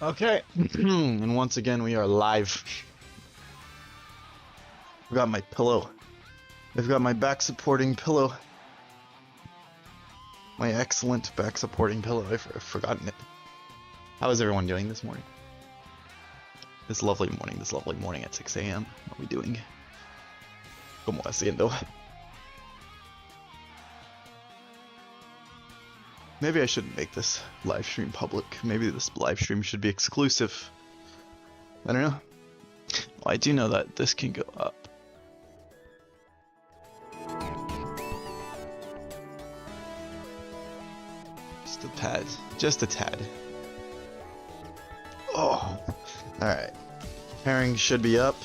Okay, and once again we are live. I've got my pillow. I've got my back supporting pillow. My excellent back supporting pillow. I've forgotten it. How is everyone doing this morning? This lovely morning at 6 a.m. What are we doing? ¿Cómo haciendo? Maybe I shouldn't make this live stream public. Maybe this live stream should be exclusive. I don't know. Well, I do know that this can go up. Just a tad. Just a tad. Oh! Alright. Pairing should be up.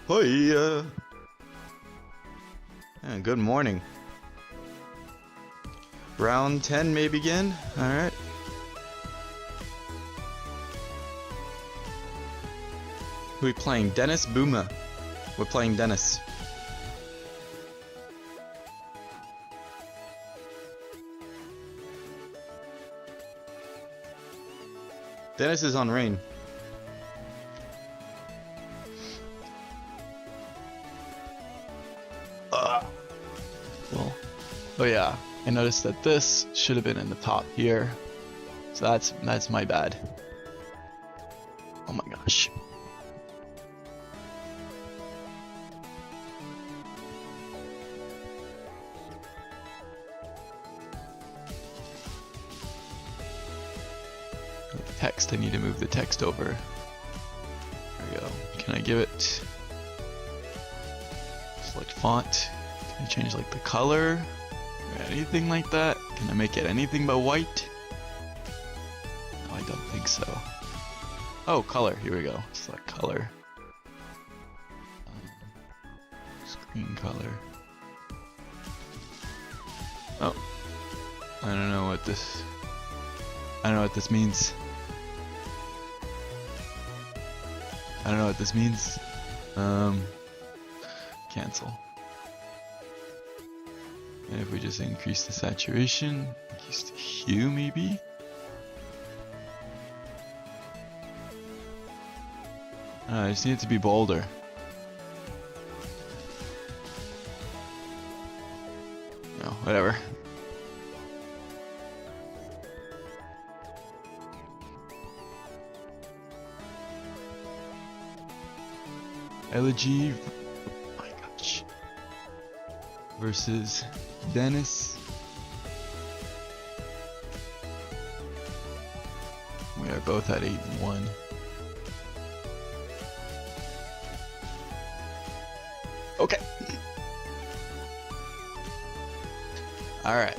Hiya. Yeah, good morning. Round 10 may begin. Alright. Who are we playing? Dennis Buma. We're playing Dennis. Dennis is on rain. Well, oh yeah, I noticed that this should have been in the top here. So that's my bad. Oh my gosh. Text, I need to move the text over. There we go. Can I give it select font? Can I change like the color or anything like that? Can I make it anything but white? No, I don't think so. Oh, color, here we go. Select color. Screen color. Oh, I don't know what this means. I don't know what this means. Cancel. And if we just increase the saturation, increase the hue maybe? I just need it to be bolder. No, whatever. Elegy, oh my gosh, versus Dennis. We are both at 8-1. Okay. All right.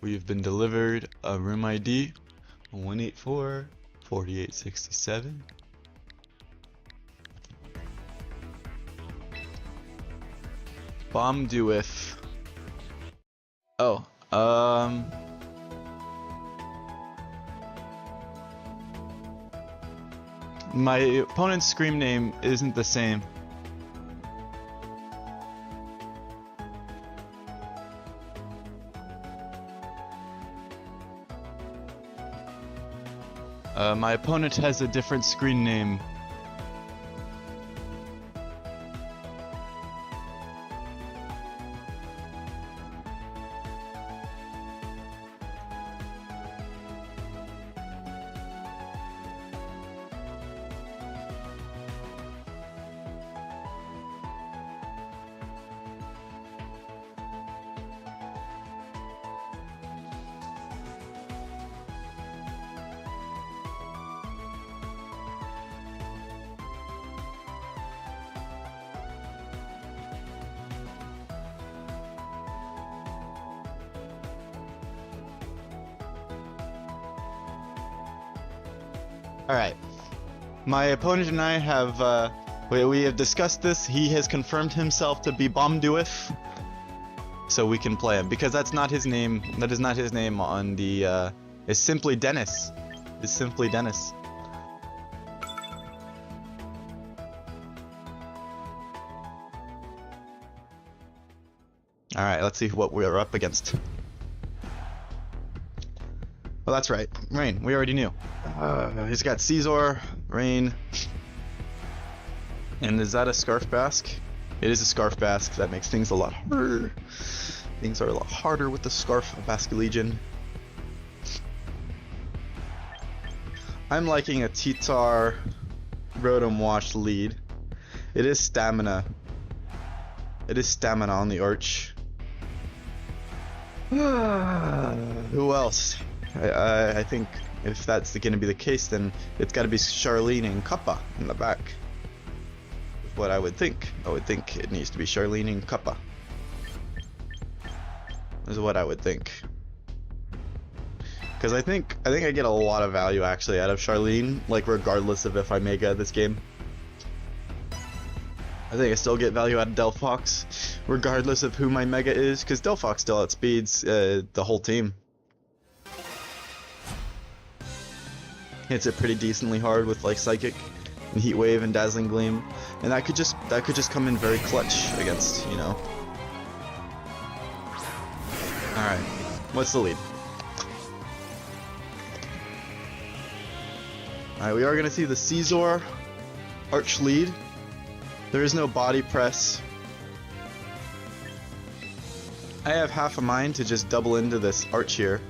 We've been delivered a room ID 184-4867. Bomb do if. Oh, my opponent's scream name isn't the same. My opponent has a different screen name. Alright. My opponent and I have we have discussed this. He has confirmed himself to be Bomduif, so we can play him because that's not his name. That is not his name on the. It's simply Dennis. It's simply Dennis. All right, let's see what we're up against. Well, that's right. Rain. We already knew. He's got Caesar, Rain. And is that a Scarf Basque? It is a Scarf Basque. That makes things a lot harder. Things are a lot harder with the Scarf Basque Legion. I'm liking a Titar Rotom Wash lead. It is stamina. It is stamina on the Arch. Who else? I think if that's going to be the case, then it's got to be Charlene and Kappa in the back. Is what I would think. I would think it needs to be Charlene and Kappa. Is what I would think. Because I think I get a lot of value actually out of Charlene, like regardless of if I Mega this game. I think I still get value out of Delphox, regardless of who my Mega is, because Delphox still outspeeds the whole team. Hits it pretty decently hard with like Psychic and Heat Wave and Dazzling Gleam, and that could just come in very clutch against, you know. All right, what's the lead? All right, we are gonna see the Caesar Arch lead. There is no body press. I have half a mind to just double into this Arch here.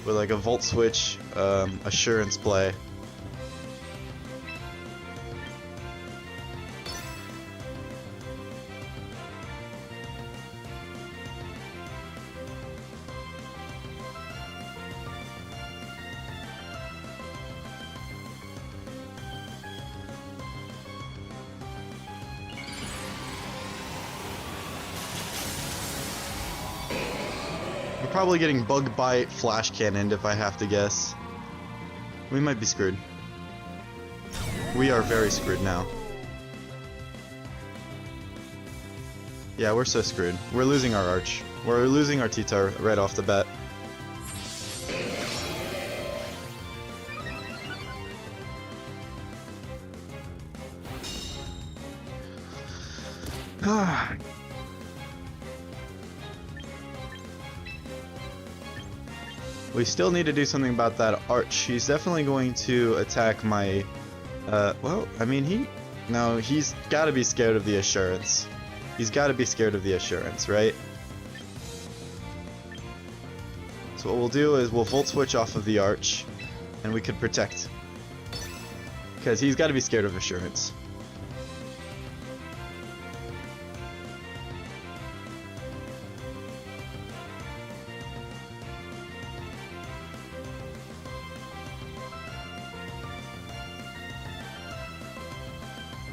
With like a Volt Switch, Assurance play. Probably getting Bug Bite, Flash Cannoned if I have to guess. We might be screwed. We are very screwed now. Yeah, we're so screwed. We're losing our Arch. We're losing our Titar right off the bat. We still need to do something about that Arch. He's definitely going to attack my, well, I mean, he's gotta be scared of the Assurance. He's gotta be scared of the Assurance, right? So what we'll do is we'll Volt Switch off of the Arch, and we could protect. Because he's gotta be scared of Assurance.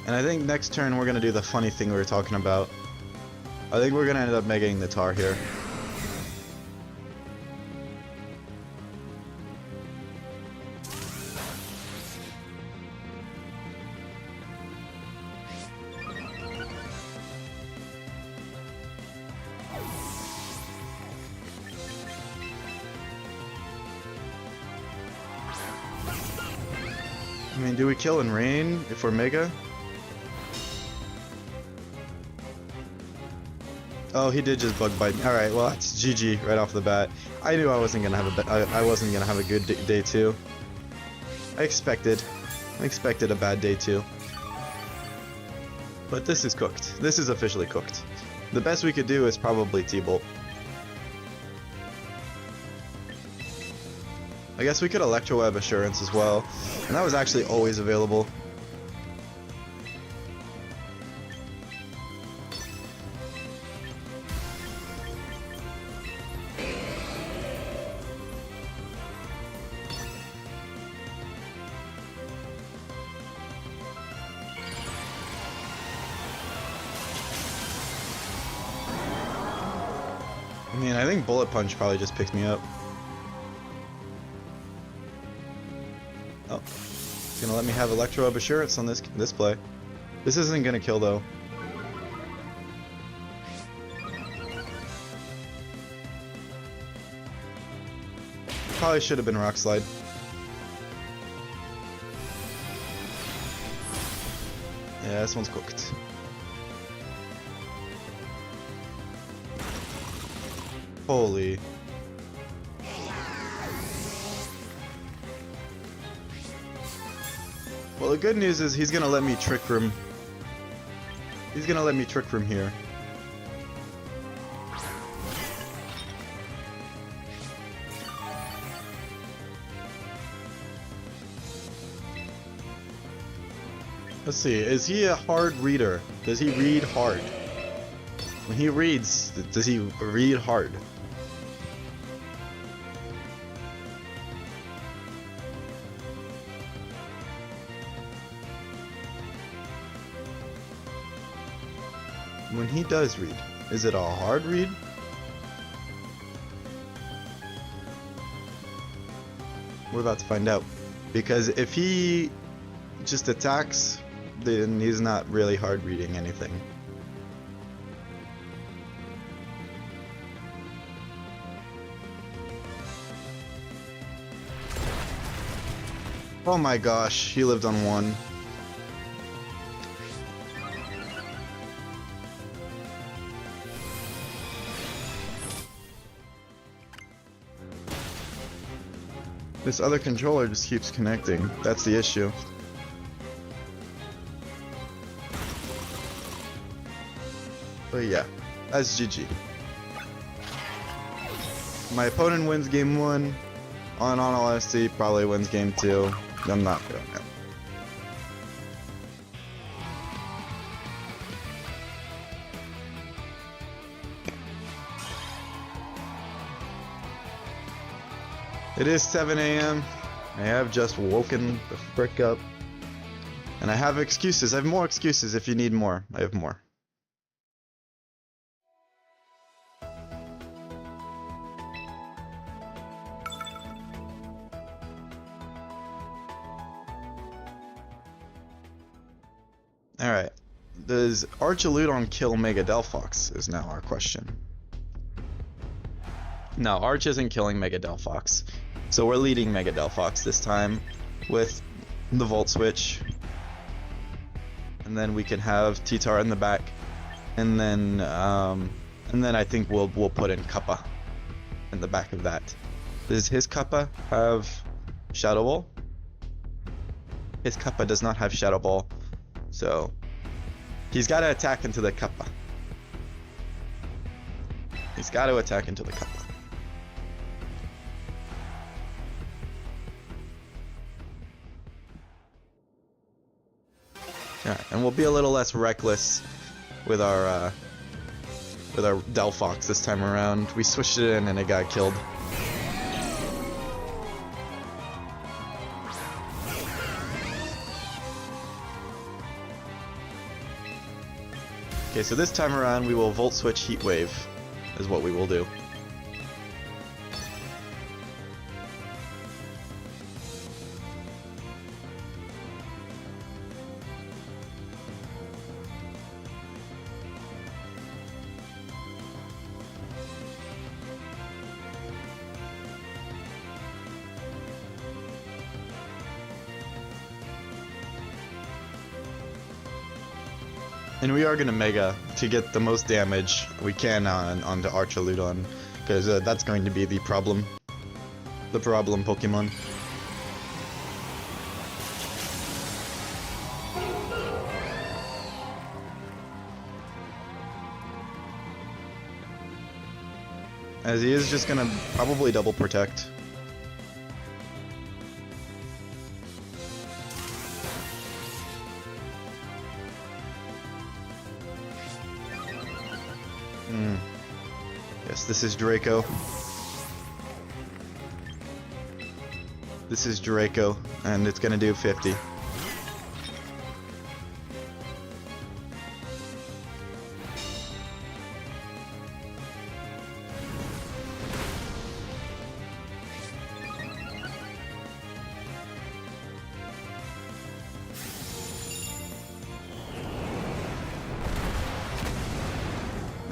And I think next turn we're gonna do the funny thing we were talking about. I think we're gonna end up megaing the Tar here. I mean, do we kill in rain if we're mega? Oh, he did just Bug Bite. All right, well that's GG right off the bat. I knew I wasn't gonna have a good day two. I expected a bad day two. But this is cooked. This is officially cooked. The best we could do is probably T-Bolt. I guess we could Electro Web Assurance as well, and that was actually always available. I mean, I think Bullet Punch probably just picks me up. Oh, it's gonna let me have Electro of Assurance on this play. This isn't gonna kill though. Probably should have been Rock Slide. Yeah, this one's cooked. Holy. Well, the good news is he's gonna let me Trick Room. He's gonna let me Trick Room here. Let's see, is he a hard reader? Does he read hard? When he reads, does he read hard? When he does read, is it a hard read? We're about to find out. Because if he just attacks, then he's not really hard reading anything. Oh my gosh, he lived on one. This other controller just keeps connecting. That's the issue. But yeah, that's GG. My opponent wins game 1. On honesty, probably wins game 2. I'm not doing it. It is 7 a.m. I have just woken the frick up. And I have excuses. I have more excuses if you need more. I have more. Alright. Does Archaludon kill Mega Delphox is now our question. No, Arch isn't killing Mega Delphox. So we're leading Mega Delphox this time with the Volt Switch. And then we can have T-Tar in the back. And then I think we'll put in Kappa in the back of that. Does his Kappa have Shadow Ball? His Kappa does not have Shadow Ball. So he's got to attack into the Kappa. He's got to attack into the Kappa. Alright, and we'll be a little less reckless with our Delphox this time around. We switched it in and it got killed. Okay, so this time around we will Volt Switch Heat Wave, is what we will do. And we are gonna Mega to get the most damage we can onto Archaludon, because that's going to be the problem Pokemon. As he is just gonna probably double protect. Yes, this is Draco. This is Draco, and it's gonna do 50.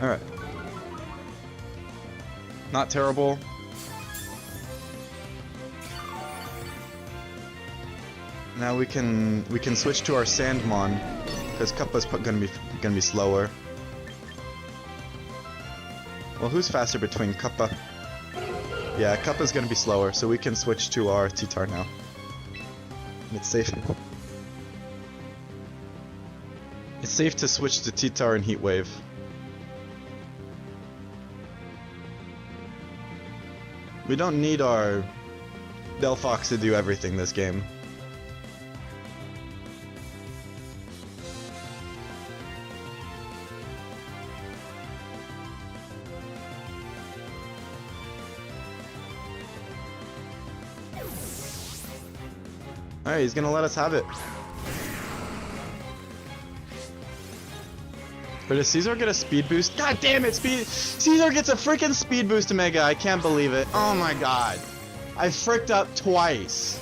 Alright. Not terrible. Now we can switch to our Sandmon, because Kappa's gonna be slower. Well, who's faster between Kappa? Yeah, Kappa's gonna be slower, so we can switch to our T-Tar now. It's safe. It's safe to switch to T-Tar and Heat Wave. We don't need our Delphox to do everything this game. Alright, he's gonna let us have it. But does Caesar get a speed boost? God damn it, Caesar gets a freaking speed boost to Mega. I can't believe it. Oh my god. I fricked up twice.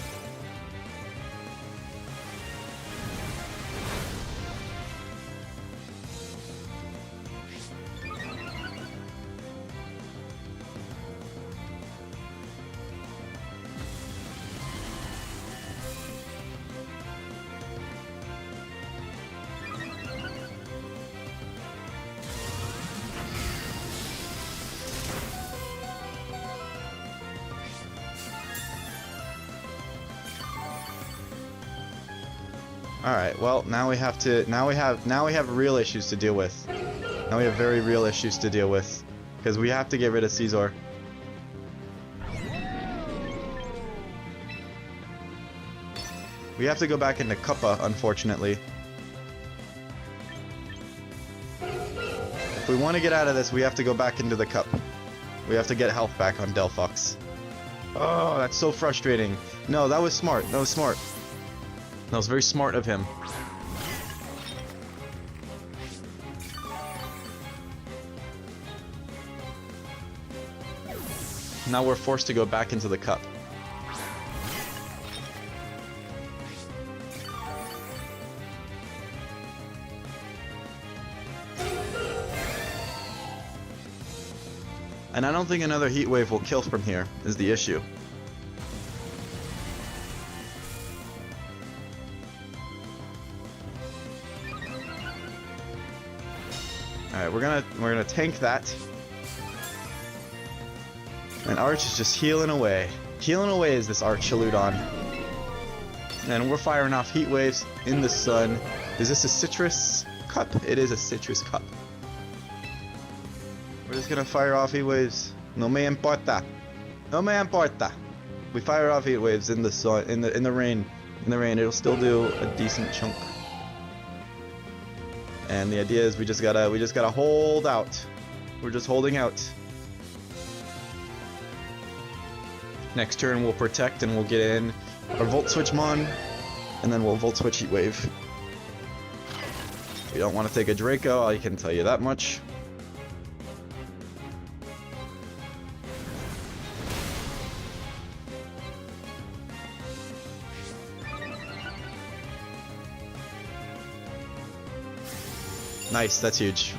Alright, well, now we have real issues to deal with. Now we have very real issues to deal with. Because we have to get rid of Caesar. We have to go back into Kappa, unfortunately. If we want to get out of this, we have to go back into the cup. We have to get health back on Delphox. Oh, that's so frustrating. No, that was smart. That was smart. That was very smart of him. Now we're forced to go back into the cup. And I don't think another heat wave will kill from here, is the issue. Alright, we're gonna tank that. And Arch is just healing away. Healing away is this Archiludon. And we're firing off heat waves in the sun. Is this a citrus cup? It is a citrus cup. We're just gonna fire off heat waves. No me importa. No me importa. We fire off heat waves in the sun, in the rain. In the rain, it'll still do a decent chunk. And the idea is we just gotta hold out. We're just holding out. Next turn we'll protect and we'll get in our Volt Switch Mon, and then we'll Volt Switch Heat Wave. We don't want to take a Draco, I can tell you that much. Nice, that's huge.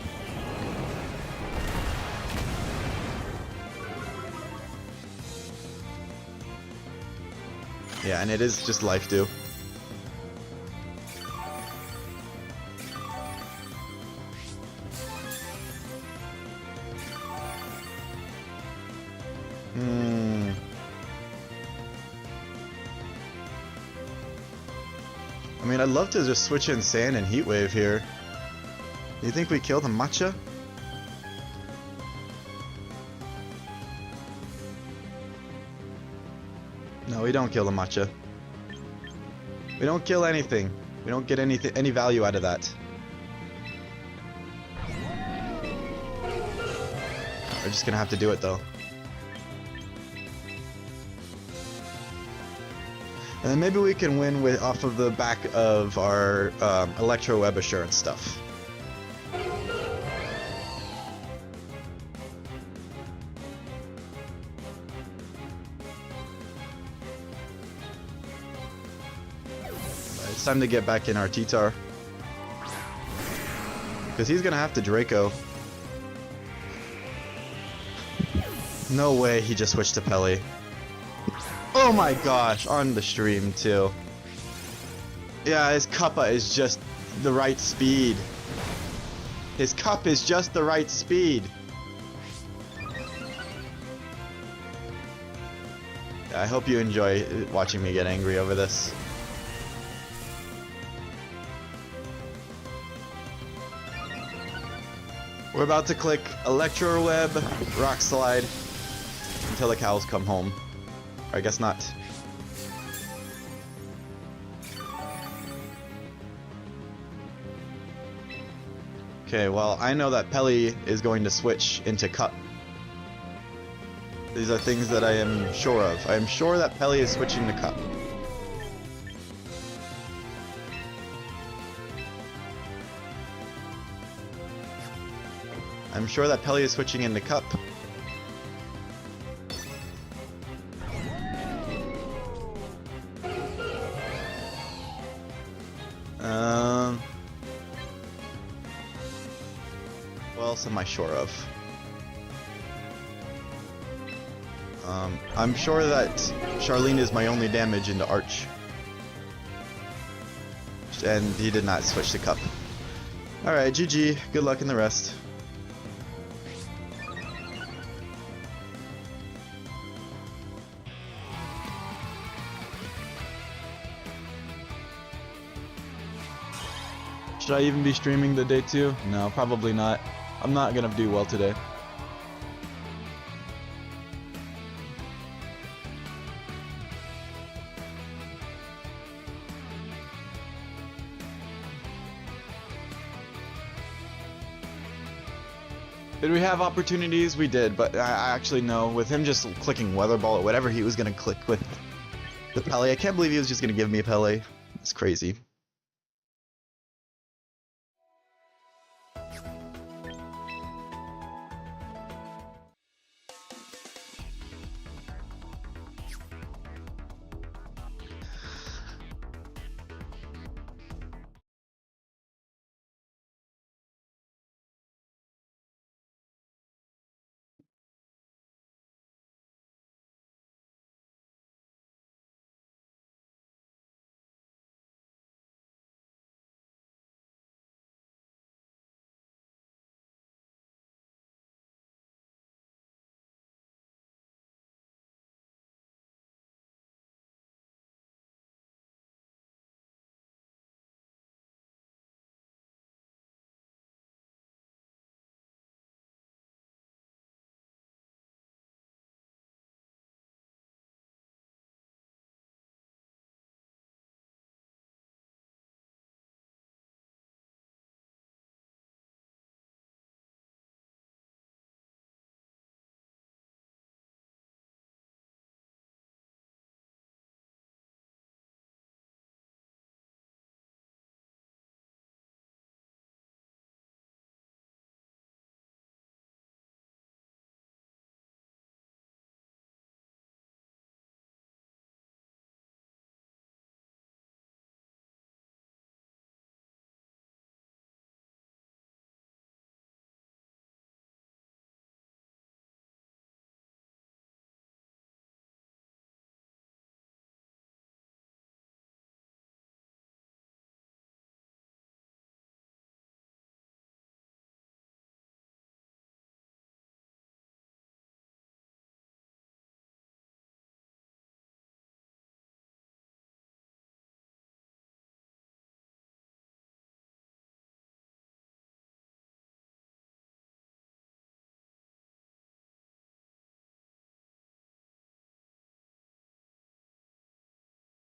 Yeah, and it is just life dew. I mean, I'd love to just switch in Sand and Heat Wave here. Do you think we kill the Matcha? No, we don't kill the Matcha. We don't kill anything. We don't get any value out of that. We're just gonna have to do it though. And then maybe we can win with off of the back of our Electro Web Assurance stuff. It's time to get back in our T-Tar. Because he's going to have to Draco. No way he just switched to Pele. Oh my gosh, on the stream too. Yeah, his Kappa is just the right speed. His cup is just the right speed. I hope you enjoy watching me get angry over this. We're about to click Electro Web, Rock Slide, until the cows come home. Or I guess not. Okay, well, I know that Pele is going to switch into Cup. These are things that I am sure of. I am sure that Pele is switching to Cup. I'm sure that Pele is switching into Cup. What else am I sure of? I'm sure that Charlene is my only damage into Arch. And he did not switch to Cup. Alright, GG. Good luck in the rest. Should I even be streaming the day 2? No, probably not. I'm not gonna do well today. Did we have opportunities? We did, but I actually know with him just clicking Weather Ball or whatever he was gonna click with the Pele, I can't believe he was just gonna give me a Pele. It's crazy.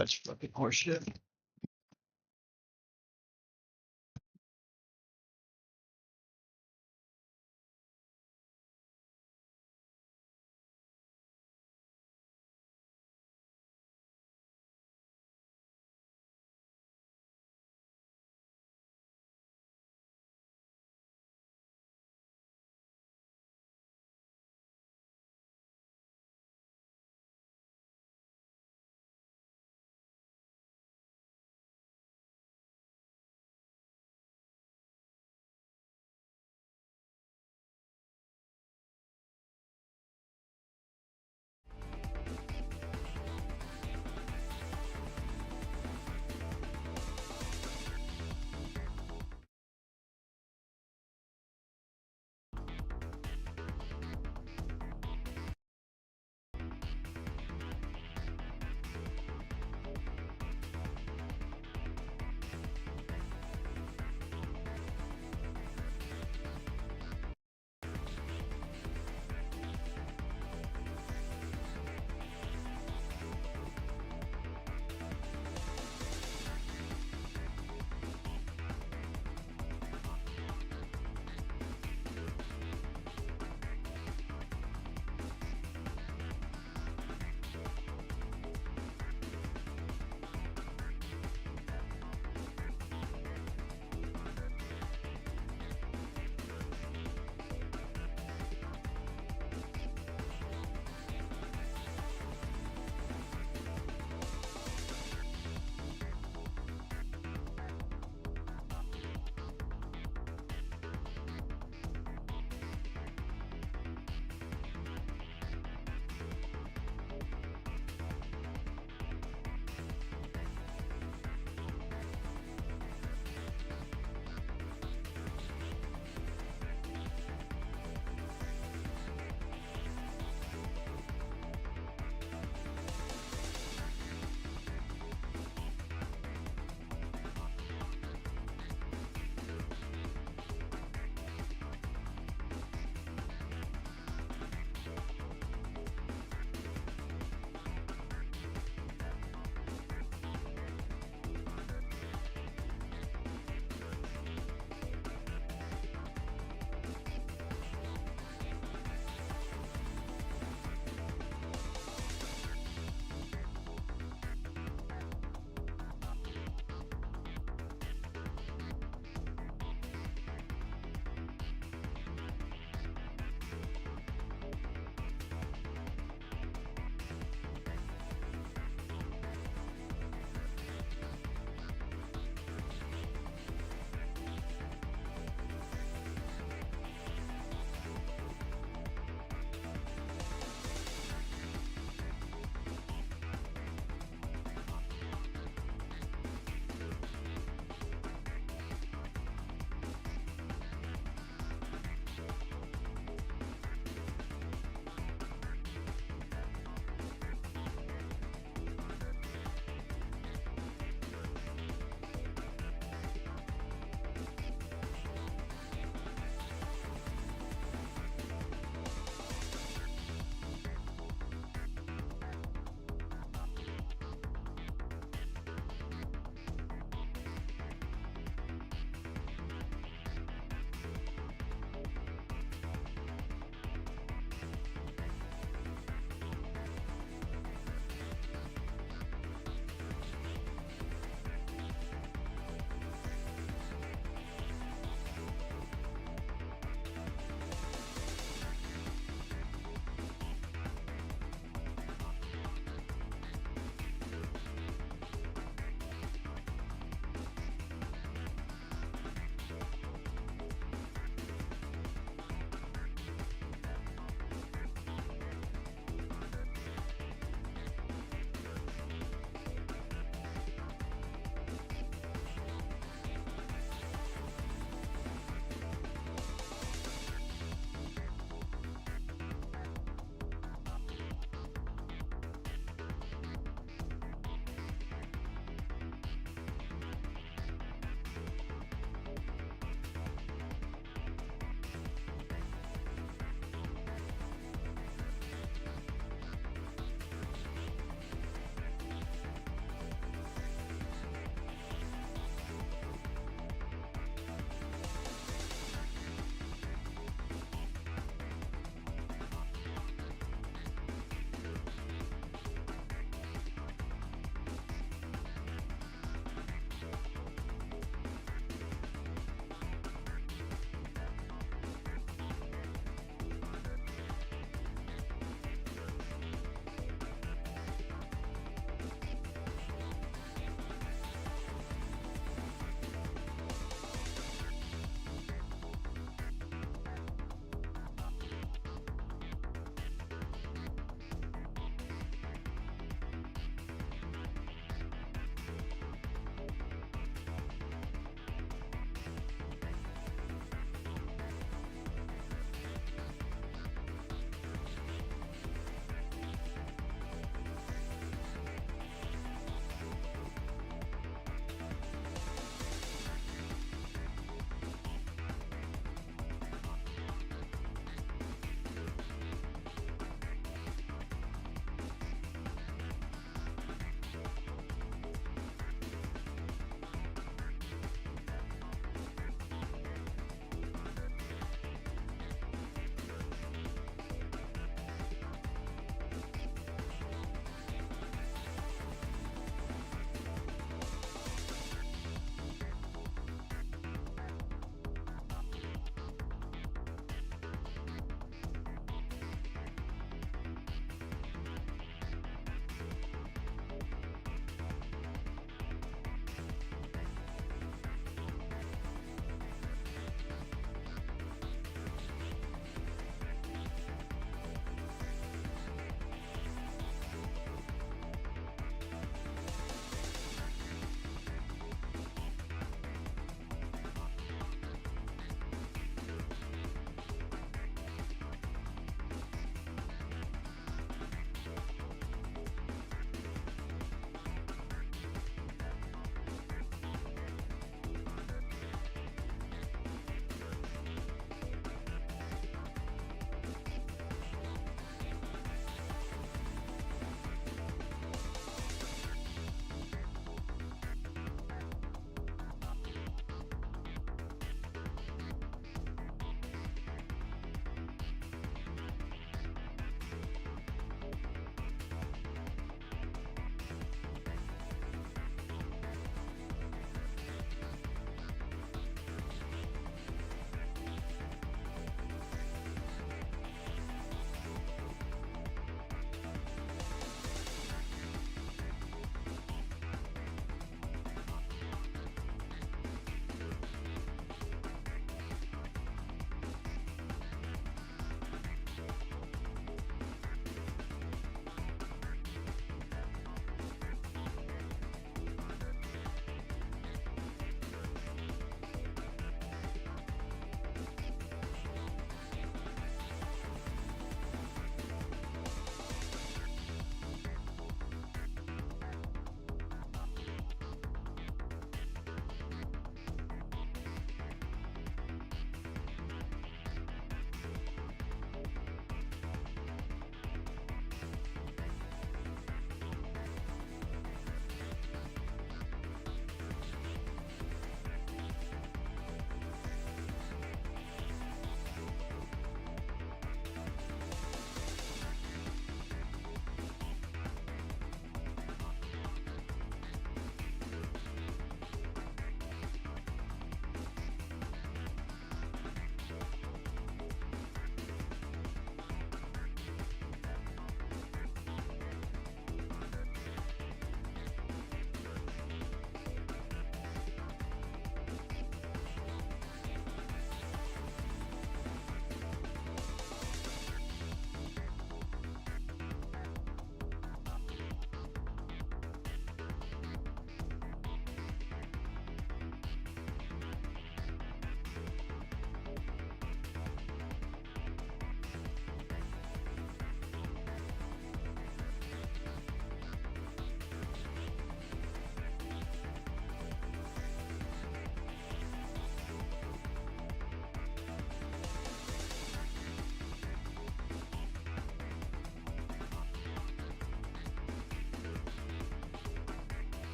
That's fucking horseshit.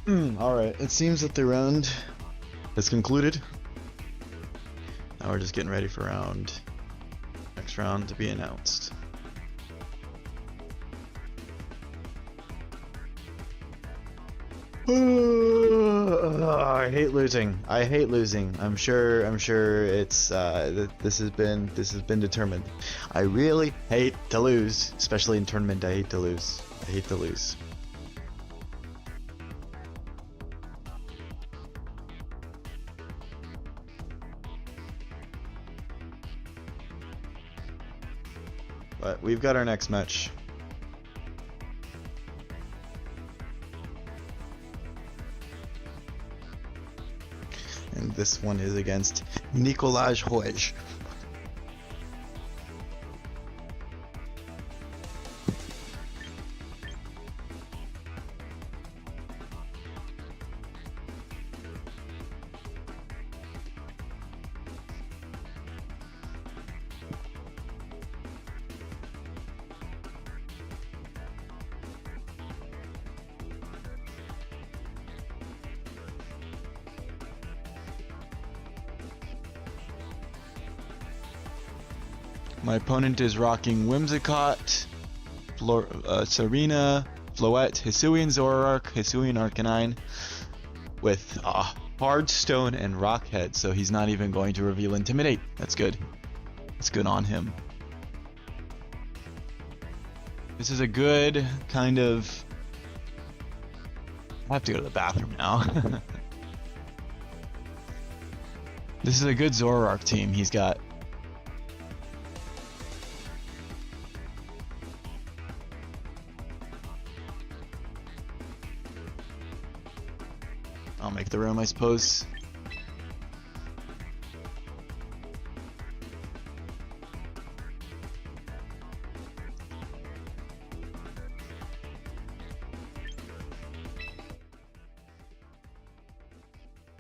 Alright, it seems that the round has concluded. Now we're just getting ready for next round to be announced. I hate losing. I hate losing. I'm sure it's this has been determined. I really hate to lose, especially in tournament. I hate to lose. I hate to lose. But we've got our next match. And this one is against Nicolaj Hoj. My opponent is rocking Whimsicott, Serena, Floette, Hisuian Zoroark, Hisuian Arcanine, with Hardstone and Rockhead, so he's not even going to reveal Intimidate. That's good. That's good on him. This is a good kind of... I have to go to the bathroom now. This is a good Zoroark team he's got. I'll make the room, I suppose.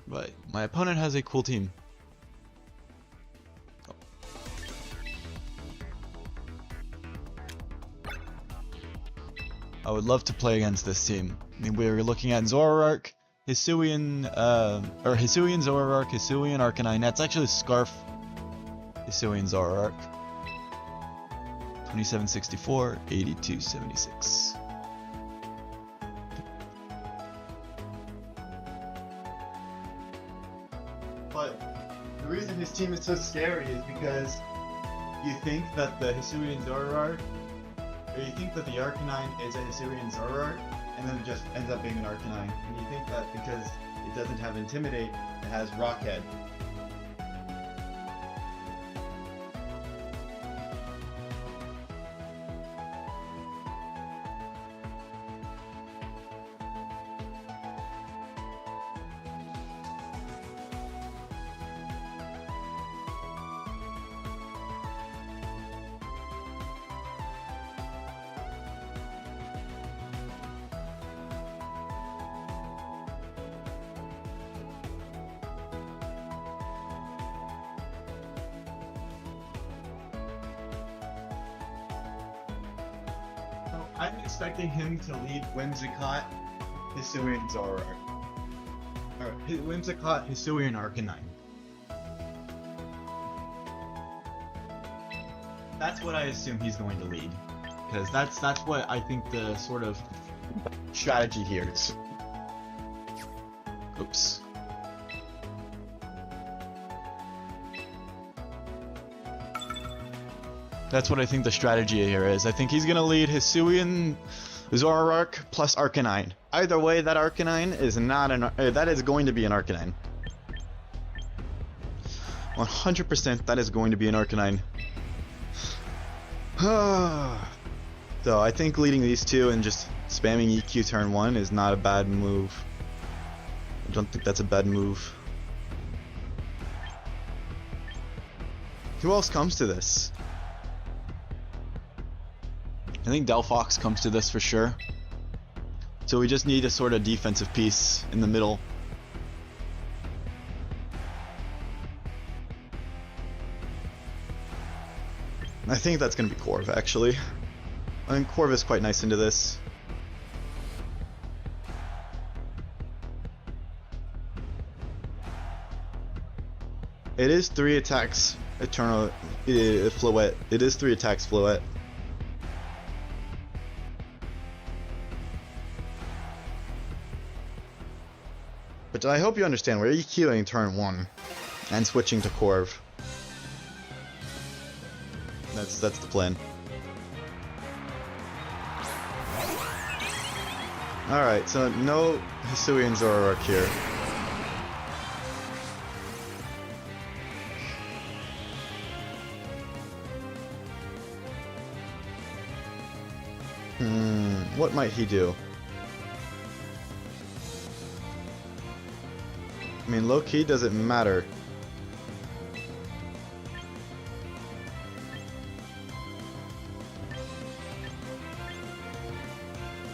But my opponent has a cool team. I would love to play against this team. I mean, we're looking at Zoroark, Hisuian Zoroark, Hisuian Arcanine. That's actually Scarf Hisuian Zoroark. 2764, 8276. But the reason his team is so scary is because you think that the Hisuian Zoroark, or you think that the Arcanine is a Hisuian Zoroark, and then it just ends up being an Arcanine. And you think that because it doesn't have Intimidate, it has Rockhead. I'm expecting him to lead Whimsicott, Hisuian Zoroark. Or Whimsicott, Hisuian Arcanine. That's what I assume he's going to lead. Because that's what I think the sort of strategy here is. Oops. That's what I think the strategy here is. I think he's gonna lead Hisuian Zoroark plus Arcanine. Either way, that Arcanine is not an that is going to be an Arcanine. 100% that is going to be an Arcanine. So I think leading these two and just spamming EQ turn 1 is not a bad move. I don't think that's a bad move. Who else comes to this? I think Delphox comes to this for sure. So we just need a sort of defensive piece in the middle. I think that's going to be Corv, actually. I think Corv is quite nice into this. It is 3 attacks eternal Floette. It is 3 attacks Floette. But I hope you understand, we're EQing turn 1 and switching to Corv. That's the plan. Alright, so no Hisuian Zoroark here. What might he do? I mean, low-key, does it matter?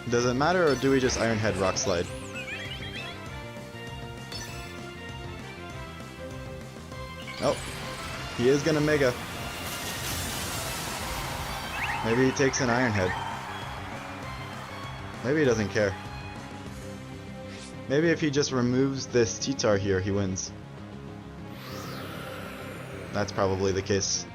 Does it matter, or do we just Iron Head Rock Slide? Oh, he is gonna Mega. Maybe he takes an Iron Head. Maybe he doesn't care. Maybe if he just removes this T-Tar here, he wins. That's probably the case.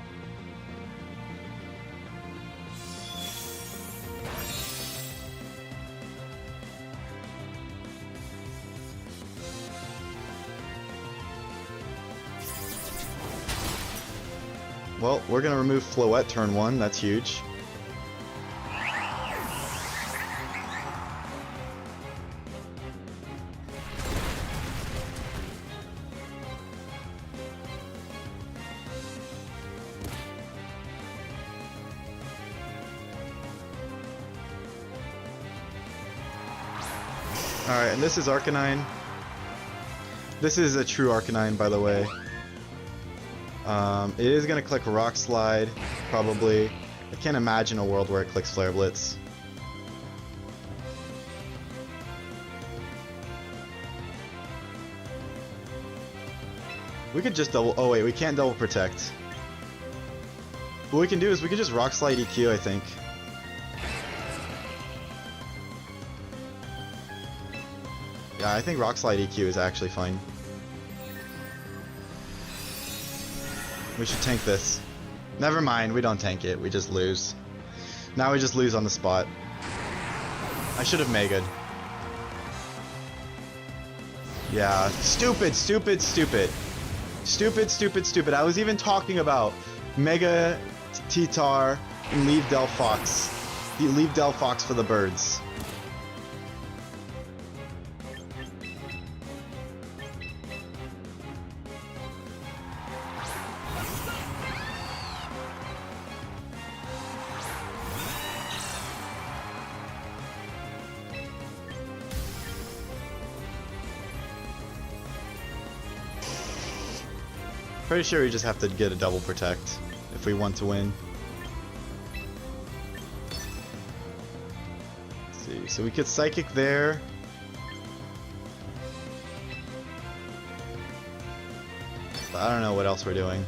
Well, we're gonna remove Floette turn 1, that's huge. Alright, and this is Arcanine. This is a true Arcanine, by the way. It is going to click Rock Slide, probably. I can't imagine a world where it clicks Flare Blitz. We could just double... Oh wait, we can't double protect. What we can do is we could just Rock Slide EQ, I think. Yeah, I think Rock Slide EQ is actually fine. We should tank this. Never mind, we don't tank it, we just lose. Now we just lose on the spot. I should have Mega'd. Yeah, stupid, stupid, stupid. Stupid, stupid, stupid. I was even talking about Mega T-Tar and leave Delphox. Leave Delphox for the birds. Pretty sure we just have to get a double protect if we want to win. Let's see, so we could Psychic there. But I don't know what else we're doing.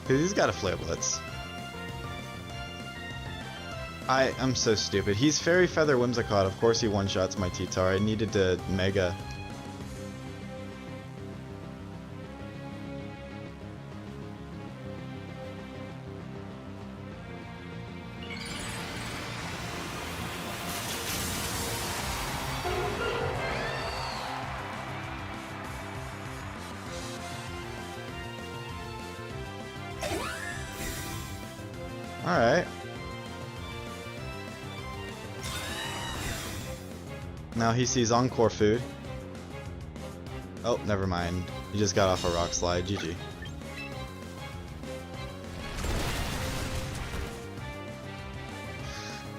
Cause he's got a Flare Blitz. I'm so stupid. He's Fairy Feather Whimsicott. Of course he one-shots my T-Tar. I needed to Mega. Alright. Now he sees Encore Food. Oh, never mind. He just got off a Rock Slide. GG.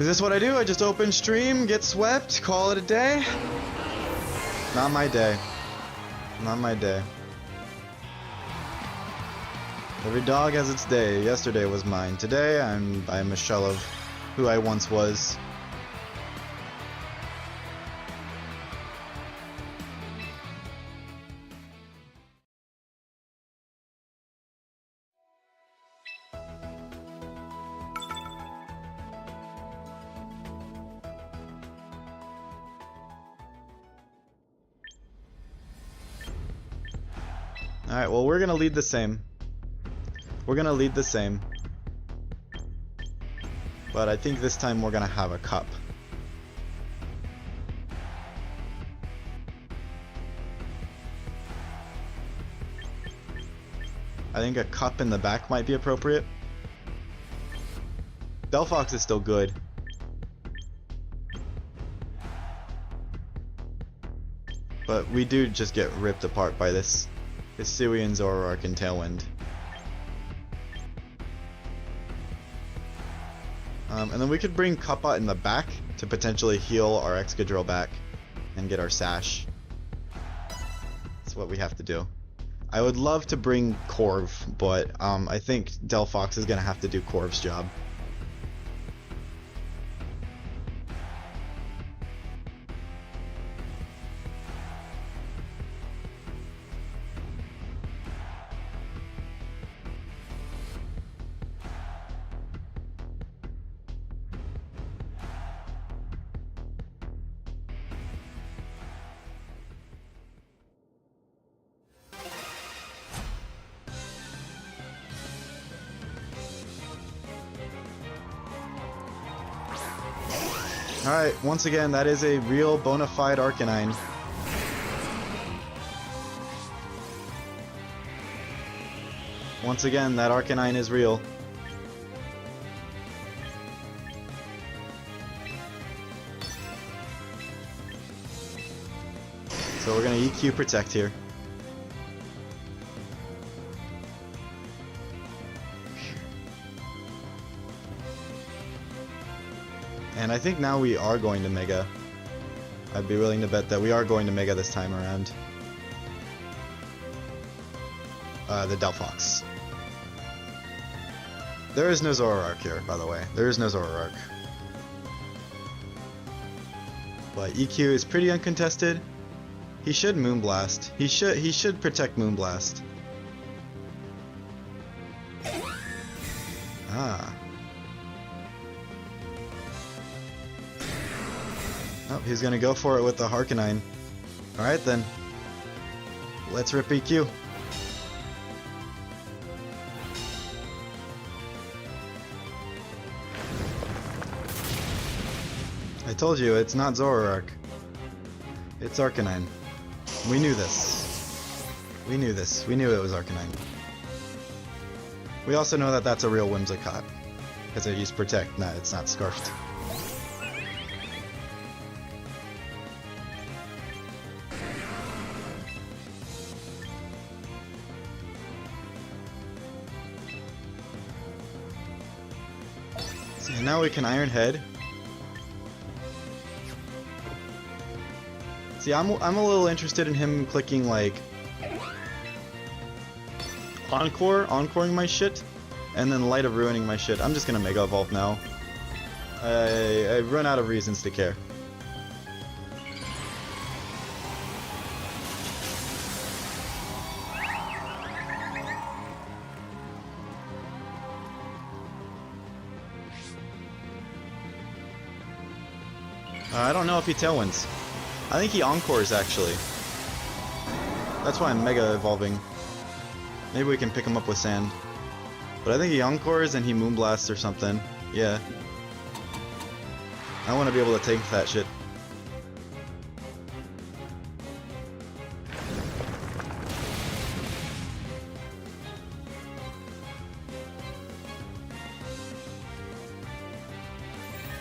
Is this what I do? I just open stream, get swept, call it a day? Not my day. Not my day. Every dog has its day. Yesterday was mine. Today I'm a shell of who I once was. Alright, well, we're gonna lead the same. We're gonna lead the same. But I think this time we're gonna have a cup. I think a cup in the back might be appropriate. Delphox is still good. But we do just get ripped apart by this Hisuian, Zoroark, and Tailwind. And then we could bring Cuppa in the back to potentially heal our Excadrill back and get our Sash. That's what we have to do. I would love to bring Corv, but I think Delphox is going to have to do Corv's job. Alright, once again, that is a real bona fide Arcanine. Once again, that Arcanine is real. So we're gonna EQ Protect here. And I think now we are going to Mega. I'd be willing to bet that we are going to Mega this time around. The Delphox. There is no Zoroark here, by the way. There is no Zoroark. But EQ is pretty uncontested. He should Moonblast. He should protect Moonblast. Ah. Oh, he's gonna go for it with the Harkonine. Alright then. Let's rip EQ. I told you, it's not Zoroark. It's Arcanine. We knew this. We knew this. We knew it was Arcanine. We also know that that's a real Whimsicott. Because it used Protect. Nah, it's not Scarfed. And now we can Iron Head. See, I'm a little interested in him clicking like encoring my shit, and then Light of Ruining my shit. I'm just gonna Mega Evolve now. I've run out of reasons to care. I don't know if he Tailwinds. I think he Encores, actually. That's why I'm Mega Evolving. Maybe we can pick him up with Sand. But I think he Encores and he Moonblasts or something. Yeah. I want to be able to take that shit.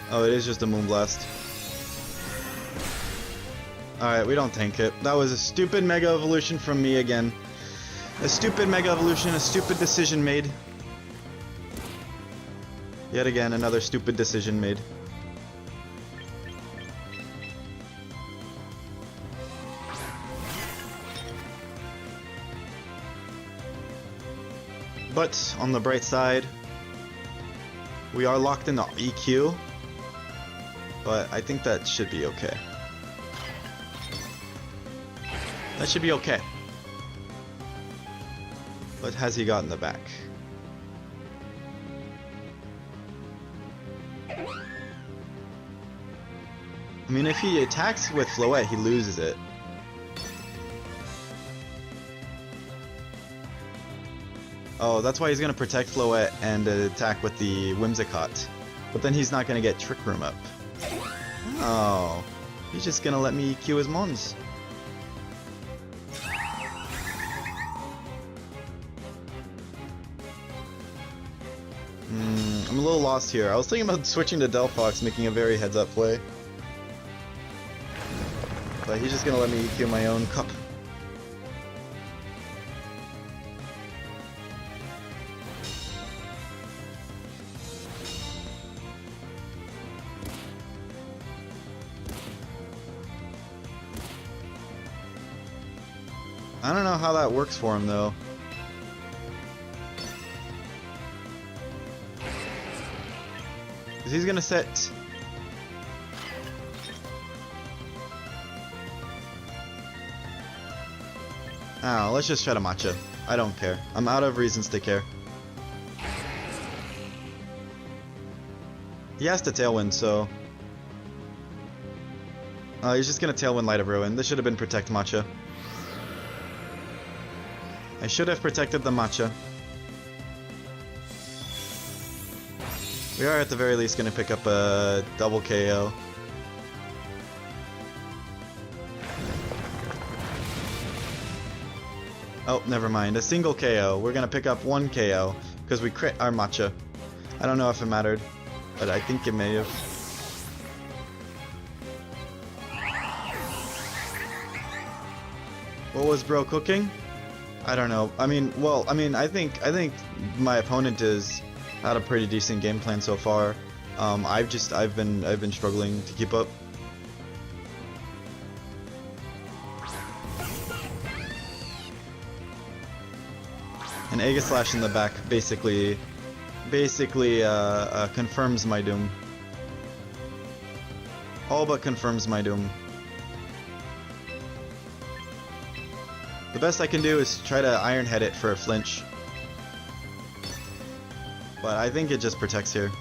Oh, it is just a Moonblast. Alright, we don't tank it. That was a stupid Mega Evolution from me again. A stupid Mega Evolution, a stupid decision made. Yet again, another stupid decision made. But, on the bright side, we are locked into EQ. But I think that should be okay. That should be okay. But has he gotten the back? I mean, if he attacks with Floette, he loses it. Oh, that's why he's gonna protect Floette and attack with the Whimsicott. But then he's not gonna get Trick Room up. Oh, he's just gonna let me EQ his Mons. I'm a little lost here. I was thinking about switching to Delphox, making a very heads-up play. But he's just gonna let me EQ my own cup. I don't know how that works for him though. He's gonna set. Oh, let's just try to matcha. I don't care. I'm out of reasons to care. He has to Tailwind, so. He's just gonna Tailwind Light of Ruin. This should have been Protect Matcha. I should have protected the matcha. We are at the very least going to pick up a double KO. Oh, never mind. A single KO. We're going to pick up one KO because we crit our matcha. I don't know if it mattered, but I think it may have. What was bro cooking? I don't know. I mean, well, I think my opponent has had a pretty decent game plan so far. I've been struggling to keep up. And Aegislash in the back basically confirms my doom. All but confirms my doom. The best I can do is try to Iron Head it for a flinch. But I think it just protects here.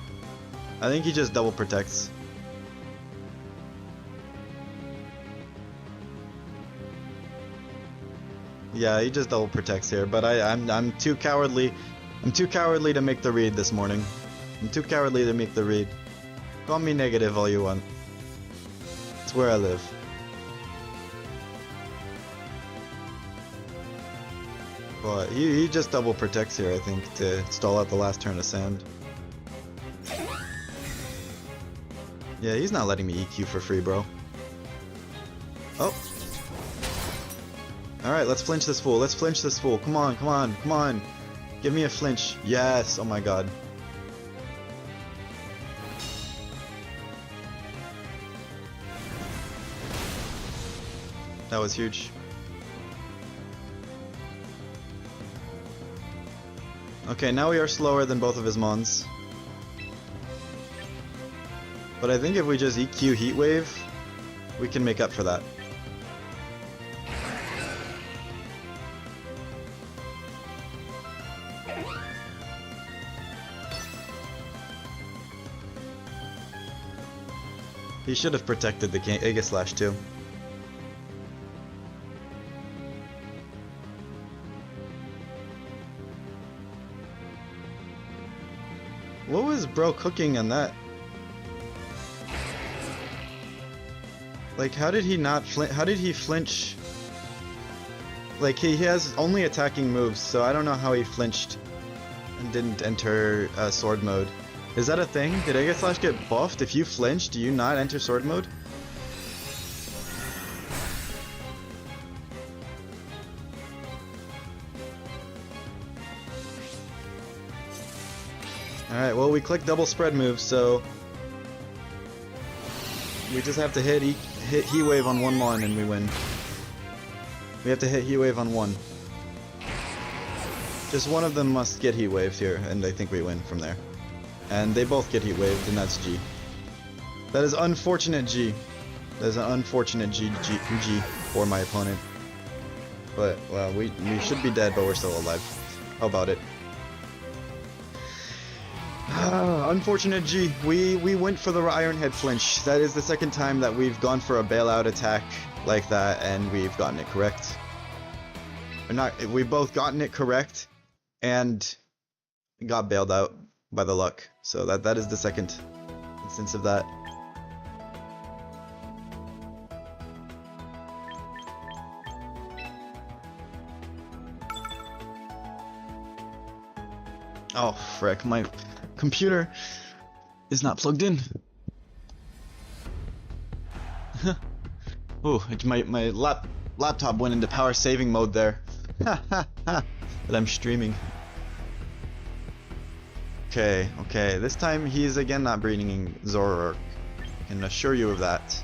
I think he just double protects. Yeah, he just double protects here, but I'm too cowardly. I'm too cowardly to make the read this morning. I'm too cowardly to make the read. Call me negative all you want. It's where I live. But he just double protects here, I think, to stall out the last turn of sand. Yeah, he's not letting me EQ for free, bro. Oh. Alright, let's flinch this fool. Let's flinch this fool. Come on, come on, come on. Give me a flinch. Yes, oh my god. That was huge. Okay, now we are slower than both of his mons. But I think if we just EQ Heat Wave, we can make up for that. He should have protected the Aegislash too. What was bro cooking on that? Like, how did he not flinch? How did he flinch? Like, he has only attacking moves, so I don't know how he flinched and didn't enter sword mode. Is that a thing? Did Aegislash get buffed? If you flinch, do you not enter sword mode? Alright, well, we click double spread moves, so we just have to hit Heat Wave on one mon and we win. We have to hit Heat Wave on one. Just one of them must get Heat Waved here, and I think we win from there. And they both get Heat Waved, and that's G. That is unfortunate G. That is an unfortunate G for my opponent. But, well, we should be dead, but we're still alive. How about it? Unfortunate G. We went for the Iron Head flinch. That is the second time that we've gone for a bailout attack like that, and we've gotten it correct. Or not, we've both gotten it correct, and got bailed out by the luck. So that is the second instance of that. Oh frick, my computer is not plugged in. Ooh, my laptop went into power saving mode there. But I'm streaming. Okay, this time he's again not breeding Zoroark. I can assure you of that.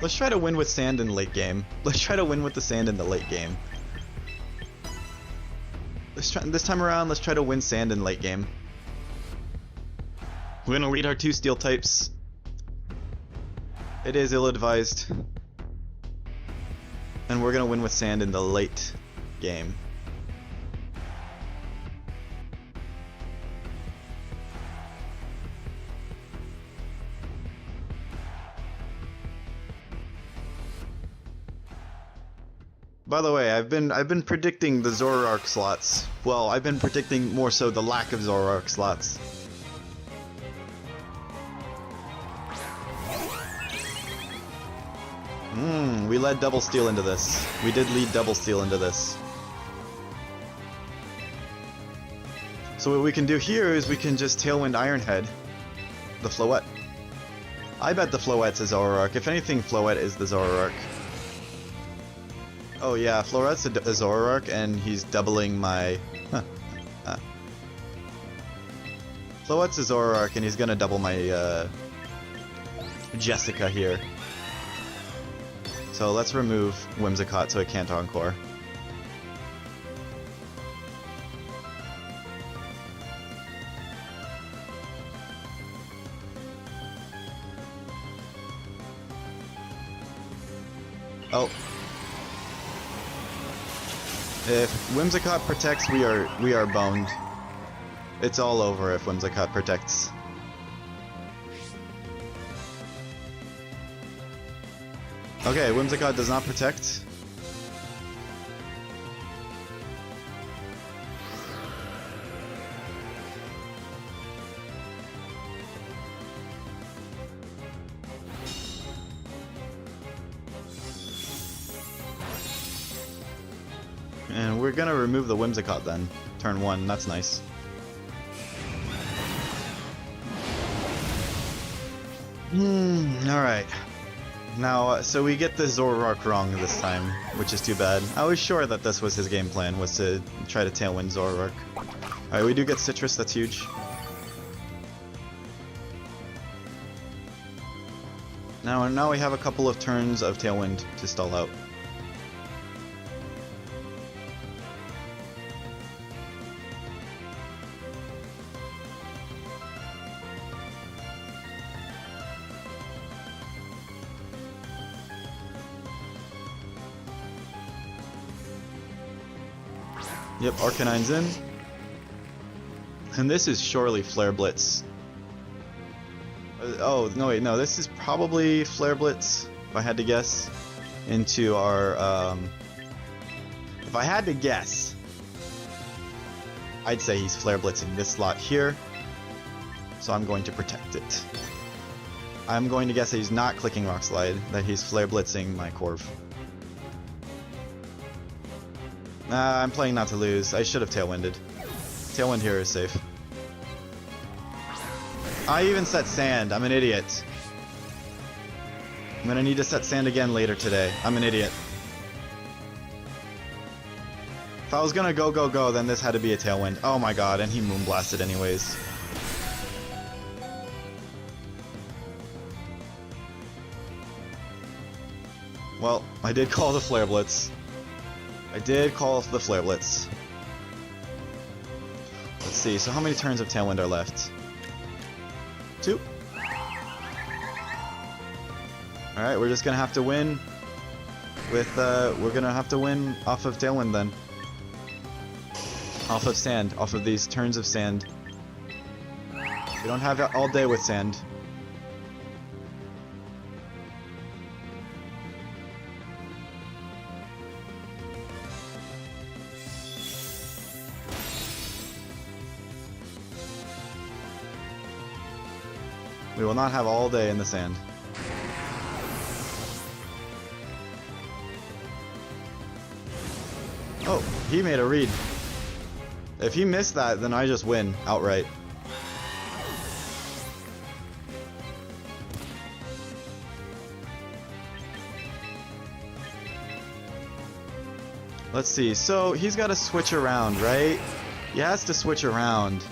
Let's try to win with sand in late game. Let's try to win with the sand in the late game. This time around, let's try to win sand in late game. We're gonna lead our 2 steel types. It is ill-advised. And we're gonna win with sand in the late game. By the way, I've been predicting the Zoroark slots. Well, I've been predicting more so the lack of Zoroark slots. We led double steel into this. We did lead double steel into this. So what we can do here is we can just Tailwind Ironhead the Floette. I bet the Floette's a Zoroark. If anything, Floette is the Zoroark. Oh yeah, Florette's a Zoroark, and he's doubling my... Floette's a Zoroark, and he's gonna double my Jessica here. So let's remove Whimsicott so it can't Encore. Oh. If Whimsicott protects, we are boned. It's all over if Whimsicott protects. Okay, Whimsicott does not protect. And we're gonna remove the Whimsicott then. Turn 1, that's nice. Alright. Now, so we get the Zoroark wrong this time, which is too bad. I was sure that this was his game plan, was to try to Tailwind Zoroark. Alright, we do get Citrus, that's huge. Now we have a couple of turns of Tailwind to stall out. Yep, Arcanine's in. And this is surely Flare Blitz. Oh, no wait, no, this is probably Flare Blitz, if I had to guess, into our, if I had to guess, I'd say he's Flare Blitzing this slot here, so I'm going to protect it. I'm going to guess that he's not clicking Rock Slide, that he's Flare Blitzing my Corv. I'm playing not to lose. I should have Tailwinded. Tailwind here is safe. I even set Sand. I'm an idiot. I'm gonna need to set Sand again later today. I'm an idiot. If I was gonna go, then this had to be a Tailwind. Oh my god, and he Moonblasted anyways. Well, I did call the Flare Blitz. I did call the Flare Blitz. Let's see, so how many turns of Tailwind are left? 2. Alright, we're just gonna have to win with, we're gonna have to win off of Tailwind then. Off of sand, off of these turns of sand. We don't have it all day with sand. We will not have all day in the sand. Oh, he made a read. If he missed that, then I just win outright. Let's see. So he's got to switch around, right? He has to switch around.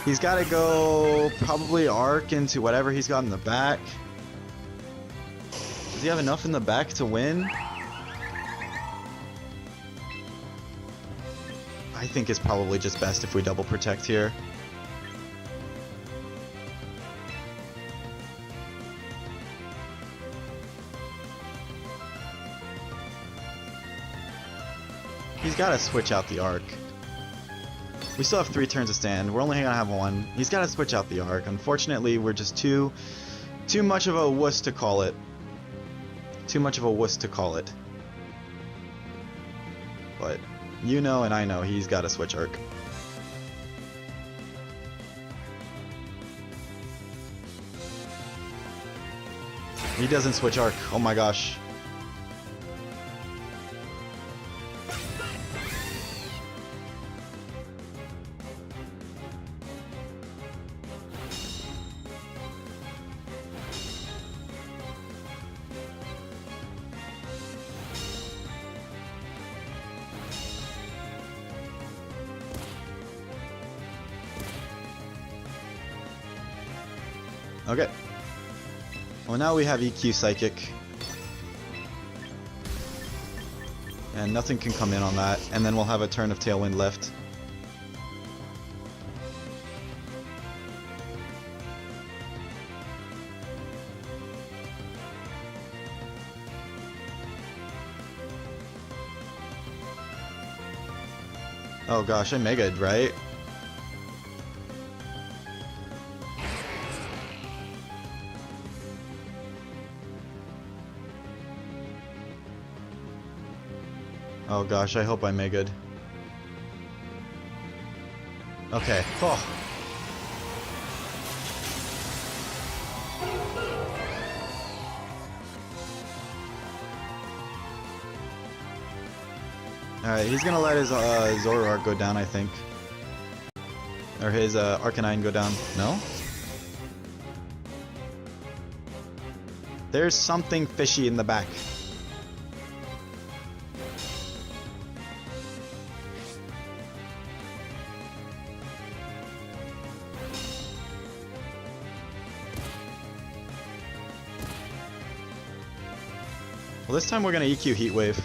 He's got to go probably arc into whatever he's got in the back. Does he have enough in the back to win? I think it's probably just best if we double protect here. He's got to switch out the arc. We still have 3 turns of stand. We're only gonna have 1. He's got to switch out the arc. Unfortunately, we're just too much of a wuss to call it. Too much of a wuss to call it. But you know and I know he's got to switch arc. He doesn't switch arc. Oh my gosh. Okay. Well, now we have EQ Psychic. And nothing can come in on that. And then we'll have a turn of Tailwind left. Oh gosh, I Mega'd, right? Oh gosh, I hope I made good. Okay. Oh. Alright, he's gonna let his Zoroark go down, I think. Or his Arcanine go down. No? There's something fishy in the back. Well, this time we're gonna EQ Heat Wave.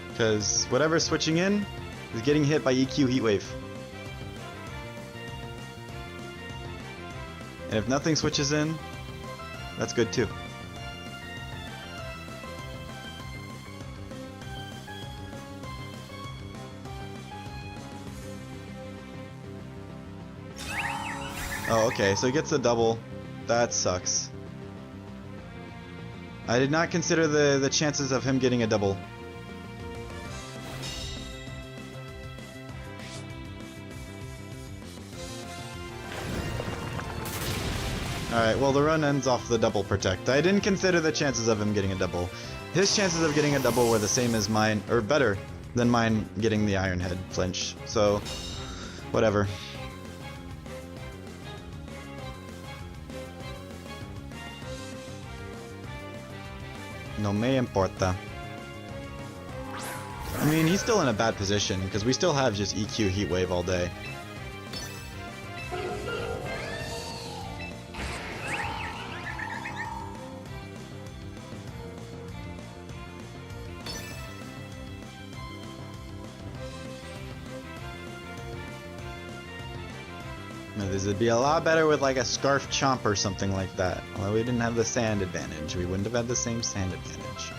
Because whatever's switching in is getting hit by EQ Heat Wave. And if nothing switches in, that's good too. Oh, okay, so he gets a double. That sucks. I did not consider the chances of him getting a double. Alright, well the run ends off the double protect. I didn't consider the chances of him getting a double. His chances of getting a double were the same as mine, or better than mine getting the Iron Head flinch. So, whatever. No me importa. I mean, he's still in a bad position, because we still have just EQ Heat Wave all day. This would be a lot better with like a Scarf Chomp or something like that. Although we didn't have the sand advantage. We wouldn't have had the same sand advantage.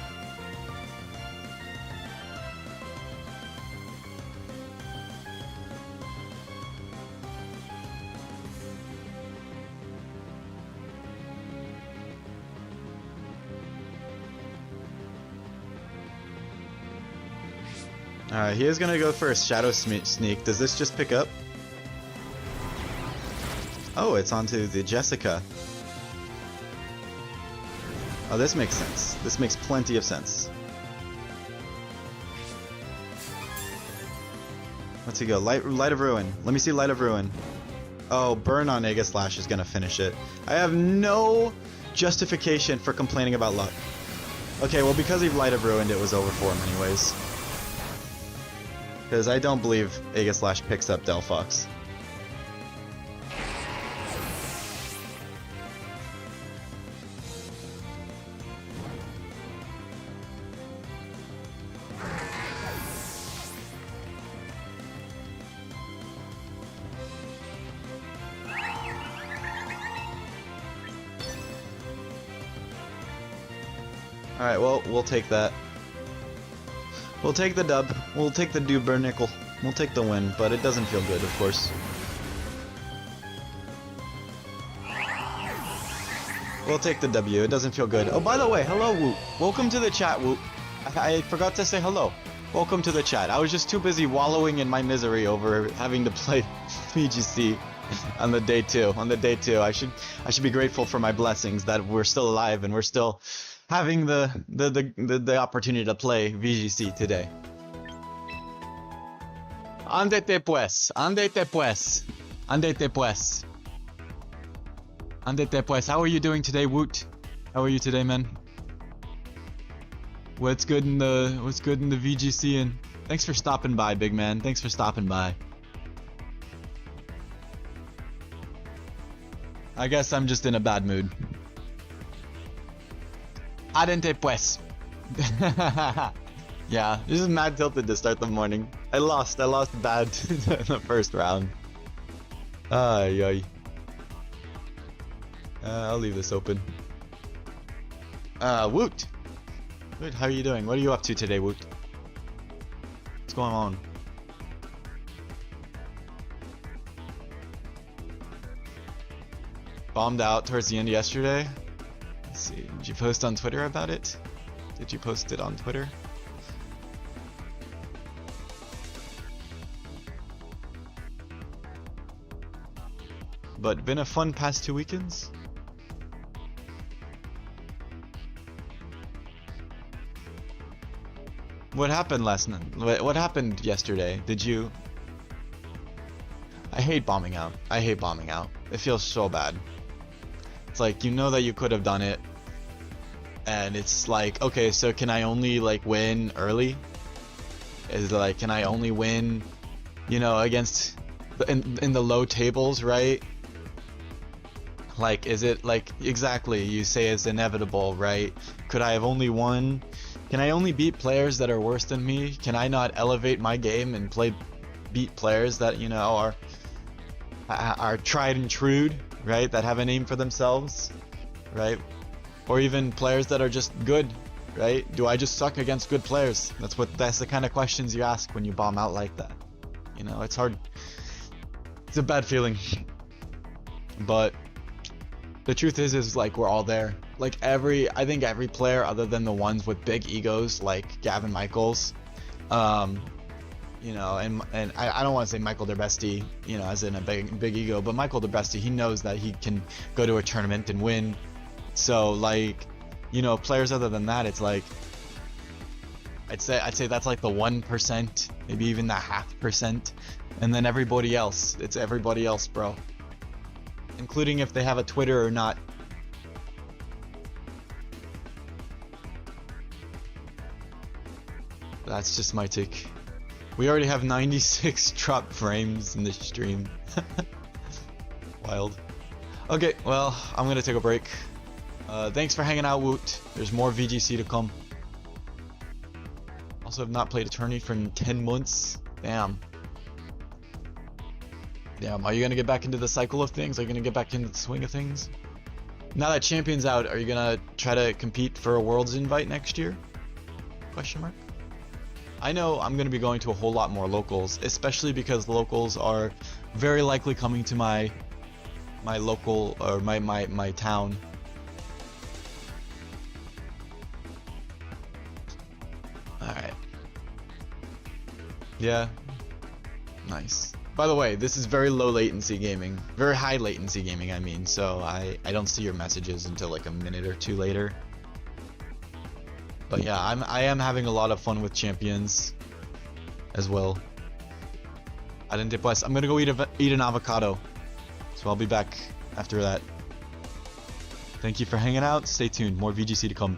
Alright, he is gonna go first. Shadow Sneak. Does this just pick up? Oh, it's onto the Jessica. Oh, this makes sense. This makes plenty of sense. Let's see, go. Light of Ruin. Let me see Light of Ruin. Oh, Burn on Aegislash is gonna finish it. I have no justification for complaining about luck. Okay, well, because he Light of Ruined, it was over for him anyways. Because I don't believe Aegislash picks up Delphox. Alright, well, we'll take that. We'll take the dub. We'll take the Dubernickel. We'll take the win, but it doesn't feel good, of course. We'll take the W. It doesn't feel good. Oh, by the way, hello, Woot. Welcome to the chat, Woot. I forgot to say hello. Welcome to the chat. I was just too busy wallowing in my misery over having to play VGC on the day two. On the day two, I should be grateful for my blessings that we're still alive and we're still having the opportunity to play VGC today. Andete pues, andete pues, andete pues. Andete pues. How are you doing today, Woot? How are you today, man? What's good in the VGC? And thanks for stopping by, big man. Thanks for stopping by. I guess I'm just in a bad mood. Adente pues. Yeah, this is mad tilted to start the morning. I lost bad in the first round. Ay ay. I'll leave this open. Woot! Woot, how are you doing? What are you up to today, Woot? What's going on? Bombed out towards the end yesterday. Let's see, did you post on Twitter about it? Did you post it on Twitter? But been a fun past 2 weekends. What happened last night? What happened yesterday? Did you... I hate bombing out. I hate bombing out. It feels so bad. It's like, you know that you could have done it. And it's like, okay, so can I only like win early? Is it like, can I only win, you know, against in the low tables, right? Like, is it like, exactly, you say it's inevitable, right? Could I have only won? Can I only beat players that are worse than me? Can I not elevate my game and beat players that, you know, are tried and true, right? That have a name for themselves, right? Or even players that are just good, right? Do I just suck against good players? That's the kind of questions you ask when you bomb out like that. You know, it's hard. It's a bad feeling. But the truth is like we're all there. Like I think every player other than the ones with big egos like Gavin Michaels, you know, and I don't want to say Michael Derbesti, you know, as in a big ego, but Michael Derbesti, he knows that he can go to a tournament and win. So like, you know, players other than that, it's like I'd say that's like the 1%, maybe even the 0.5%, and then everybody else, it's everybody else, bro. Including if they have a Twitter or not. That's just my take. We already have 96 drop frames in this stream. Wild. Okay, well, I'm gonna take a break. Thanks for hanging out, Woot. There's more VGC to come. Also have not played a tourney for 10 months. Damn. Yeah, are you gonna get back into the cycle of things? Are you gonna get back into the swing of things? Now that Champion's out, are you gonna try to compete for a Worlds invite next year? Question mark. I know I'm gonna be going to a whole lot more locals, especially because locals are very likely coming to my local or my town. Alright. Yeah. Nice. By the way, this is very low latency gaming. Very high latency gaming, I mean, so I don't see your messages until like a minute or two later. But yeah, I am having a lot of fun with Champions as well. Adelante pues. I'm gonna go eat an avocado. So I'll be back after that. Thank you for hanging out. Stay tuned. More VGC to come.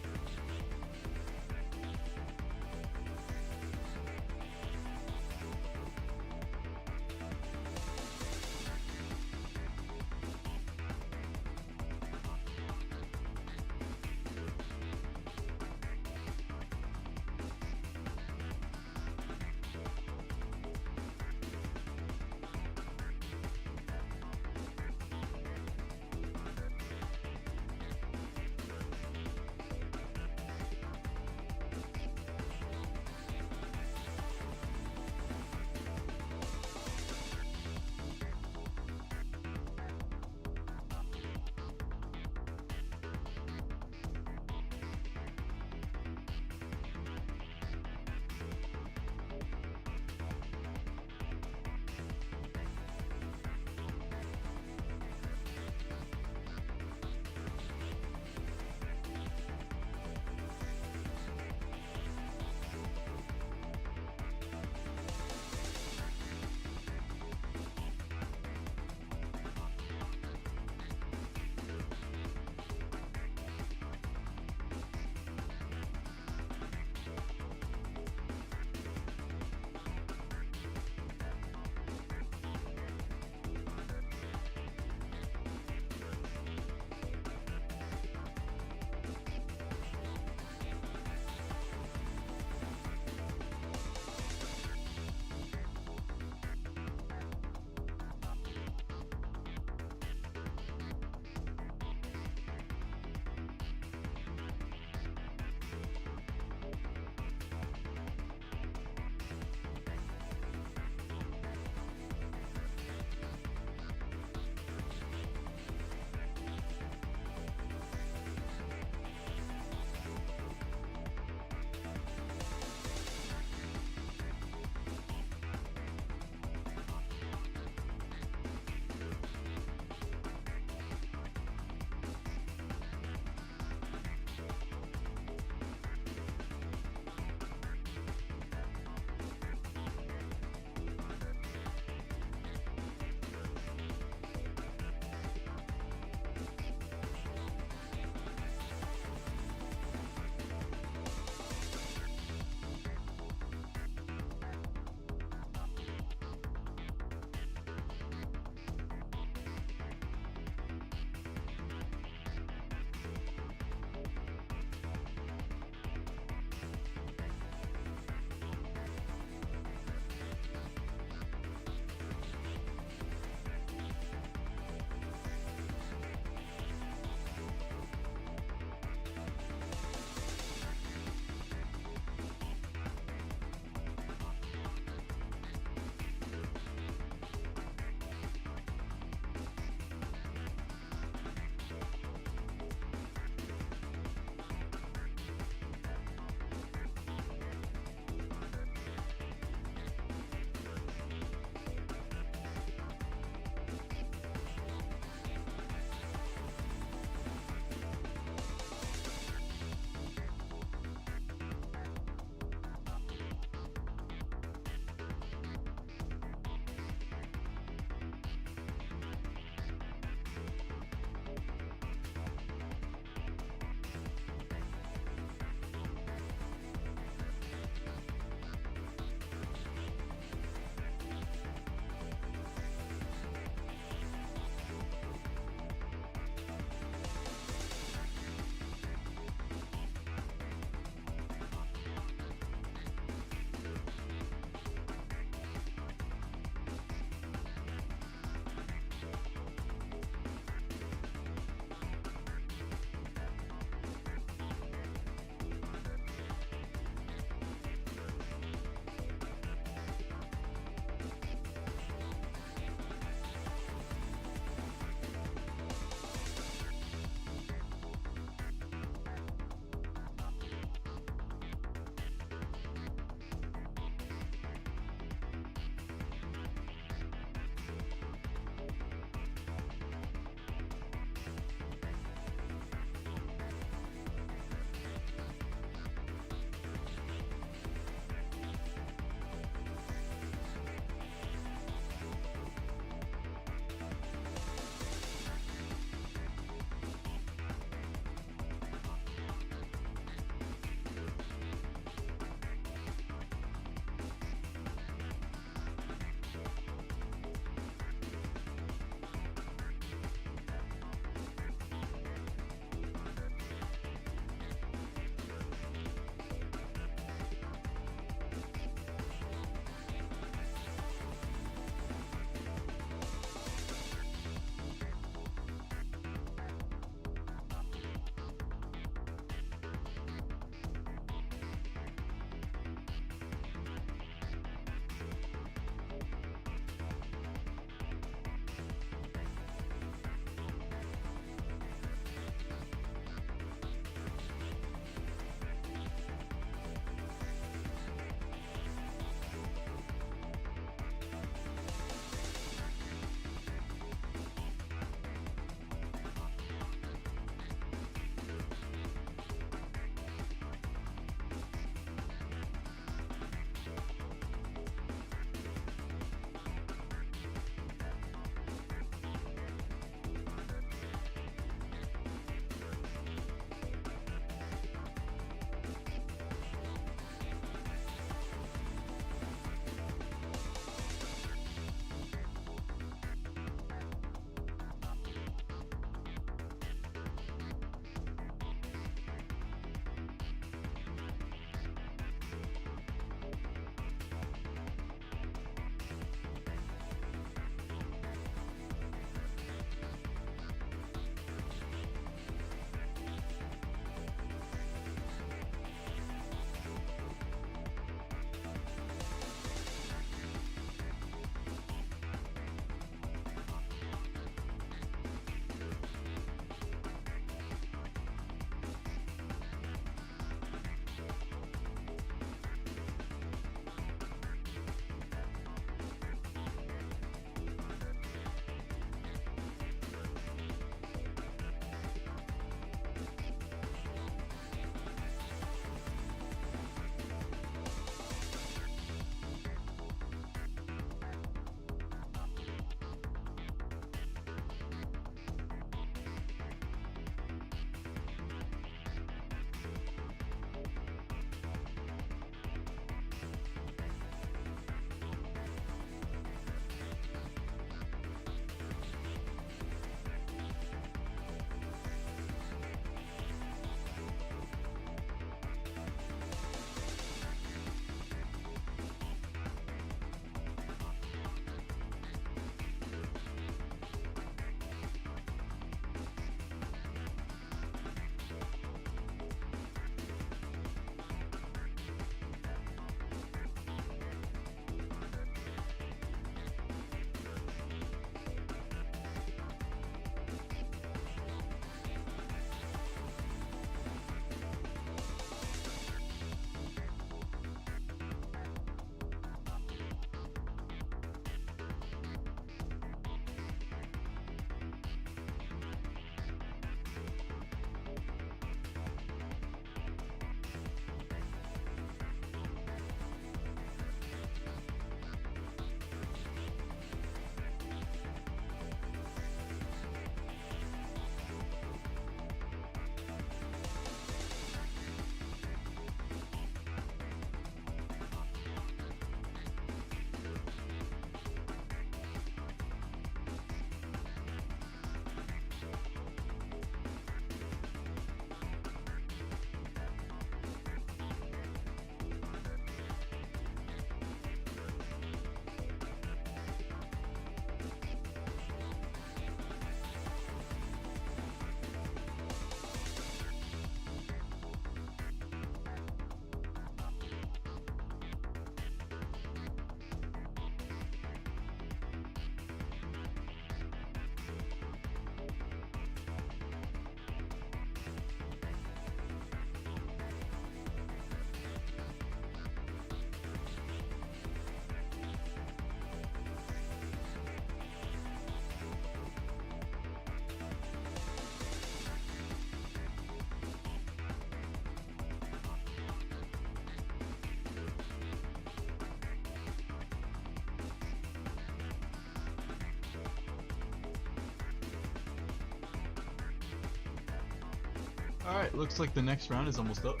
Alright, looks like the next round is almost up.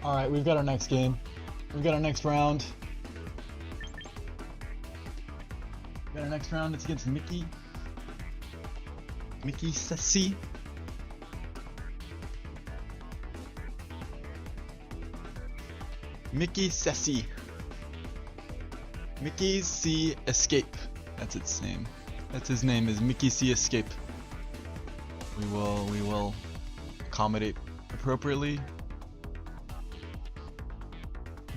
Alright, we've got our next game. We've got our next round. We've got our next round. It's against Mickey. Mickey Sassy. Mickey Sassy. Mickey C. Escape. That's its name. That's his name, is Mickey C. Escape. We will accommodate appropriately.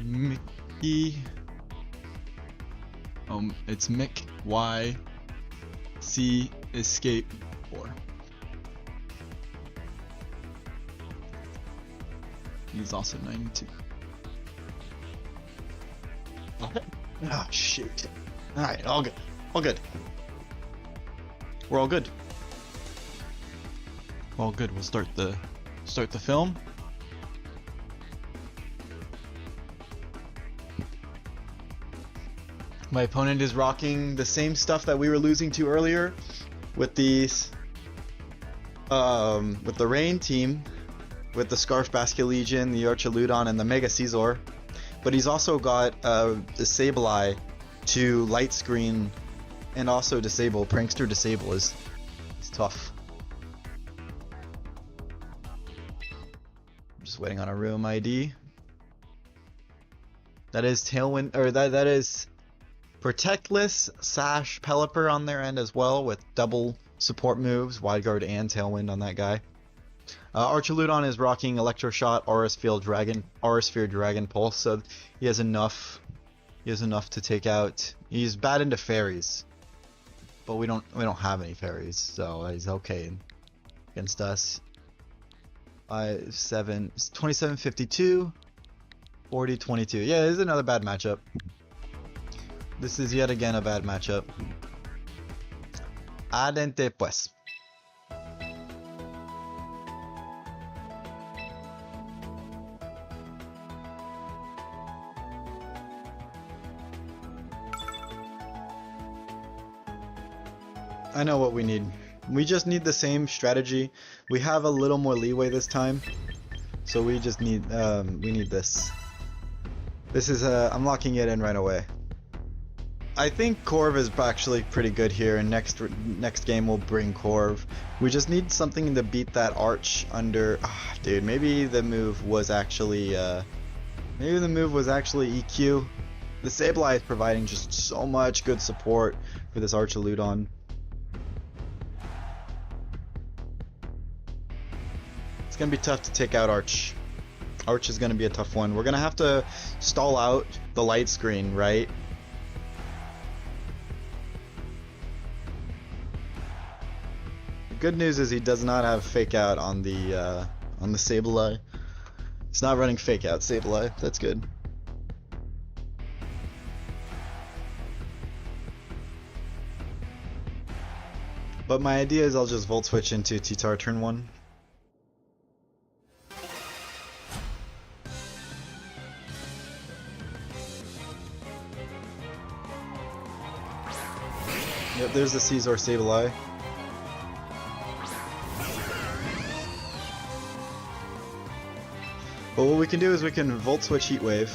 Mickey. It's Mick Y C Escape 4. He's also 92. Oh shoot. Alright, all good. All good. We're all good. We're all good. We'll start the film. My opponent is rocking the same stuff that we were losing to earlier with these with the Rain team, with the Scarf Basket Legion, the Archaludon, and the Mega Caesar. But he's also got the Sableye to light screen and also disable. Prankster disable is tough. I'm just waiting on a room ID. That is Tailwind, or that is Protectless Sash Pelipper on their end as well, with double support moves, Wide Guard and Tailwind on that guy. Archaludon is rocking Electroshot, Aura Sphere Dragon Pulse, so he has enough. He has enough to take out. He's bad into fairies, but we don't have any fairies, so he's okay against us. 2752, 4022. Yeah, this is another bad matchup. This is yet again a bad matchup. Adente pues. I know what we need. We just need the same strategy. We have a little more leeway this time, so we just need we need this. This is I'm locking it in right away. I think Corv is actually pretty good here, and next game we'll bring Corv. We just need something to beat that Arch under. Dude, maybe the move was actually EQ. The Sableye is providing just so much good support for this Archaludon. It's gonna be tough to take out Arch. Arch is gonna be a tough one. We're gonna have to stall out the light screen, right? The good news is he does not have fake out on the Sableye. It's not running fake out Sableye. That's good. But my idea is I'll just Volt Switch into T-Tar turn 1. Yep, there's the Caesar Sableye. But what we can do is we can Volt Switch Heat Wave.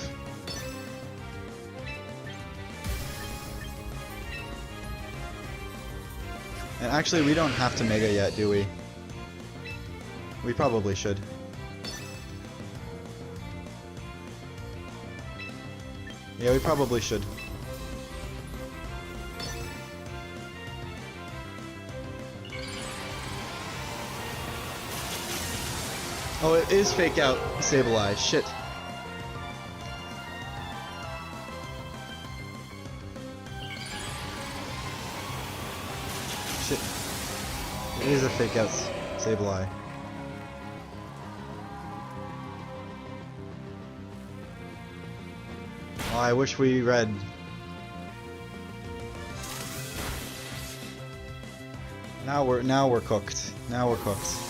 And actually, we don't have to Mega yet, do we? We probably should. Yeah, we probably should. Oh, it is fake out Sableye. Shit. Shit. It is a fake out Sableye. Oh, I wish we read. Now we're cooked. Now we're cooked.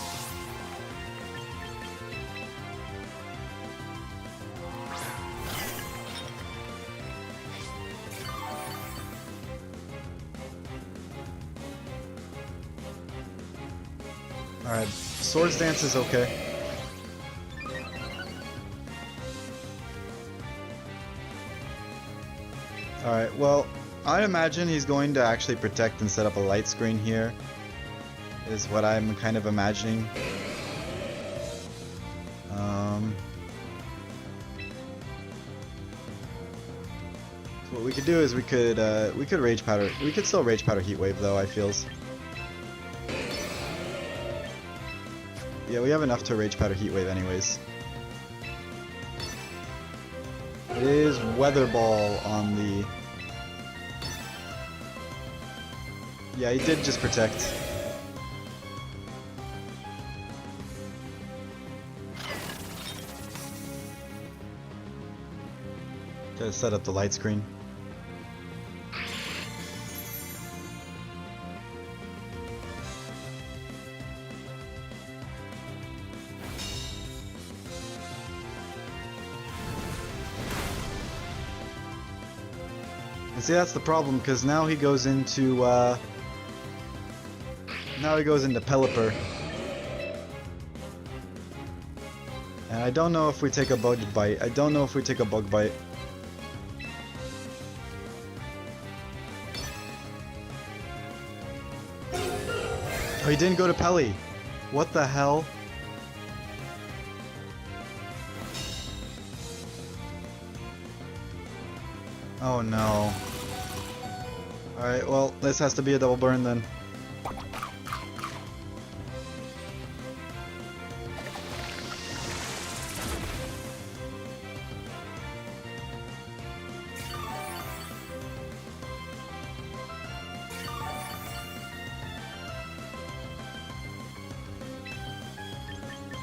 Alright, Swords Dance is okay. Alright, well, I imagine he's going to actually protect and set up a light screen here. Is what I'm kind of imagining. So what we could do is we could rage powder. We could still rage powder heat wave though, I feels. Yeah, we have enough to rage powder heat wave anyways. It is weather ball on the. Yeah, he did just protect. Gotta set up the light screen. And see, that's the problem, because now he goes into Pelipper. And I don't know if we take a bug bite. Oh, he didn't go to Pelly. What the hell? Oh no. Alright, well, this has to be a double burn then.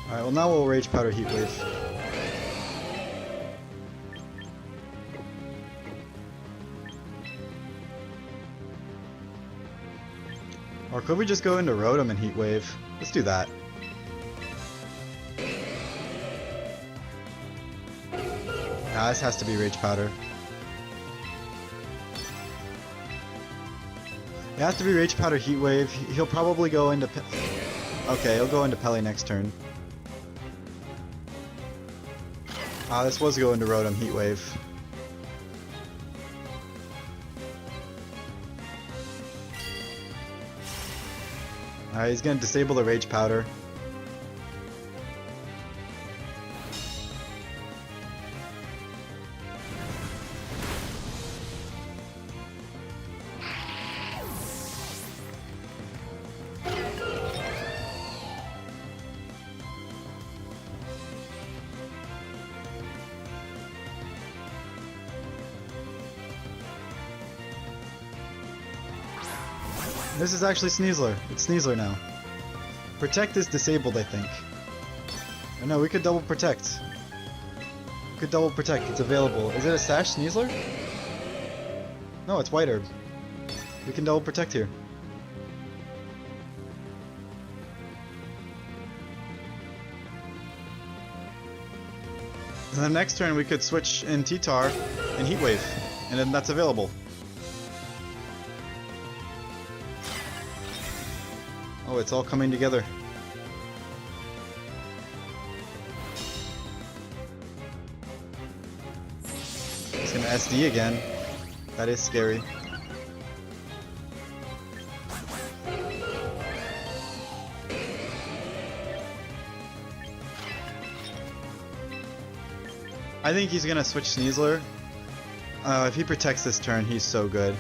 Alright, well now we'll rage powder heat wave. Or could we just go into Rotom and heat wave? Let's do that. Nah, this has to be rage powder. It has to be rage powder heat wave. He'll probably go into okay, he'll go into Pelly next turn. Ah, this was going to Rotom heat wave. Alright, he's gonna disable the rage powder. This is actually Sneasler. It's Sneasler now. Protect is disabled, I think. Oh, no, we could double protect. We could double protect. It's available. Is it a Sash Sneasler? No, it's White Herb. We can double protect here. And the next turn we could switch in T-Tar and Heat Wave. And then that's available. Oh, it's all coming together. It's gonna SD again. That is scary. I think he's gonna switch Sneasler. If he protects this turn, he's so good.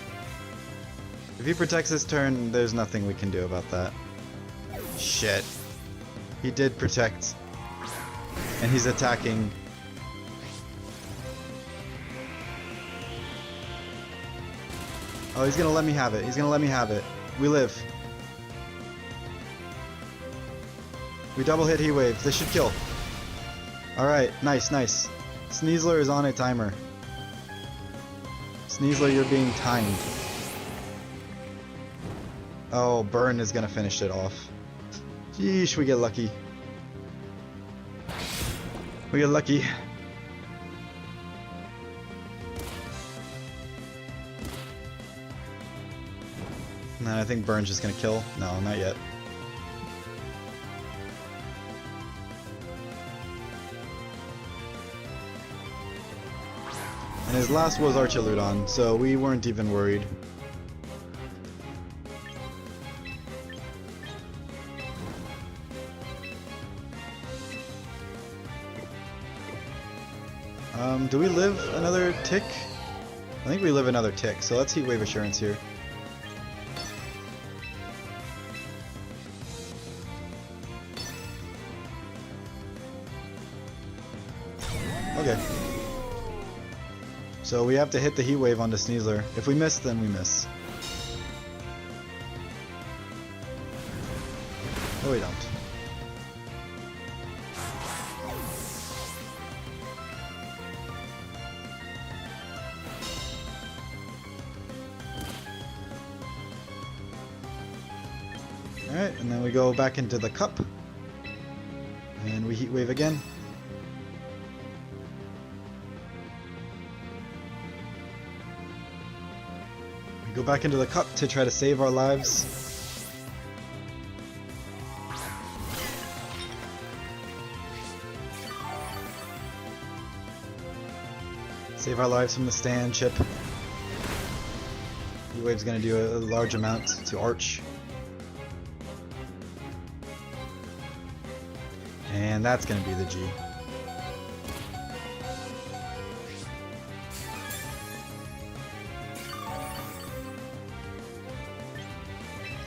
If he protects this turn, there's nothing we can do about that. Shit. He did protect. And he's attacking. Oh, he's gonna let me have it. He's gonna let me have it. We live. We double hit Heat Wave. This should kill. Alright, nice, nice. Sneasler is on a timer. Sneasler, you're being timed. Oh, Burn is gonna finish it off. Yeesh, we get lucky. We get lucky. And then I think Burn's just gonna kill. No, not yet. And his last was Archaludon, so we weren't even worried. Do we live another tick? I think we live another tick, so let's Heat Wave Assurance here. Okay. So we have to hit the Heat Wave onto Sneasler. If we miss, then we miss. No, we don't. Alright, and then we go back into the cup. And we Heat Wave again. We go back into the cup to try to save our lives. Save our lives from the stand chip. Heat Wave's gonna do a large amount to Arch. And that's gonna be the G.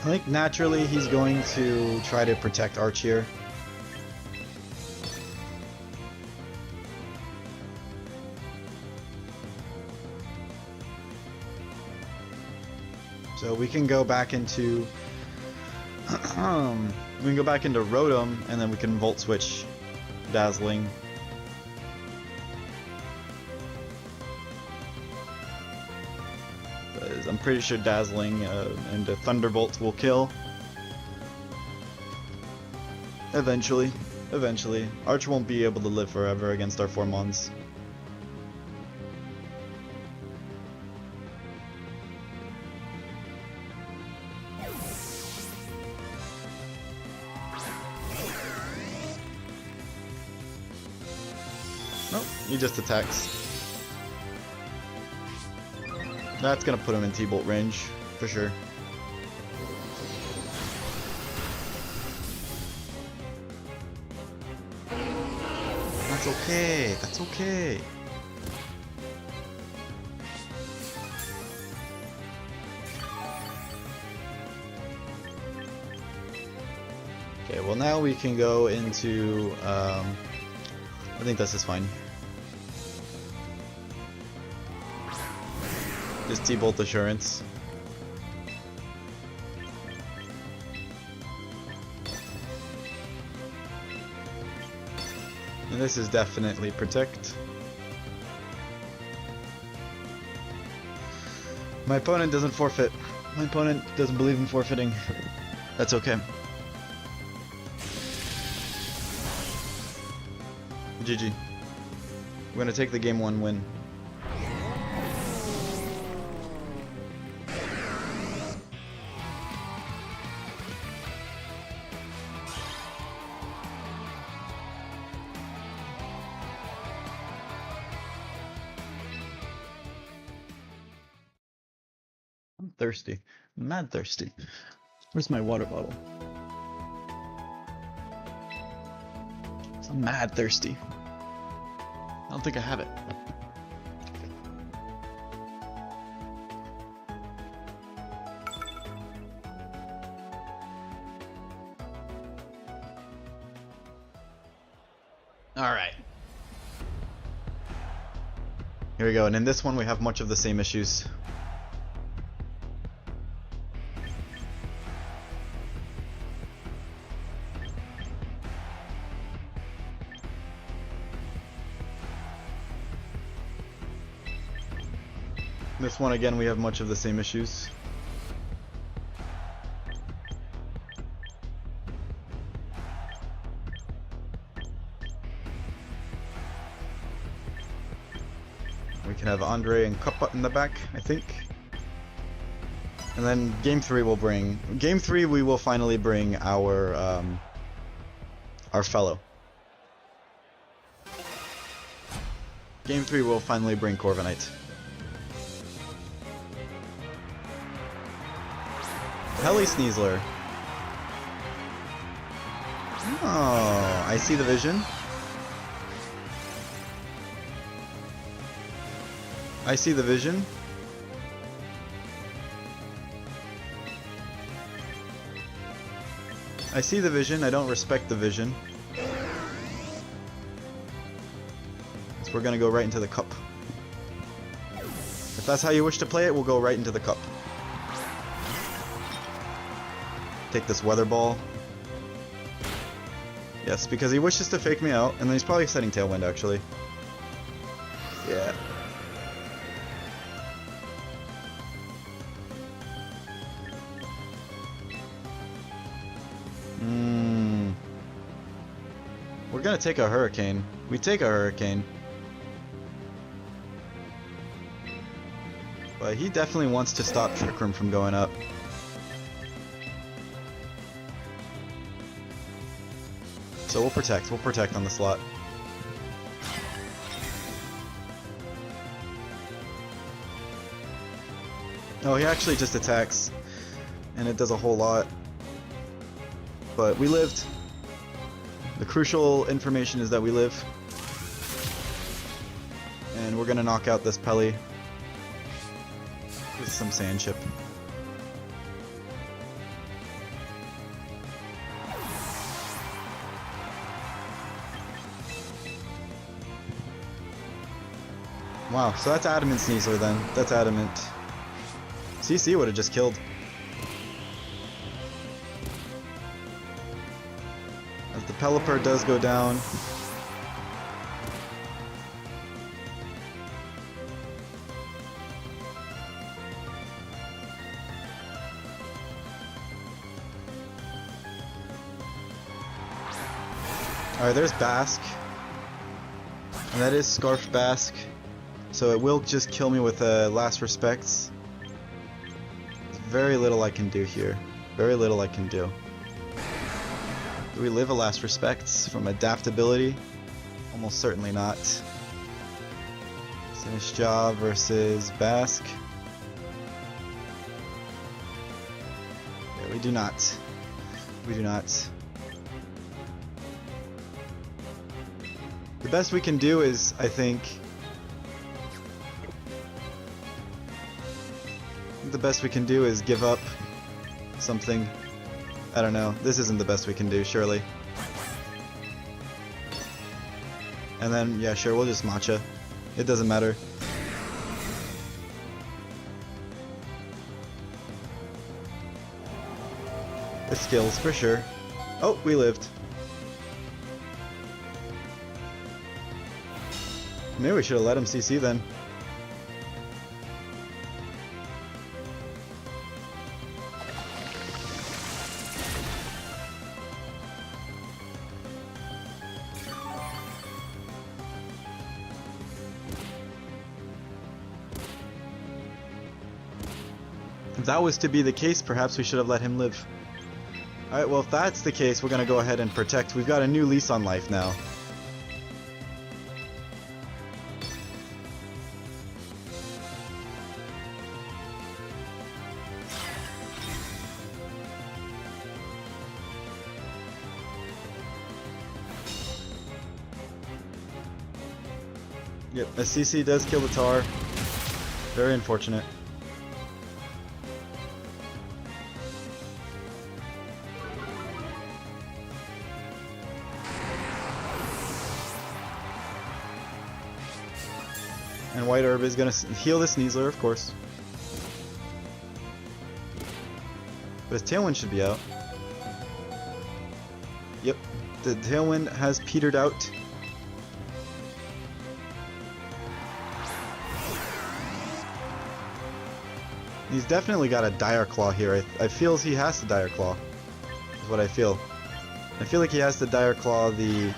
I think naturally he's going to try to protect Arch here. So we can go back into we can go back into Rotom, and then we can Volt Switch Dazzling. I'm pretty sure Dazzling and Thunderbolt will kill. Eventually. Eventually. Arch won't be able to live forever against our Formons. Nope, he just attacks. That's gonna put him in T-Bolt range, for sure. That's okay, that's okay. Okay, well now we can go into, I think this is fine. Just T-Bolt Assurance. And this is definitely Protect. My opponent doesn't forfeit. My opponent doesn't believe in forfeiting. That's okay. GG. We're gonna take the game 1 win. I'm thirsty. I'm mad thirsty. Where's my water bottle? I'm mad thirsty. I don't think I have it. Alright. Here we go, and in this one we have much of the same issues. This one again, we have much of the same issues. We can have Andre and Cupbutt in the back, I think. And then game 3 will bring... Game 3 we will finally bring our fellow. Game 3 will finally bring Corviknight. Heli Sneasler. Oh, I see the vision. I see the vision. I see the vision, I don't respect the vision. So we're gonna go right into the cup. If that's how you wish to play it, we'll go right into the cup. Take this weather ball. Yes, because he wishes to fake me out, and then he's probably setting Tailwind actually. Yeah. We're gonna take a Hurricane. We take a Hurricane. But he definitely wants to stop Trick Room from going up. So we'll protect on the slot. Oh, he actually just attacks, and it does a whole lot. But we lived. The crucial information is that we live. And we're gonna knock out this Pelly with some Sand Chip. Wow, so that's Adamant Sneasler then. That's Adamant. CC would have just killed. As the Pelipper does go down. Alright, there's Basque. And that is Scarf Basque. So it will just kill me with Last Respects. There's very little I can do here. Very little I can do. Do we live a Last Respects from Adaptability? Almost certainly not. Sinistcha versus Basque. Yeah, we do not. We do not. The best we can do is, I think... the best we can do is give up something. I don't know. This isn't the best we can do, surely. And then, yeah, sure, we'll just Matcha. It doesn't matter. The skills, for sure. Oh, we lived. Maybe we should have let him CC then. If that was to be the case, perhaps we should have let him live. Alright, well if that's the case, we're gonna go ahead and protect. We've got a new lease on life now. Yep, a CC does kill the Tar. Very unfortunate. And White Herb is gonna heal the Sneasler, of course. But his Tailwind should be out. Yep, the Tailwind has petered out. He's definitely got a Dire Claw here. I feel he has to Dire Claw. Is what I feel. I feel like he has to Dire Claw the...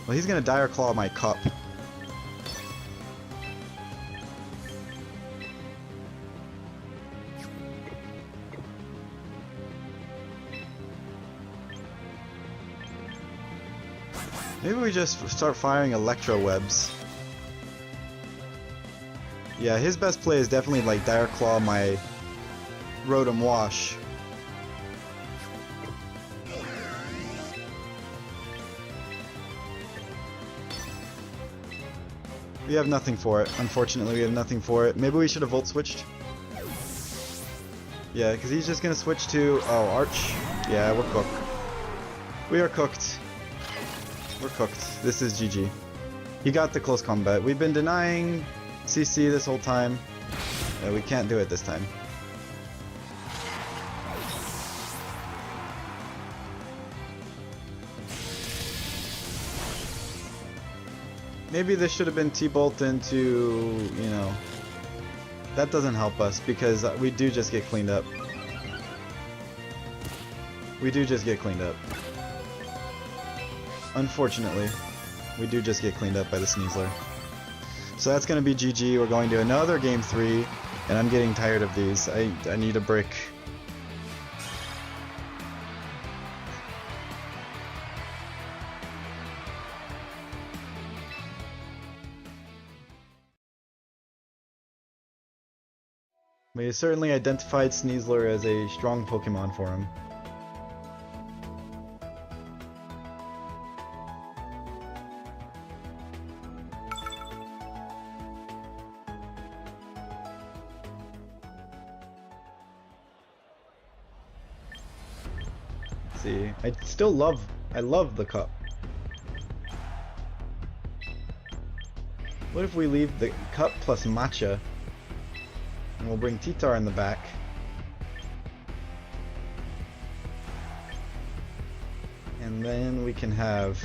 Well, he's gonna Dire Claw my cup. Maybe we just start firing electro webs. Yeah, his best play is definitely like Dire Claw my Rotom Wash. We have nothing for it. Unfortunately, we have nothing for it. Maybe we should have Volt Switched. Yeah, because he's just going to switch to... Oh, Arch. Yeah, we're cooked. We are cooked. We're cooked. This is GG. He got the close combat. We've been denying CC this whole time. Yeah, we can't do it this time. Maybe this should have been T-Bolt into, you know... That doesn't help us because we do just get cleaned up. We do just get cleaned up. Unfortunately, we do just get cleaned up by the Sneasler. So that's going to be GG. We're going to another Game 3, and I'm getting tired of these. I need a break. We certainly identified Sneasler as a strong Pokemon for him. Let's see, I love the cup. What if we leave the cup plus matcha? And we'll bring T-Tar in the back. And then we can have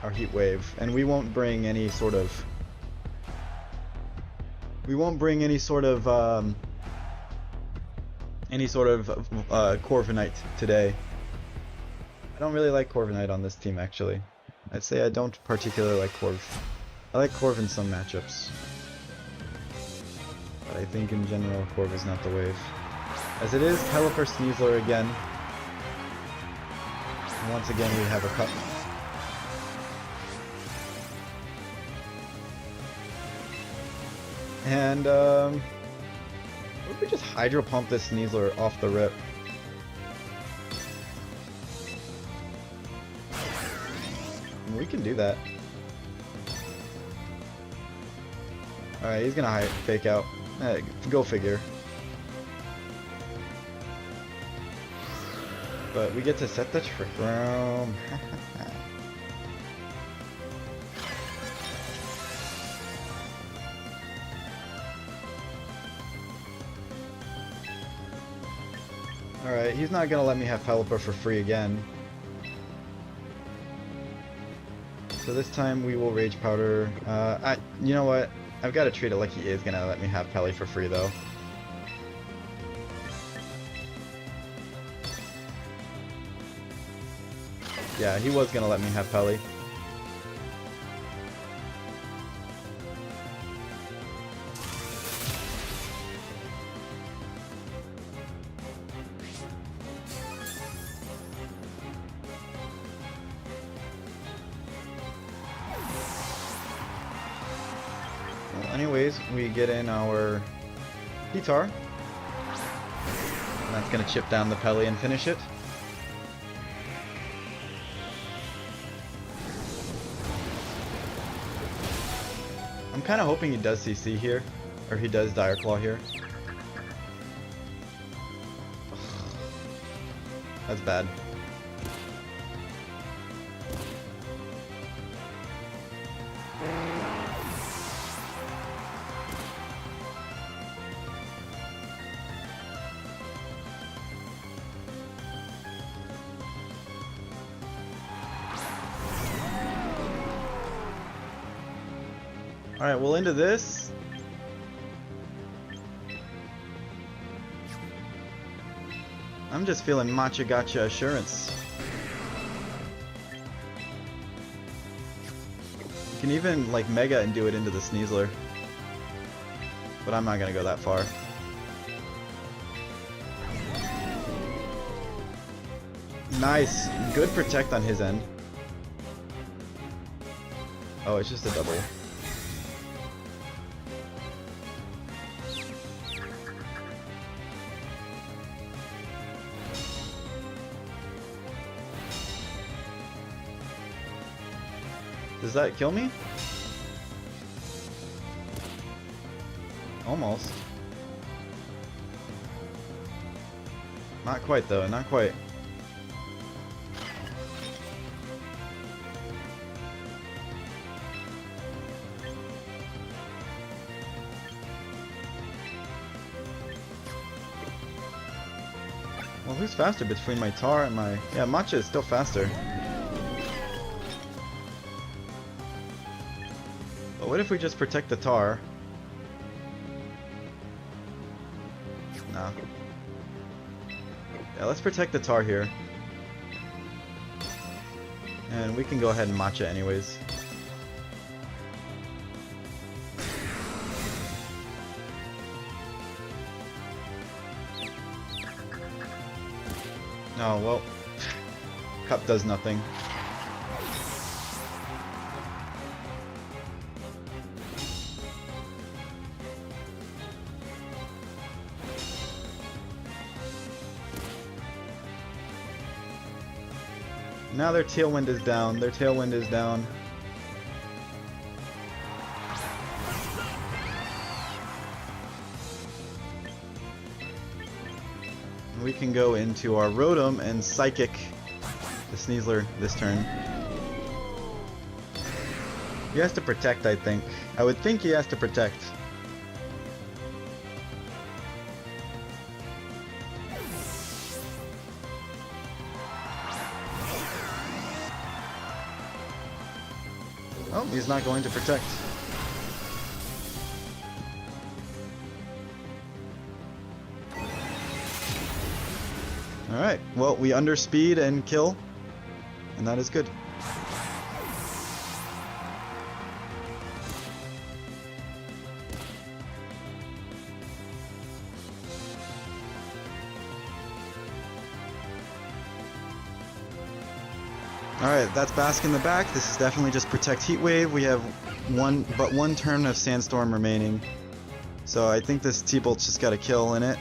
our Heat Wave. And we won't bring any sort of... Corviknight today. I don't really like Corviknight on this team, actually. I'd say I don't particularly like Corv. I like Corv in some matchups. But I think in general, Corv is not the wave. As it is, Pelipper Sneasler again. And once again, we have a cup. And, what if we just Hydro Pump this Sneasler off the rip? We can do that. Alright, he's gonna fake out. Go figure. But we get to set the Trick Room. Alright, he's not gonna let me have Pelipper for free again. So this time we will Rage Powder. You know what? I've got to treat it like he is gonna let me have Pelly for free though. Yeah, he was gonna let me have Pelly. Anyways, we get in our T-Tar. And that's gonna chip down the Pelly and finish it. I'm kind of hoping he does CC here, or he does Dire Claw here. That's bad. Alright, well into this. I'm just feeling Matcha Gotcha Assurance. You can even like Mega and do it into the Sneasler. But I'm not gonna go that far. Nice. Good protect on his end. Oh, it's just a double. Does that kill me? Almost. Not quite though, not quite. Well, who's faster between my Tar and my... Yeah, Matcha is still faster. But what if we just protect the Tar? Nah. Yeah, let's protect the Tar here. And we can go ahead and Matcha anyways. Oh, well. Cup does nothing. Now their tailwind is down. Their tailwind is down. We can go into our Rotom and Psychic the Sneasler this turn. He has to protect, I think. I would think he has to protect. Oh, he's not going to protect. Alright, well, we underspeed and kill, and that is good. Alright, that's Bask in the back. This is definitely just Protect Heat Wave. We have one turn of Sandstorm remaining. So I think this T-Bolt's just got a kill in it.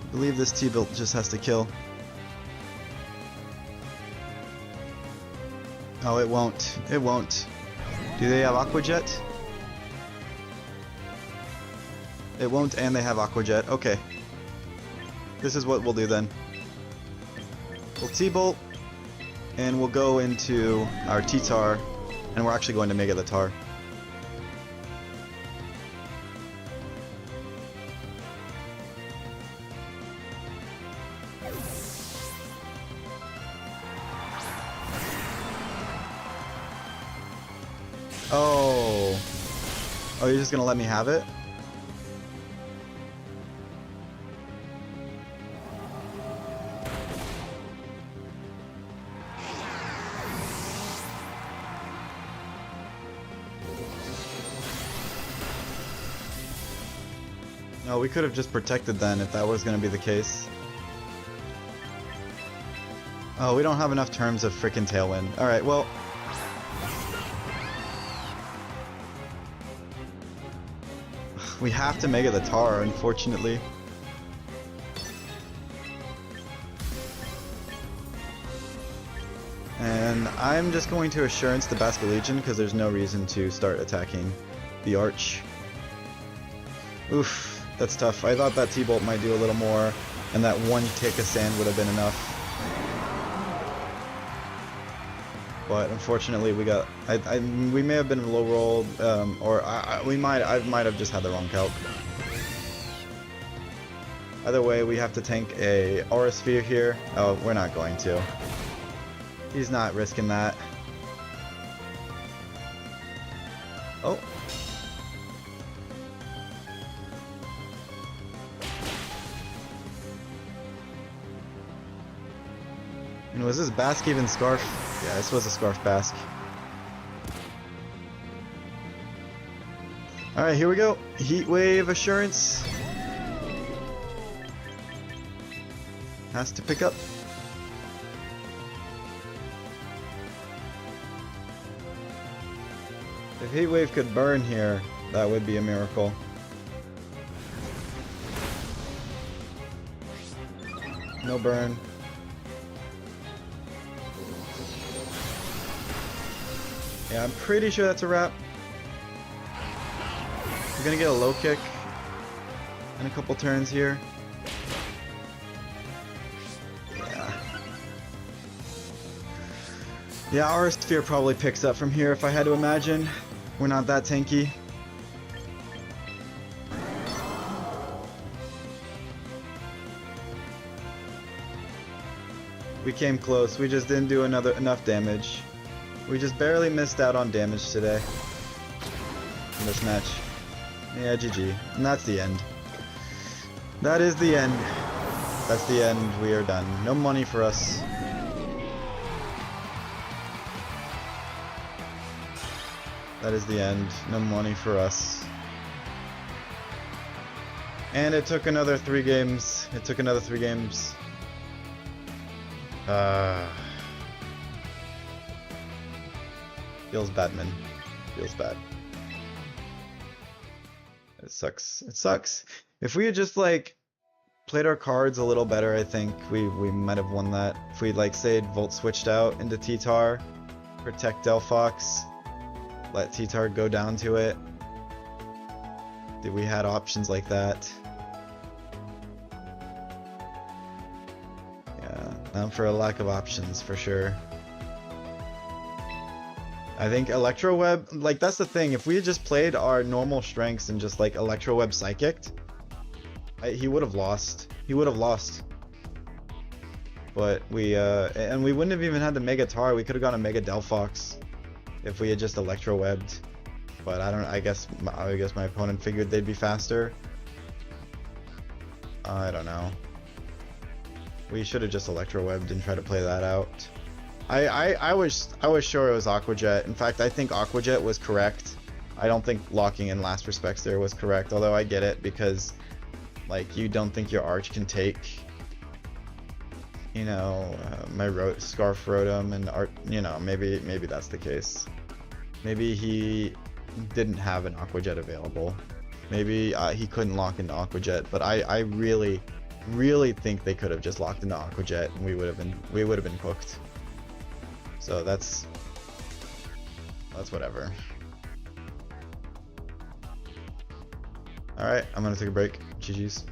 I believe this T-Bolt just has to kill. Oh, it won't. It won't. Do they have Aqua Jet? It won't, and they have Aqua Jet. Okay. This is what we'll do then. We'll T-Bolt, and we'll go into our T-Tar, and we're actually going to Mega the Tar. Oh. Oh, you're just gonna let me have it? No, we could have just protected then if that was gonna be the case. Oh, we don't have enough terms of frickin' Tailwind. Alright, well... we have to Mega the Tar, unfortunately. And I'm just going to Assurance the Basculegion because there's no reason to start attacking the Arch. Oof, that's tough. I thought that T-Bolt might do a little more, and that one kick of sand would have been enough. But unfortunately, we got. We may have been low rolled, or I might have just had the wrong calc. Either way, we have to tank a Aura Sphere here. Oh, we're not going to. He's not risking that. Oh. And was this Bask even Scarf? Yeah, this was a Scarf Bask. Alright, here we go. Heat Wave Assurance. Has to pick up. If Heat Wave could burn here, that would be a miracle. No burn. Yeah, I'm pretty sure that's a wrap. We're gonna get a low kick in a couple turns here. Yeah. Yeah, our sphere probably picks up from here if I had to imagine. We're not that tanky. We came close, we just didn't do enough damage. We just barely missed out on damage today in this match. Yeah, GG. And that's the end. That is the end. That's the end. We are done. No money for us. That is the end. No money for us. And it took another 3 games. It took another 3 games. Feels bad, man. Feels bad. It sucks. It sucks. If we had just like played our cards a little better, I think we might have won that. If we like say Volt switched out into T-Tar, protect Delphox, let T-Tar go down to it. We had options like that. Yeah, not for a lack of options for sure. I think Electro Web, like that's the thing, if we had just played our normal strengths and just like Electro Web Psychicked, he would have lost. He would have lost. But and we wouldn't have even had the Mega Tar, we could have gotten a Mega Delphox if we had just Electro Webbed. But I guess my opponent figured they'd be faster. I don't know. We should have just Electro Webbed and tried to play that out. I was sure it was Aqua Jet. In fact, I think Aqua Jet was correct. I don't think locking in Last Respects there was correct, although I get it because like you don't think your Arch can take, you know, my Scarf Rotom and Art, you know, maybe that's the case. Maybe he didn't have an Aqua Jet available. Maybe he couldn't lock into Aqua Jet, but I really think they could have just locked into Aqua Jet and we would have been cooked. So that's whatever. Alright, I'm gonna take a break. GG's.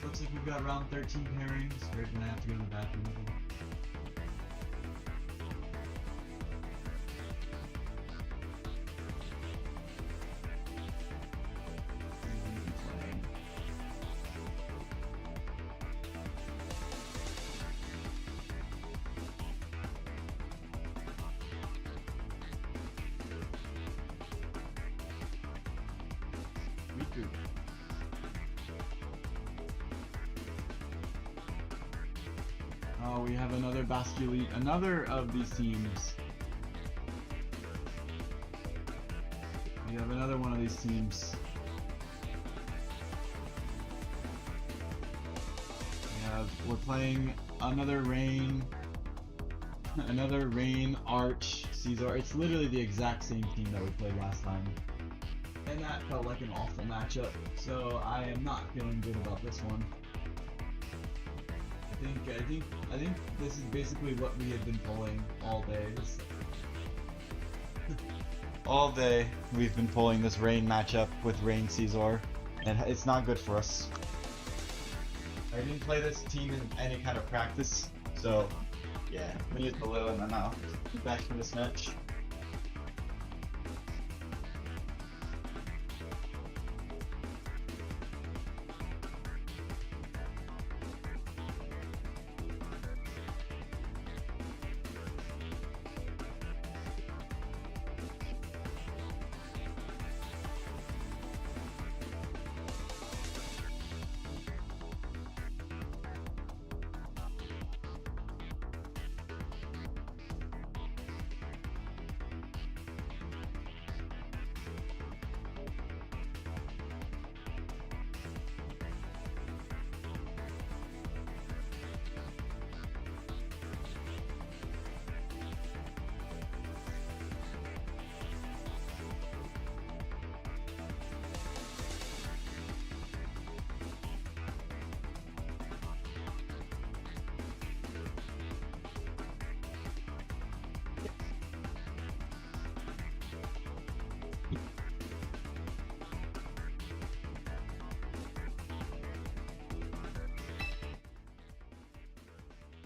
Looks like we've got round 13 pairings. We're gonna have to go to the bathroom. Riku. Oh, we have another Basculete, another of these teams. We have another one of these teams. We're playing another Rain, another Rain Arch Caesar. It's literally the exact same team that we played last time. And that felt like an awful matchup, so I am not feeling good about this one. I think this is basically what we have been pulling all day. All day we've been pulling this Rain matchup with Rain Caesar, and it's not good for us. I didn't play this team in any kind of practice, so yeah, we used the low and I'm out. Back for this match.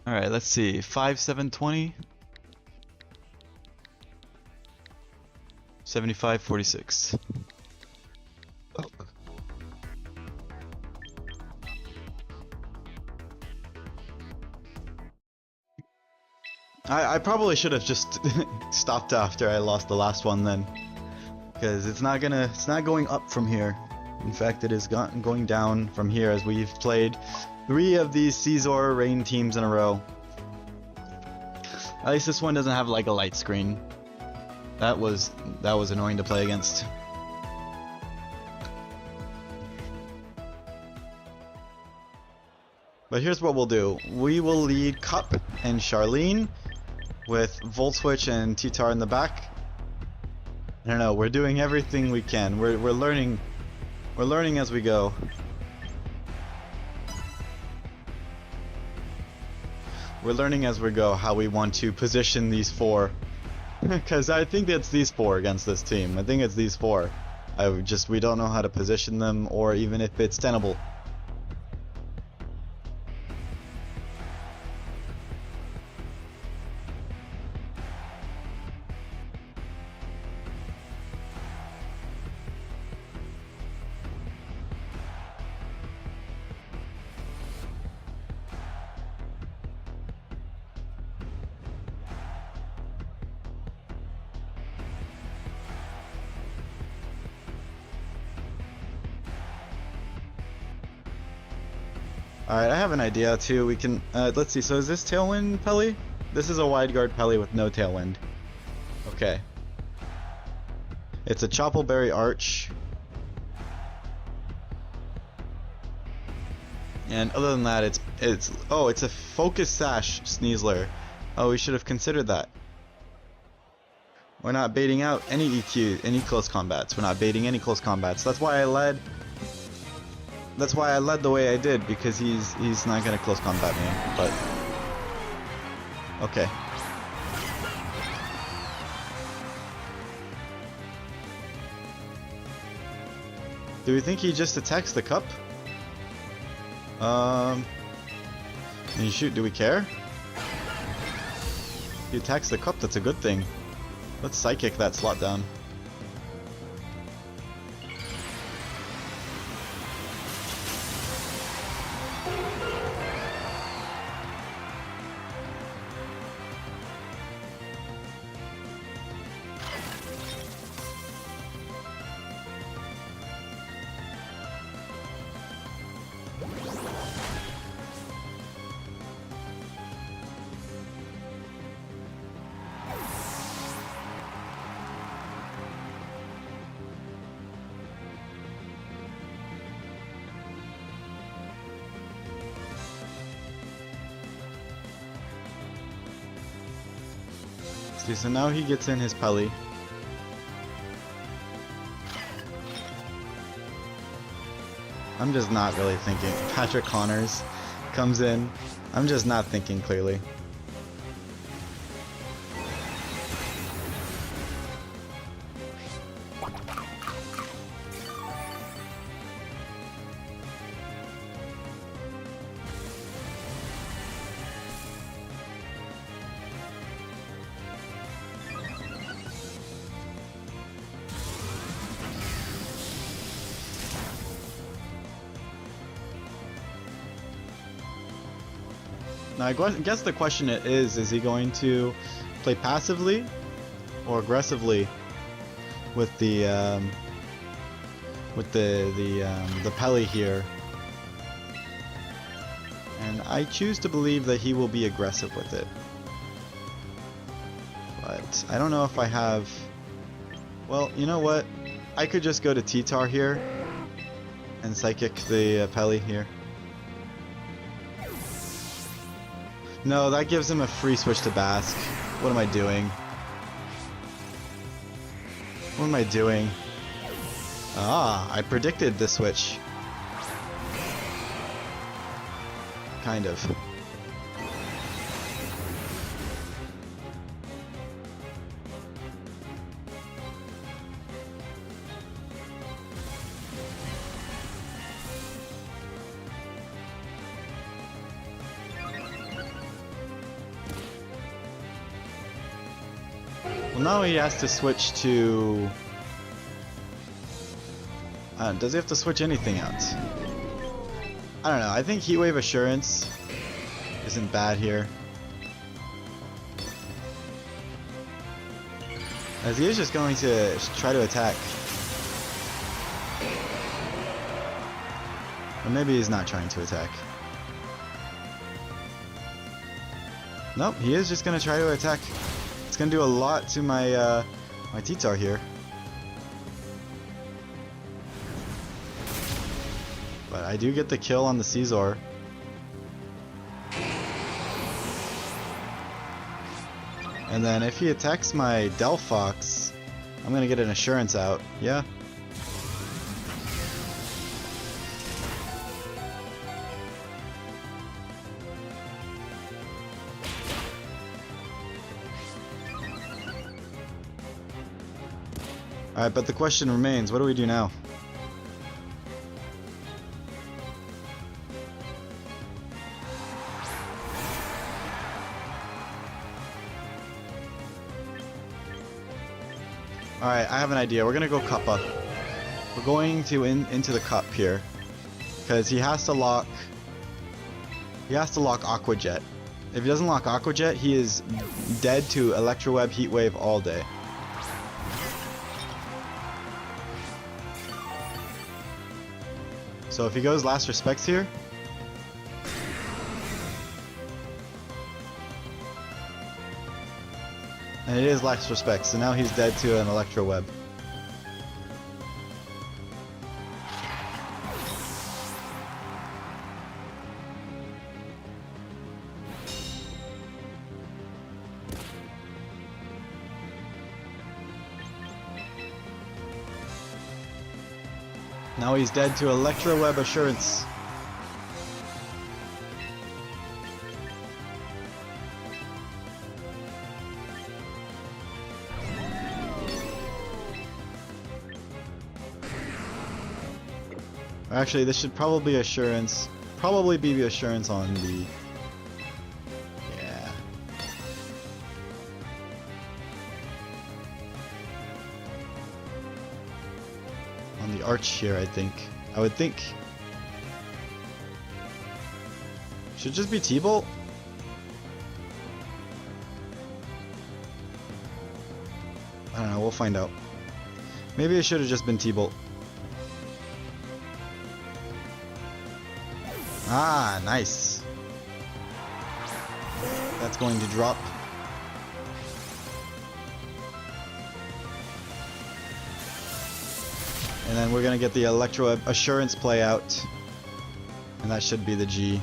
Alright, let's see. 5-7-20. 75-46. I probably should have just stopped after I lost the last one then, because it's not going up from here. In fact, it is going down from here as we've played 3 of these Caesar Rain teams in a row. At least this one doesn't have like a light screen. That was annoying to play against. But here's what we'll do. We will lead Cup and Charlene with Voltswitch and Titar in the back. I don't know, we're doing everything we can. We're learning as we go. We're learning as we go how we want to position these 4. Because I think it's these 4 against this team. I think it's these 4. We don't know how to position them or even if it's tenable. Alright, I have an idea too. We can, let's see, so is this Tailwind Pelly? This is a wide guard Pelly with no Tailwind. Okay. It's a Choppleberry Arch. And other than that, it's a Focus Sash Sneasler. Oh, we should have considered that. We're not baiting out any EQ, any close combats. We're not baiting any close combats. That's why I led the way I did, because he's not gonna close combat me, but okay. Do we think he just attacks the cup? And shoot, do we care? He attacks the cup, that's a good thing. Let's psychic that slot down. See, so now he gets in his Pelly. I'm just not really thinking. Patrick Connors comes in. I'm just not thinking clearly. Now I guess the question is he going to play passively or aggressively with the Pelly here? And I choose to believe that he will be aggressive with it. But I don't know if I have... Well, you know what? I could just go to T-Tar here and psychic the Pelly here. No, that gives him a free switch to Basque. What am I doing? What am I doing? Ah, I predicted the switch. Kind of. Well, now he has to switch to... does he have to switch anything out? I don't know. I think Heatwave Assurance isn't bad here. As he is just going to try to attack. Or maybe he's not trying to attack. Nope, he is just going to try to attack. It's going to do a lot to my my T-Tar here. But I do get the kill on the Caesar. And then if he attacks my Delphox, I'm going to get an Assurance out. Yeah. Alright, but the question remains, what do we do now? Alright, I have an idea. We're gonna go Kappa. We're going to into the cup here. Because he has to lock Aqua Jet. If he doesn't lock Aqua Jet, he is dead to Electroweb, Heatwave all day. So if he goes Last Respects here, and it is Last Respects, so now he's dead to an Electroweb. Now he's dead to Electroweb Assurance. Actually, this should probably be Assurance. probably be assurance on the... Yeah. On the arch here, I think. I would think... Should just be T-Bolt? I don't know, we'll find out. Maybe it should have just been T-Bolt. Ah, nice. That's going to drop. And then we're going to get the Electro Assurance play out. And that should be the G.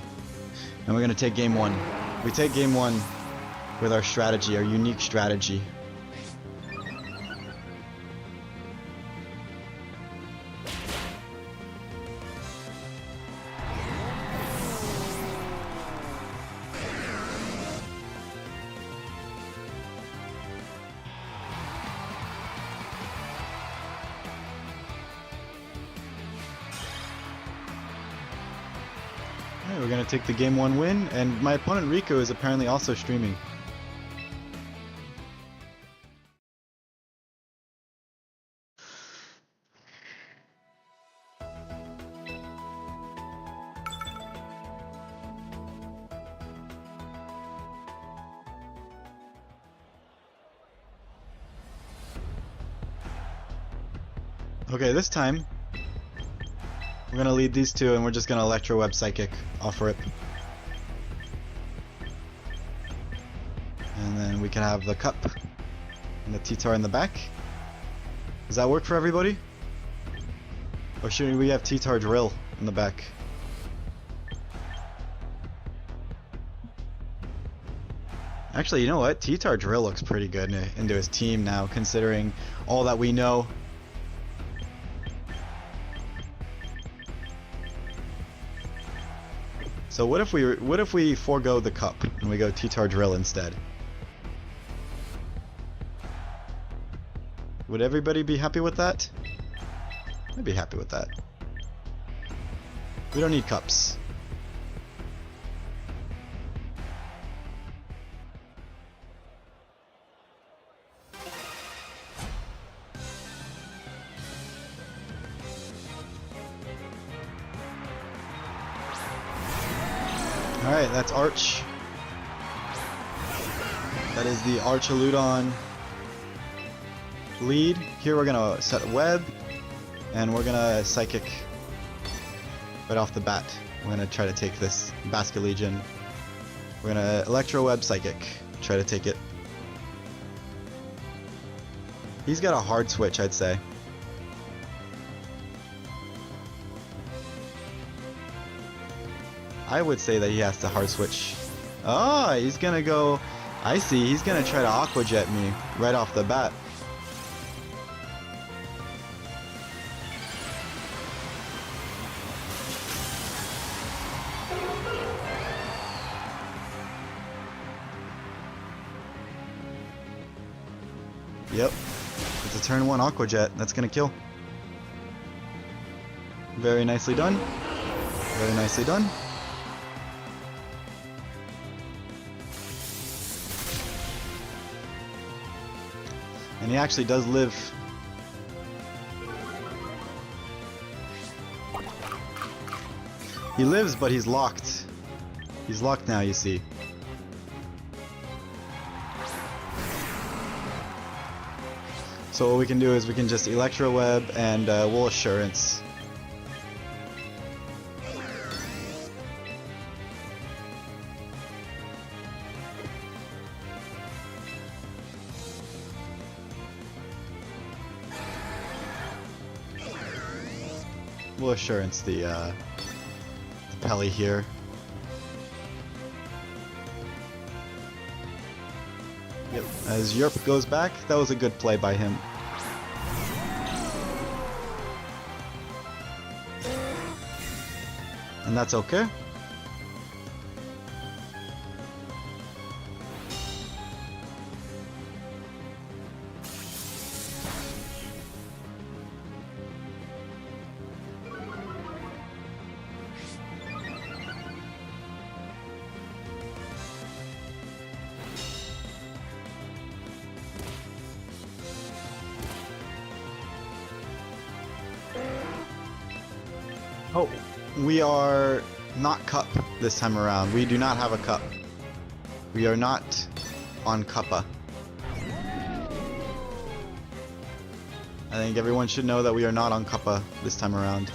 And we're going to take game one. We take game one with our strategy, our unique strategy. We're gonna take the game one win, and my opponent Rico is apparently also streaming. Okay, this time we're gonna lead these two, and we're just gonna Electro Web Psychic off rip. And then we can have the cup and the T-Tar in the back. Does that work for everybody? Or should we have T-Tar drill in the back? Actually, you know what? T-Tar drill looks pretty good into his team now, considering all that we know. So what if we forego the cup and we go T-Tar drill instead? Would everybody be happy with that? I'd be happy with that. We don't need cups. Alright, that's Arch. That is the Archaludon lead. Here we're gonna set a web, and we're gonna Psychic right off the bat. We're gonna try to take this Basket Legion. We're gonna Electro Web Psychic, try to take it. He's got a hard switch, I'd say. I would say that he has to hard switch. Oh, he's gonna go... I see, he's gonna try to Aqua Jet me right off the bat. Yep, it's a turn one Aqua Jet. That's gonna kill. Very nicely done. Very nicely done. And he actually does live. He lives, but he's locked. He's locked now, you see. So what we can do is we can just Electro Web and we'll Assurance. We'll Assurance the Pelly here. Yep. As Yerp goes back, that was a good play by him. And that's okay. Oh, we are not cup this time around. We do not have a cup. We are not on Cuppa. I think everyone should know that we are not on Cuppa this time around.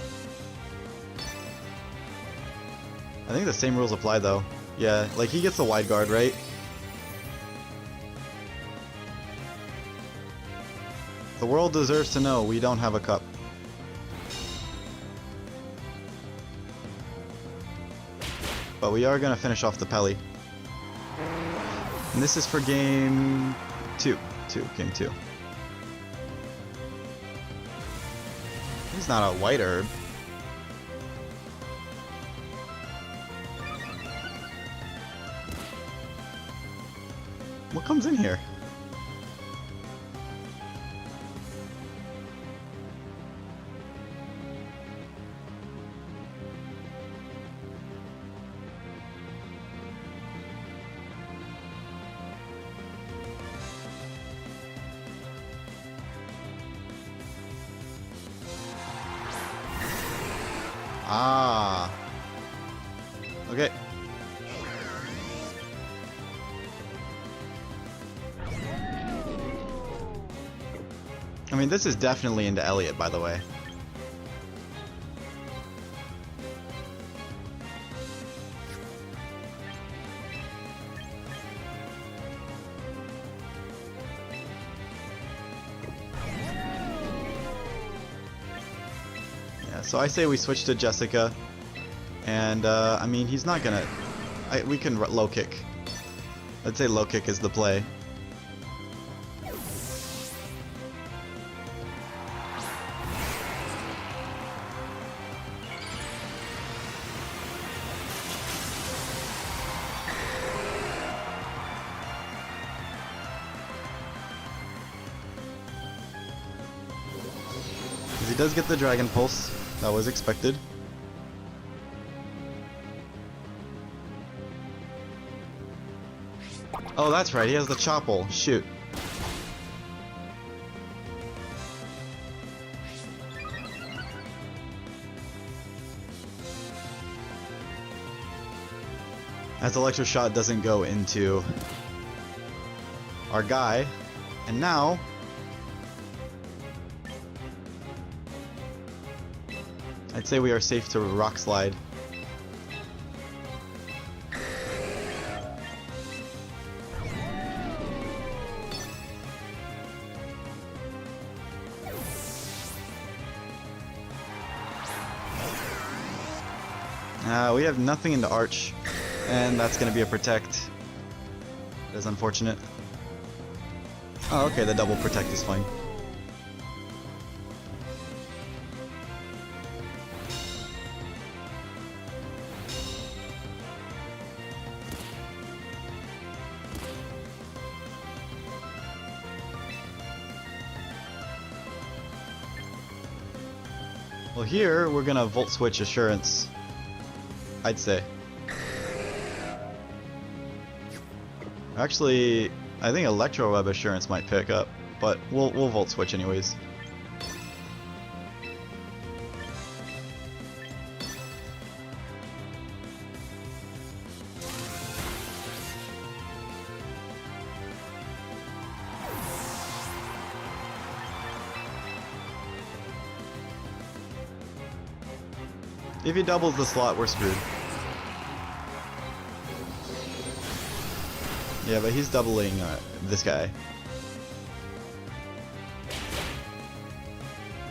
I think the same rules apply though. Yeah, like he gets the wide guard, right? The world deserves to know we don't have a cup. But we are gonna finish off the Pelly. And this is for game game 2. He's not a white herb. What comes in here? Ah. Okay. I mean, this is definitely into Elliot, by the way. Yeah, so I say we switch to Jessica. And, I mean, he's not gonna... we can low kick. I'd say low kick is the play. He does get the Dragon Pulse. That was expected. Oh, that's right. He has the Chopple. Shoot. As Electro Shot doesn't go into our guy. And now... I'd say we are safe to Rock Slide. We have nothing into Arch, and that's going to be a Protect. That is unfortunate. Oh, okay, the double Protect is fine. Well, here we're gonna Volt Switch Assurance, I'd say. Actually, I think Electro Web Assurance might pick up, but we'll Volt Switch anyways. If he doubles the slot, we're screwed. Yeah, but he's doubling this guy.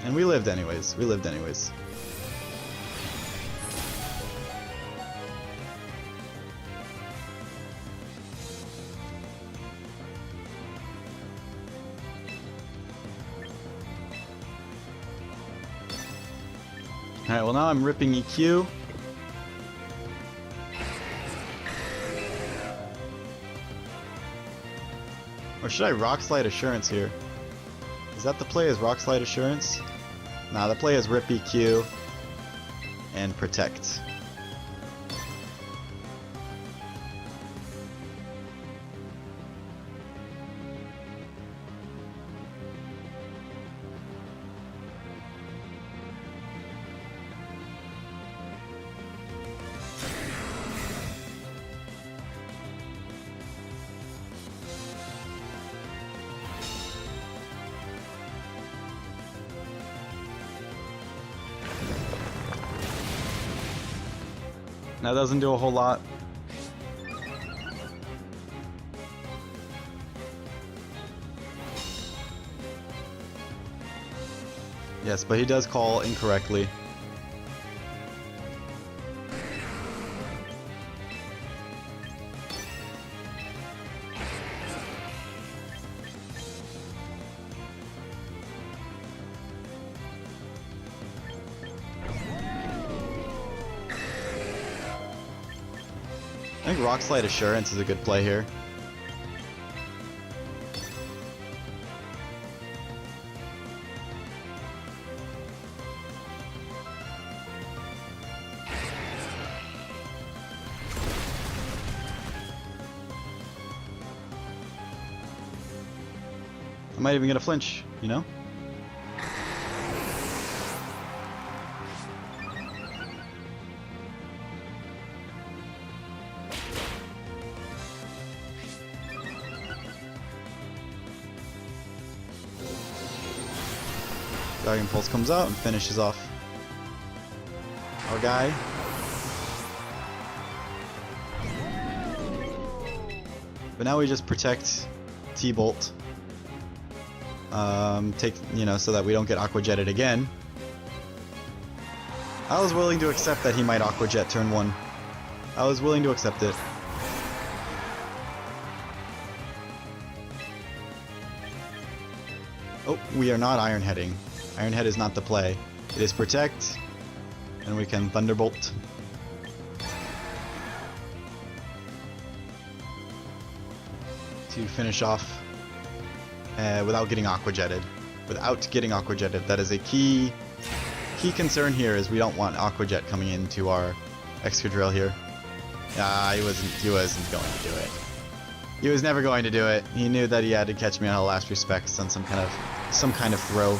And we lived anyways. We lived anyways. Alright, well now I'm ripping EQ. Or should I Rock Slide Assurance here? Is that the play, is Rock Slide Assurance? Nah, the play is Rip EQ and Protect. That doesn't do a whole lot. Yes, but he does call incorrectly. I think Rock Slide Assurance is a good play here. I might even get a flinch, you know? Dragon Pulse comes out and finishes off our guy. But now we just protect T-Bolt. Take, you know, so that we don't get Aqua Jetted again. I was willing to accept that he might Aqua Jet turn 1. I was willing to accept it. Oh, we are not Iron Heading. Iron Head is not the play. It is Protect, and we can Thunderbolt. To finish off without getting Aqua Jetted. Without getting Aqua Jetted. That is a key concern here, is we don't want Aqua Jet coming into our Excadrill here. He wasn't going to do it. He was never going to do it. He knew that he had to catch me on a last respects on some kind of throw.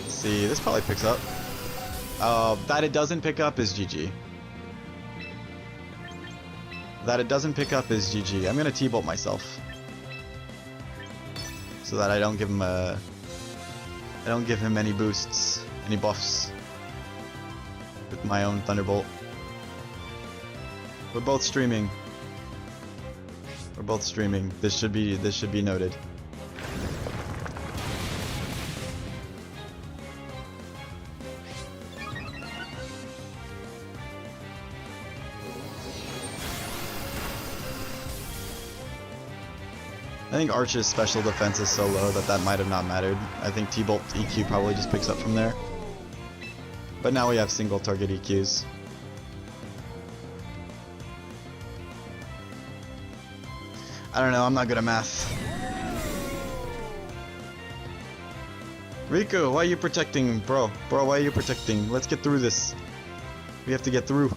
Let's see, this probably picks up. That it doesn't pick up is GG. That it doesn't pick up is GG. I'm gonna T-Bolt myself, so that I don't give him any boosts, any buffs with my own Thunderbolt. We're both streaming. We're both streaming. This should be noted. I think Arch's special defense is so low that might have not mattered. I think T-Bolt EQ probably just picks up from there. But now we have single target EQs. I don't know, I'm not good at math. Riku, why are you protecting? Bro, why are you protecting? Let's get through this. We have to get through.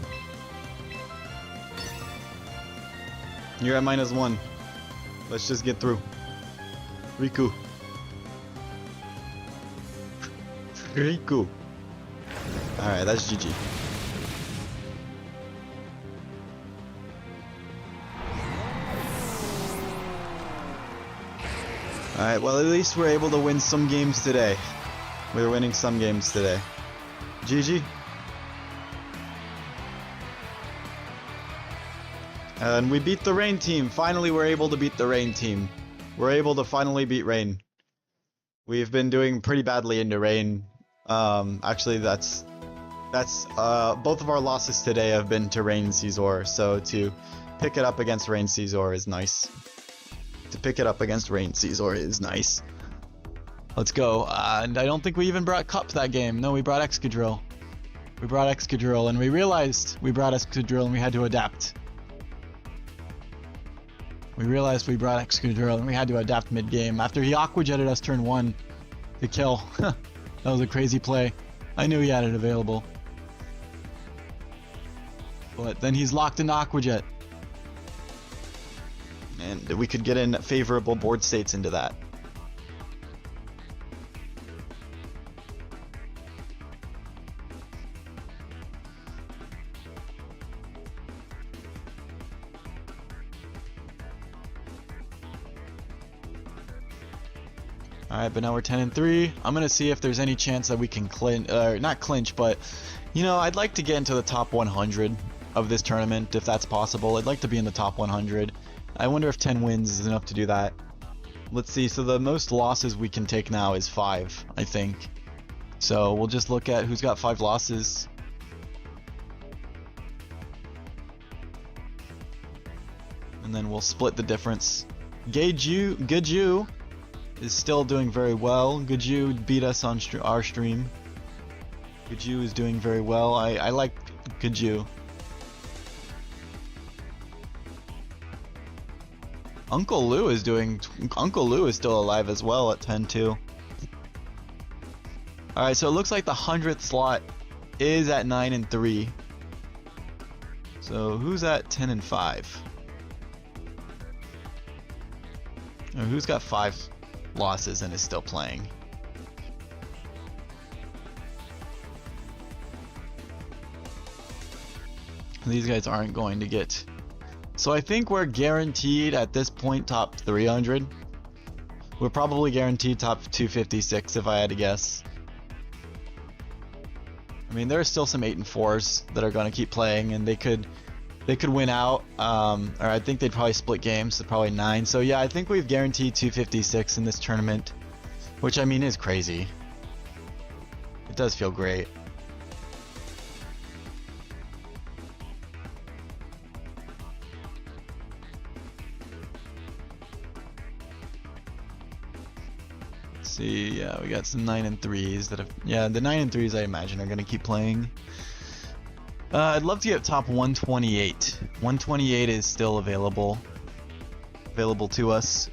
You're at -1. Let's just get through. Riku. Riku. Alright, that's GG. Alright, well at least we're able to win some games today. We're winning some games today. GG. And we beat the Rain team. Finally, we're able to beat the Rain team. We're able to finally beat Rain. We've been doing pretty badly into Rain. Actually, that's both of our losses today have been to Rain Caesar. So to pick it up against Rain Caesar is nice. To pick it up against Rain Caesar is nice. Let's go. And I don't think we even brought Cup that game. No, we brought Excadrill. We brought Excadrill, and we realized we brought Excadrill and we had to adapt. We realized we brought Excadrill and we had to adapt mid-game after he Aqua Jetted us turn 1 to kill. That was a crazy play. I knew he had it available. But then he's locked into Aqua Jet. And we could get in favorable board states into that. Alright, but now we're 10-3. I'm gonna see if there's any chance that we can clinch, not clinch, but, you know, I'd like to get into the top 100 of this tournament, if that's possible. I'd like to be in the top 100. I wonder if 10 wins is enough to do that. Let's see, so the most losses we can take now is 5, I think. So we'll just look at who's got 5 losses. And then we'll split the difference. Geju is still doing very well. Geju beat us on our stream. Geju is doing very well. I like Geju. Uncle Lou is still alive as well at 10-2. Alright, so it looks like the 100th slot is at 9-3. So who's at 10-5? Or who's got 5 losses and is still playing? These guys aren't going to get... So I think we're guaranteed at this point top 300. We're probably guaranteed top 256 if I had to guess. I mean, there are still some 8 and 4s that are going to keep playing, and they could win out. Or I think they'd probably split games, so probably 9. So yeah, I think we've guaranteed 256 in this tournament, which I mean is crazy. It does feel great. See, yeah, we got some 9-3s that have, yeah, the 9-3s I imagine are gonna keep playing. I'd love to get top 128. 128 is still available to us.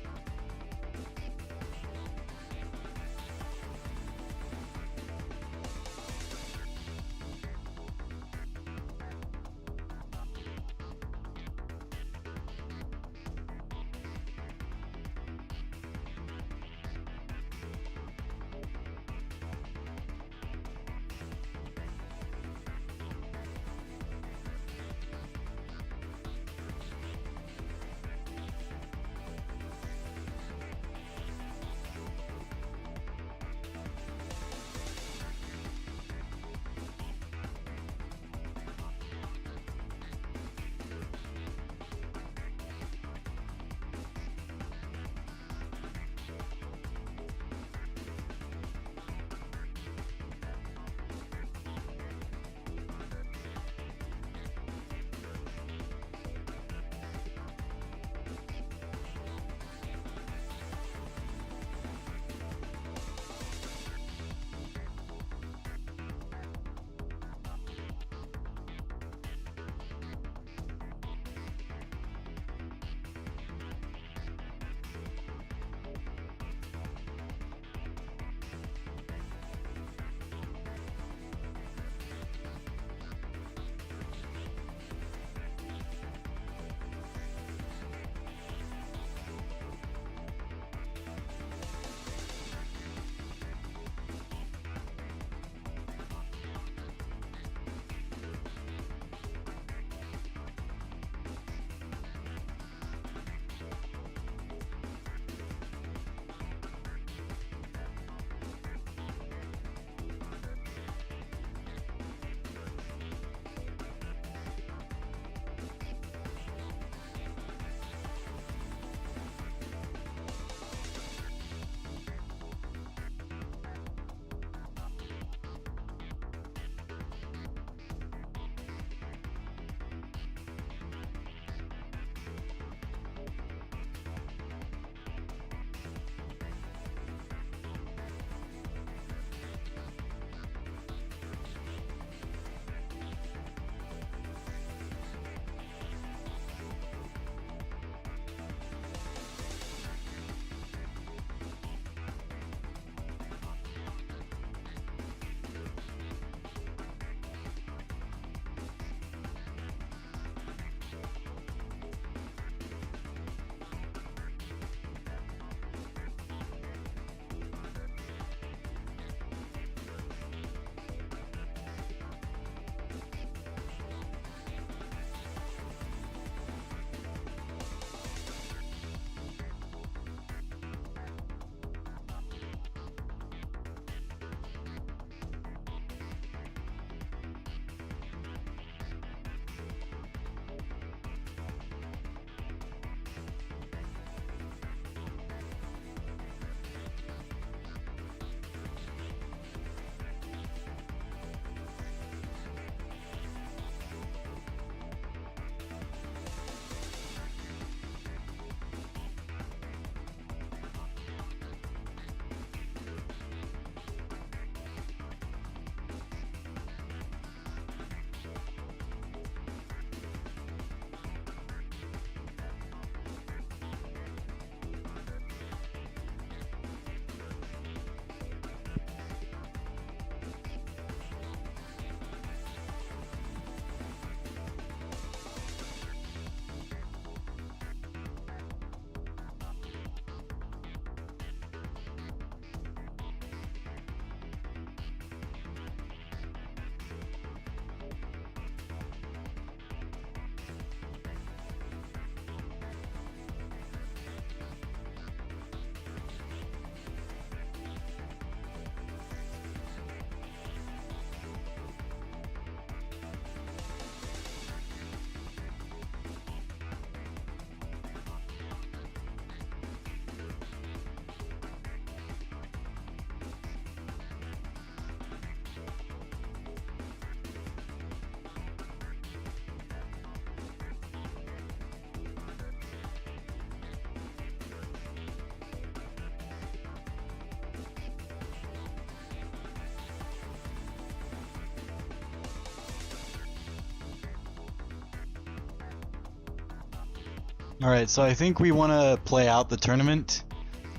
All right, so I think we want to play out the tournament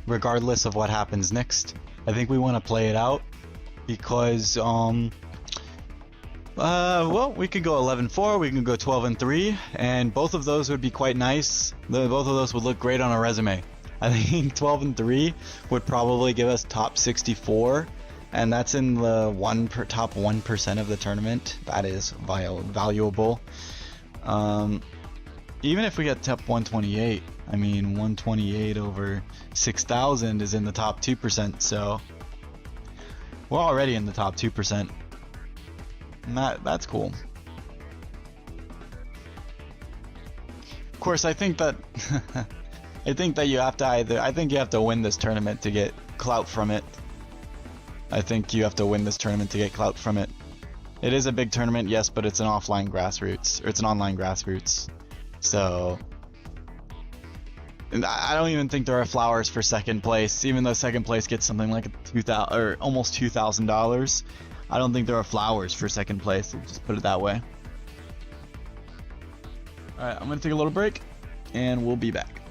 regardless of what happens next. I think we want to play it out because well, we could go 11-4, we can go 12-3, and both of those would be quite nice. Both of those would look great on a resume. I think 12-3 would probably give us top 64, and that's in the top 1% of the tournament. That is valuable. Even if we get top 128, I mean 128 over 6,000 is in the top 2%, so we're already in the top 2%. And that's cool. Of course, I think that I think that you have to win this tournament to get clout from it. I think you have to win this tournament to get clout from it. It is a big tournament, yes, but it's an offline grassroots, or it's an online grassroots. So, and I don't even think there are flowers for second place, even though second place gets something like $2,000 or almost $2,000. I don't think there are flowers for second place. We'll just put it that way. All right, I'm gonna take a little break, and we'll be back.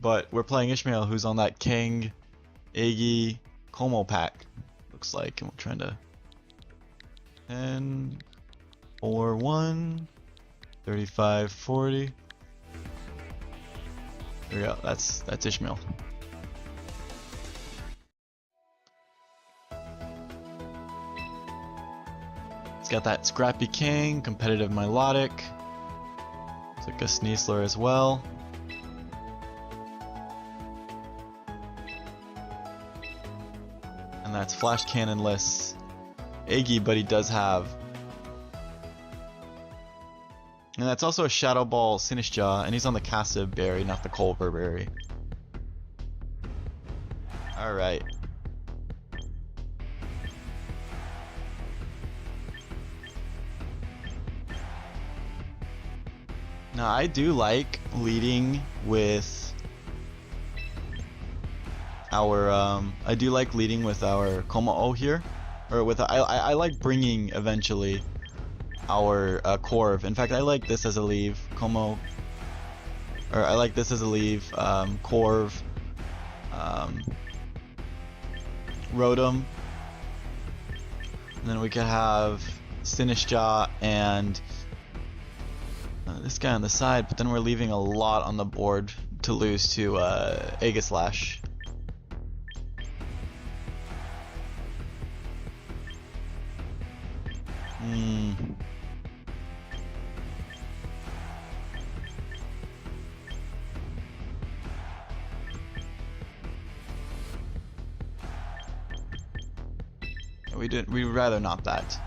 but we're playing Ishmael, who's on that King, Iggy, Como pack. Looks like, and we're trying to 10, 4, 1, 35, 40. There we go. That's Ishmael. It's got that Scrappy King, competitive Milotic. It's like a Sneasler as well. And that's Flash Cannonless Iggy, but he does have. And that's also a Shadow Ball Sinistcha, and he's on the Casa Berry, not the Culver Berry. Alright. Now I do like leading with our Kommo-o here, or with I like bringing eventually our Corv. In fact, I like this as a leave, Como, or I like this as a leave, Corv, Rotom, and then we could have Sinistcha and this guy on the side, but then we're leaving a lot on the board to lose to Aegislash. We'd rather not that.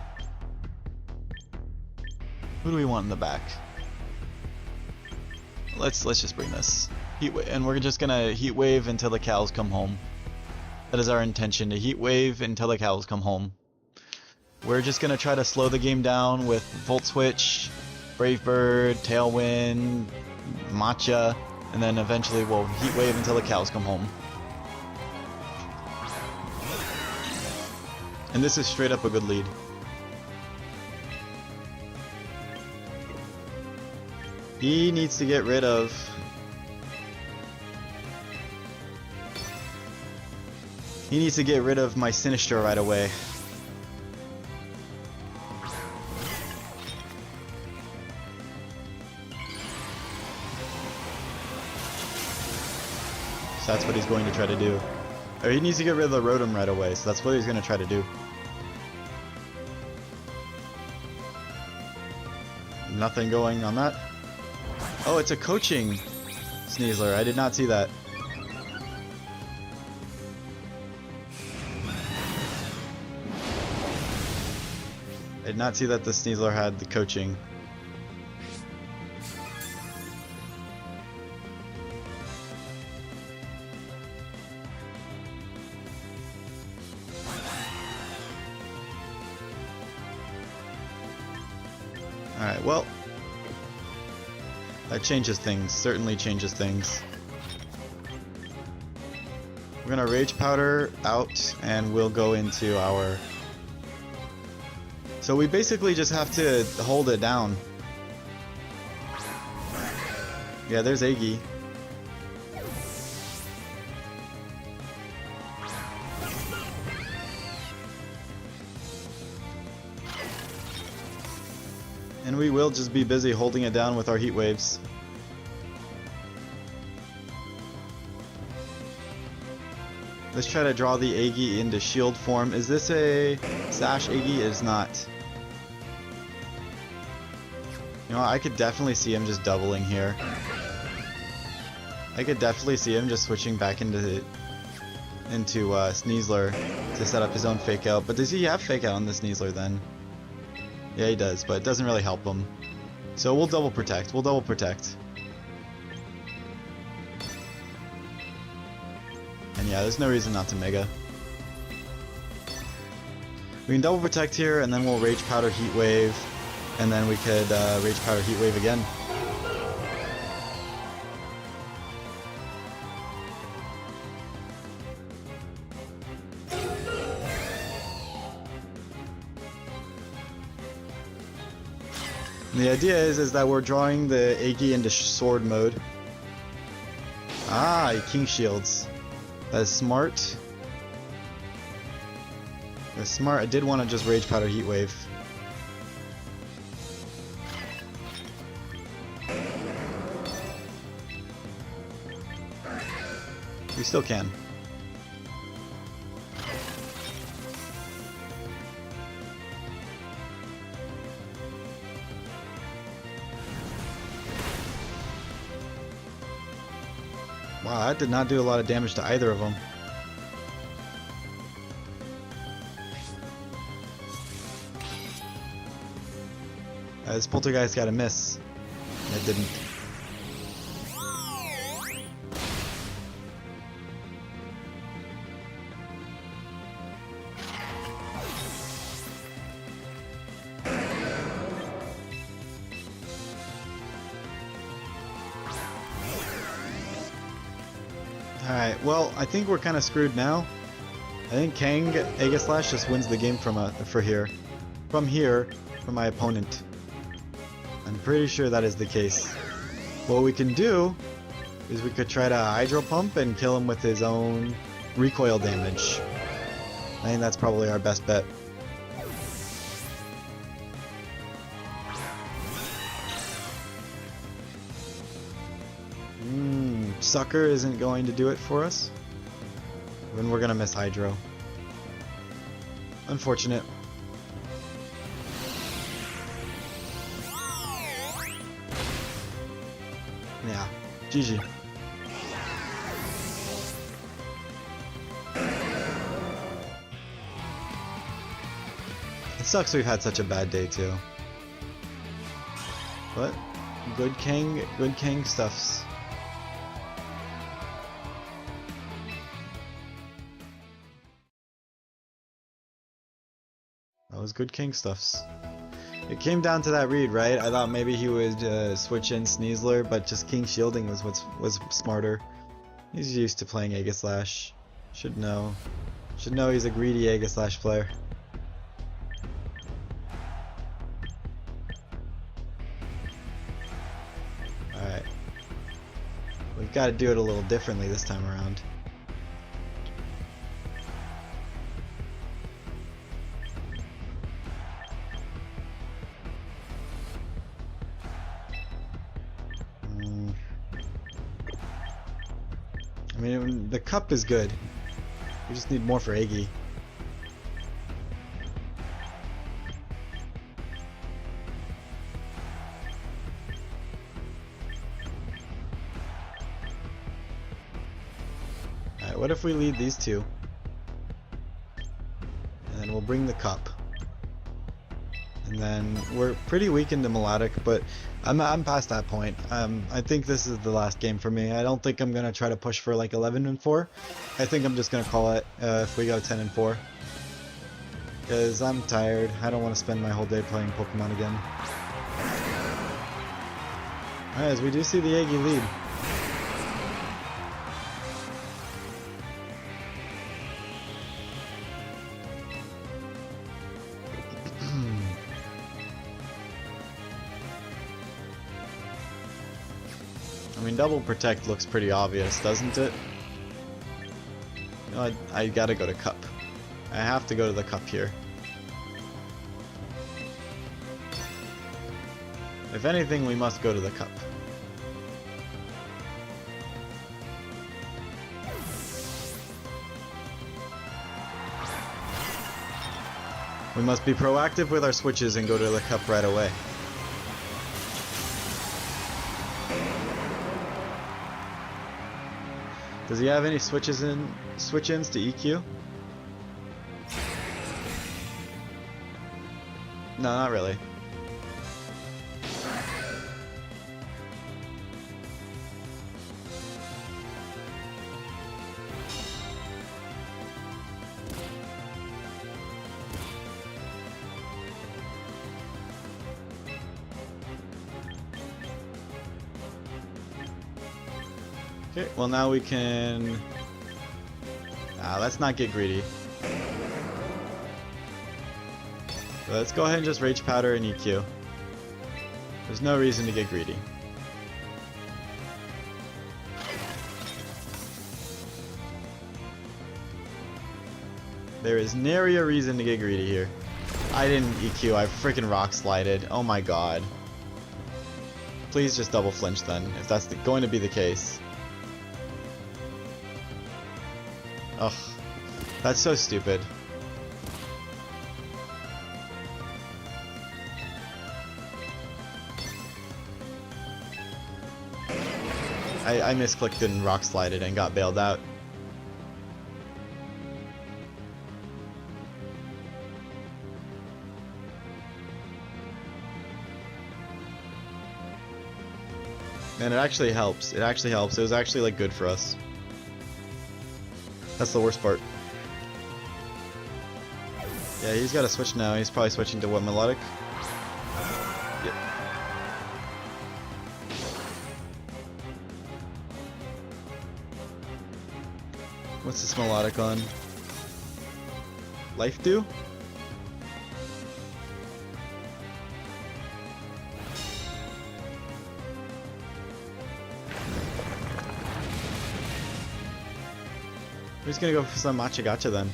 Who do we want in the back? Let's just bring this. And we're just gonna Heat Wave until the cows come home. That is our intention, to Heat Wave until the cows come home. We're just gonna try to slow the game down with Volt Switch, Brave Bird, Tailwind, Matcha, and then eventually we'll Heat Wave until the cows come home. And this is straight up a good lead. He needs to get rid of... He needs to get rid of my Sinistcha right away. So that's what he's going to try to do. Or he needs to get rid of the Rotom right away, so that's what he's going to try to do. Nothing going on that. Oh, it's a coaching Sneasler. I did not see that. I did not see that the Sneasler had the coaching. Alright, well, that changes things, certainly changes things. We're gonna Rage Powder out and we'll go into our... So we basically just have to hold it down. Yeah, there's Aggie. And we will just be busy holding it down with our Heat Waves. Let's try to draw the Aggie into shield form. Is this a Sash Aggie? It is not. You know what? I could definitely see him just doubling here. I could definitely see him just switching back into Sneasler to set up his own Fake Out. But does he have Fake Out on the Sneasler then? Yeah, he does, but it doesn't really help him. So we'll double protect. We'll double protect. And yeah, there's no reason not to Mega. We can double protect here, and then we'll Rage Powder Heat Wave, and then we could Rage Powder Heat Wave again. And the idea is that we're drawing the Aggie into sword mode. Ah, he King Shields. That's smart. That's smart. I did want to just Rage Powder Heat Wave. We still can. Wow, that did not do a lot of damage to either of them. This Poltergeist got a miss. It didn't. Alright, well, I think we're kind of screwed now. I think Kang Aegislash just wins the game from my opponent. I'm pretty sure that is the case. What we can do is we could try to Hydro Pump and kill him with his own recoil damage. I think that's probably our best bet. Sucker isn't going to do it for us. Then we're gonna miss Hydro. Unfortunate. Yeah, GG. It sucks we've had such a bad day too. But good Kang stuffs. That was good King stuffs. It came down to that read, right? I thought maybe he would switch in Sneasler, but just King Shielding was smarter. He's used to playing Aegislash. Should know. Should know he's a greedy Aegislash player. Alright. We've got to do it a little differently this time around. I mean, the cup is good. We just need more for Iggy. Alright, what if we lead these two? And then we'll bring the cup. And then we're pretty weak into Melodic, but I'm past that point. I think this is the last game for me. I don't think I'm gonna try to push for like 11-4. I think I'm just gonna call it if we go 10-4. Because I'm tired. I don't want to spend my whole day playing Pokemon again. Alright, as we do see the Iggy lead. I mean, double protect looks pretty obvious, doesn't it? You know, I gotta go to cup. I have to go to the cup here. If anything, we must go to the cup. We must be proactive with our switches and go to the cup right away. Does he have any switch-ins to EQ? No, not really. Okay, well now we can... let's not get greedy. So let's go ahead and just Rage Powder and EQ. There's no reason to get greedy. There is nary a reason to get greedy here. I didn't EQ, I freaking rock slided. Oh my god. Please just double flinch then, if that's going to be the case. Ugh. That's so stupid. I misclicked and rock slided and got bailed out. And it actually helps. It actually helps. It was actually like good for us. That's the worst part. Yeah, he's got to switch now. He's probably switching to what, melodic? Yep. What's this melodic on? Life do? Who's gonna go for some matcha gacha then?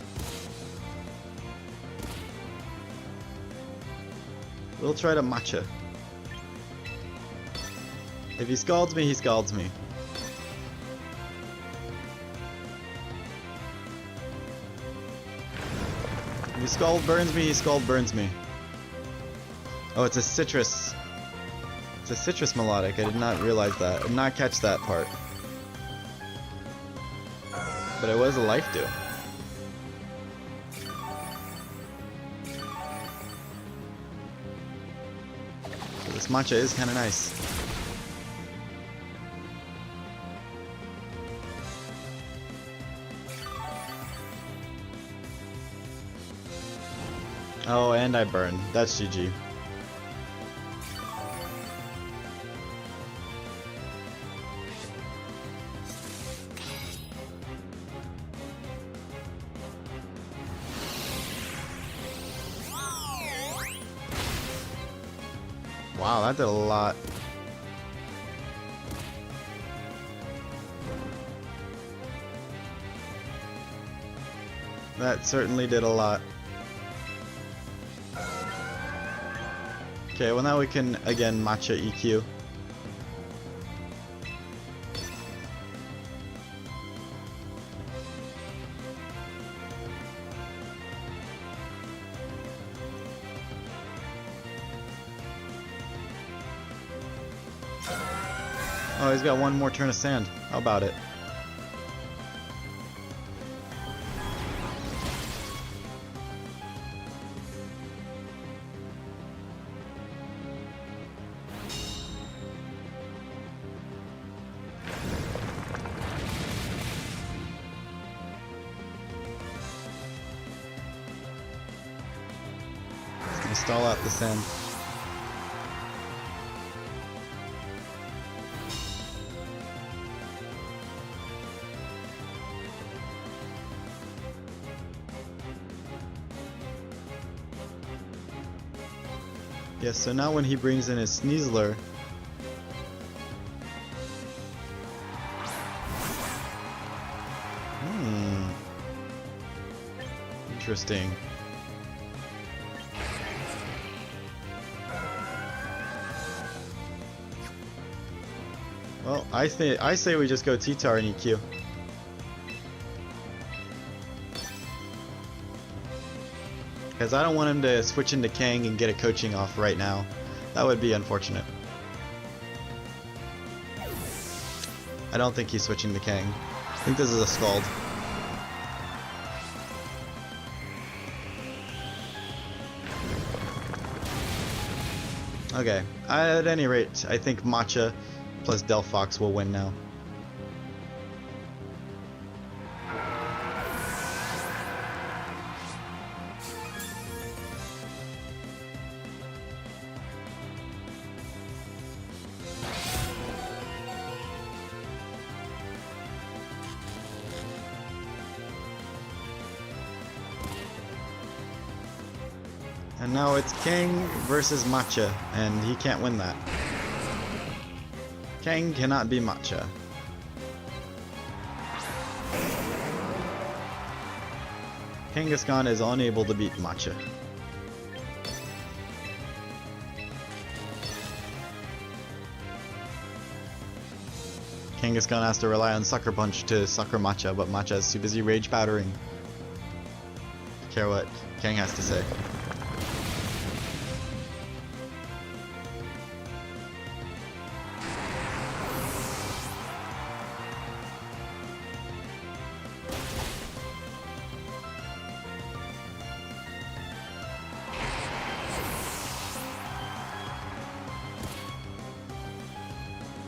We'll try to matcha. If he scalds me, he scalds me. If he scald burns me, he scald burns me. Oh, it's a citrus. It's a citrus melodic. I did not realize that. I did not catch that part. But it was a life do. So this matcha is kind of nice. Oh, and I burn. That's GG. Wow, that did a lot. That certainly did a lot. Okay, well now we can again matcha EQ. Oh, he's got one more turn of sand. How about it? He's gonna stall out the sand. Yes, so now when he brings in his Sneasler, interesting. Well, I say we just go T-Tar and EQ. Because I don't want him to switch into Kang and get a coaching off right now. That would be unfortunate. I don't think he's switching to Kang. I think this is a Scald. Okay, at any rate, I think Matcha plus Delphox will win now. And now it's Kang versus Matcha, and he can't win that. Kang cannot be Matcha. Kangaskhan is unable to beat Matcha. Kangaskhan has to rely on Sucker Punch to sucker Matcha, but Matcha is too busy rage powdering. Care what Kang has to say.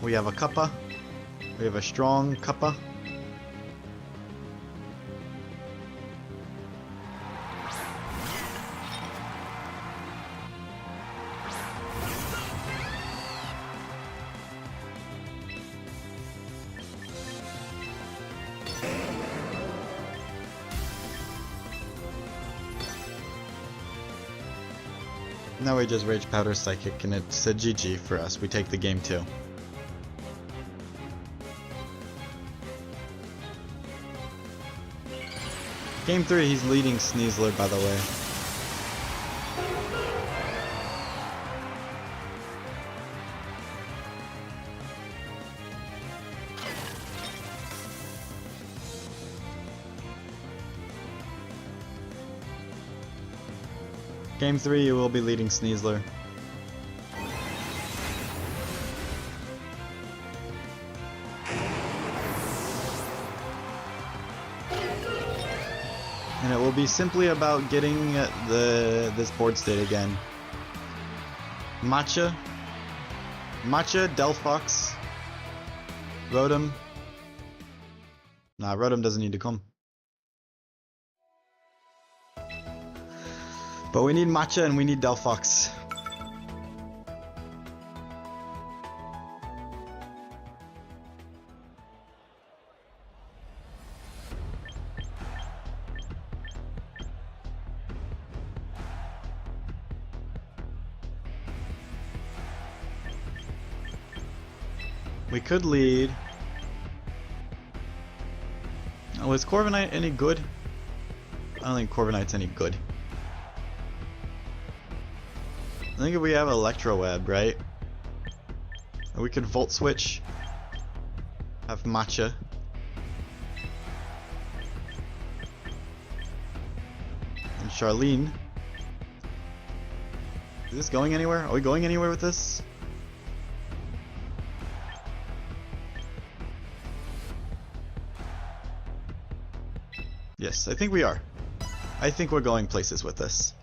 We have a Kappa. We have a strong Kappa. Now we just Rage Powder Psychic and it's a GG for us. We take the game too. Game 3, he's leading Sneasler, by the way. Game 3, you will be leading Sneasler. And it will be simply about getting this board state again. Matcha, Delphox, Rotom. Nah, Rotom doesn't need to come. But we need Matcha and we need Delphox. We could lead. Oh, is Corviknight any good? I don't think Corviknight's any good. I think if we have Electro Web, right? Or we could Volt Switch. Have Matcha. And Charlene. Is this going anywhere? Are we going anywhere with this? Yes, I think we are. I think we're going places with this.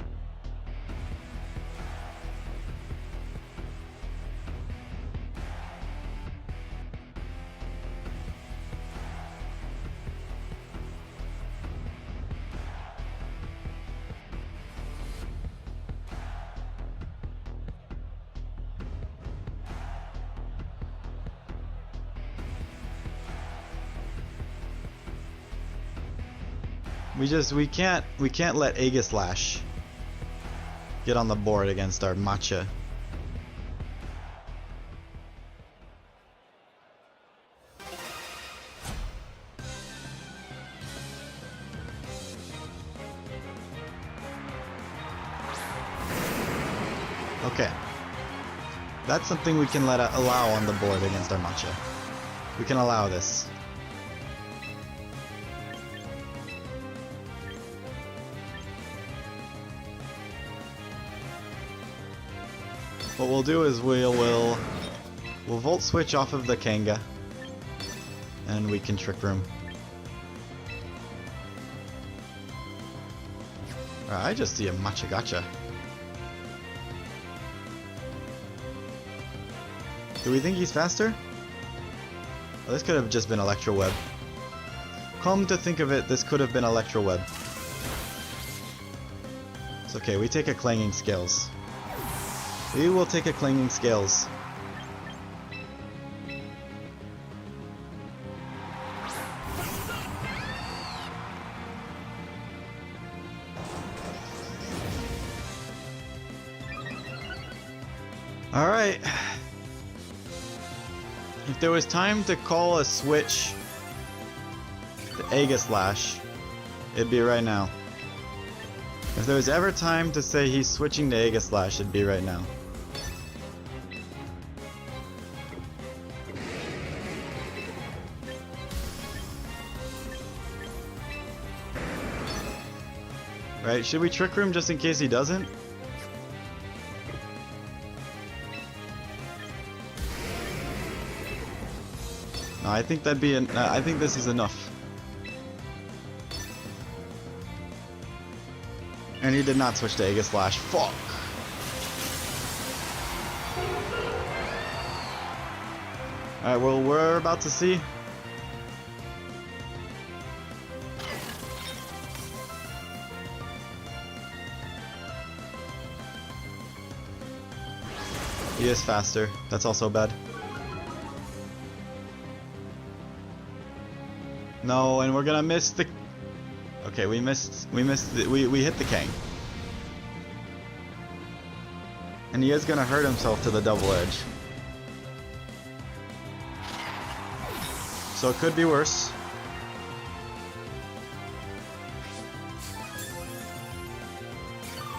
We can't let Aegislash get on the board against our Matcha. Okay. That's something we can allow on the board against our Matcha. We can allow this. What we'll do is we'll Volt Switch off of the Kanga, and we can Trick Room. I just see a Matcha Gotcha. Do we think he's faster? Oh, this could have just been Electro Web. Come to think of it, this could have been Electro Web. It's okay, we take a Clanging Scales. We will take a Clanging Scales. Alright. If there was time to call a switch to Aegislash, it'd be right now. If there was ever time to say he's switching to Aegislash, it'd be right now. Right, should we Trick Room just in case he doesn't? No, I think that'd be I think this is enough. And he did not switch to Aegislash. Fuck! Alright, well, we're about to see. He is faster. That's also bad. No, and we're gonna miss the... Okay, we hit the Kang. And he is gonna hurt himself to the double edge. So it could be worse.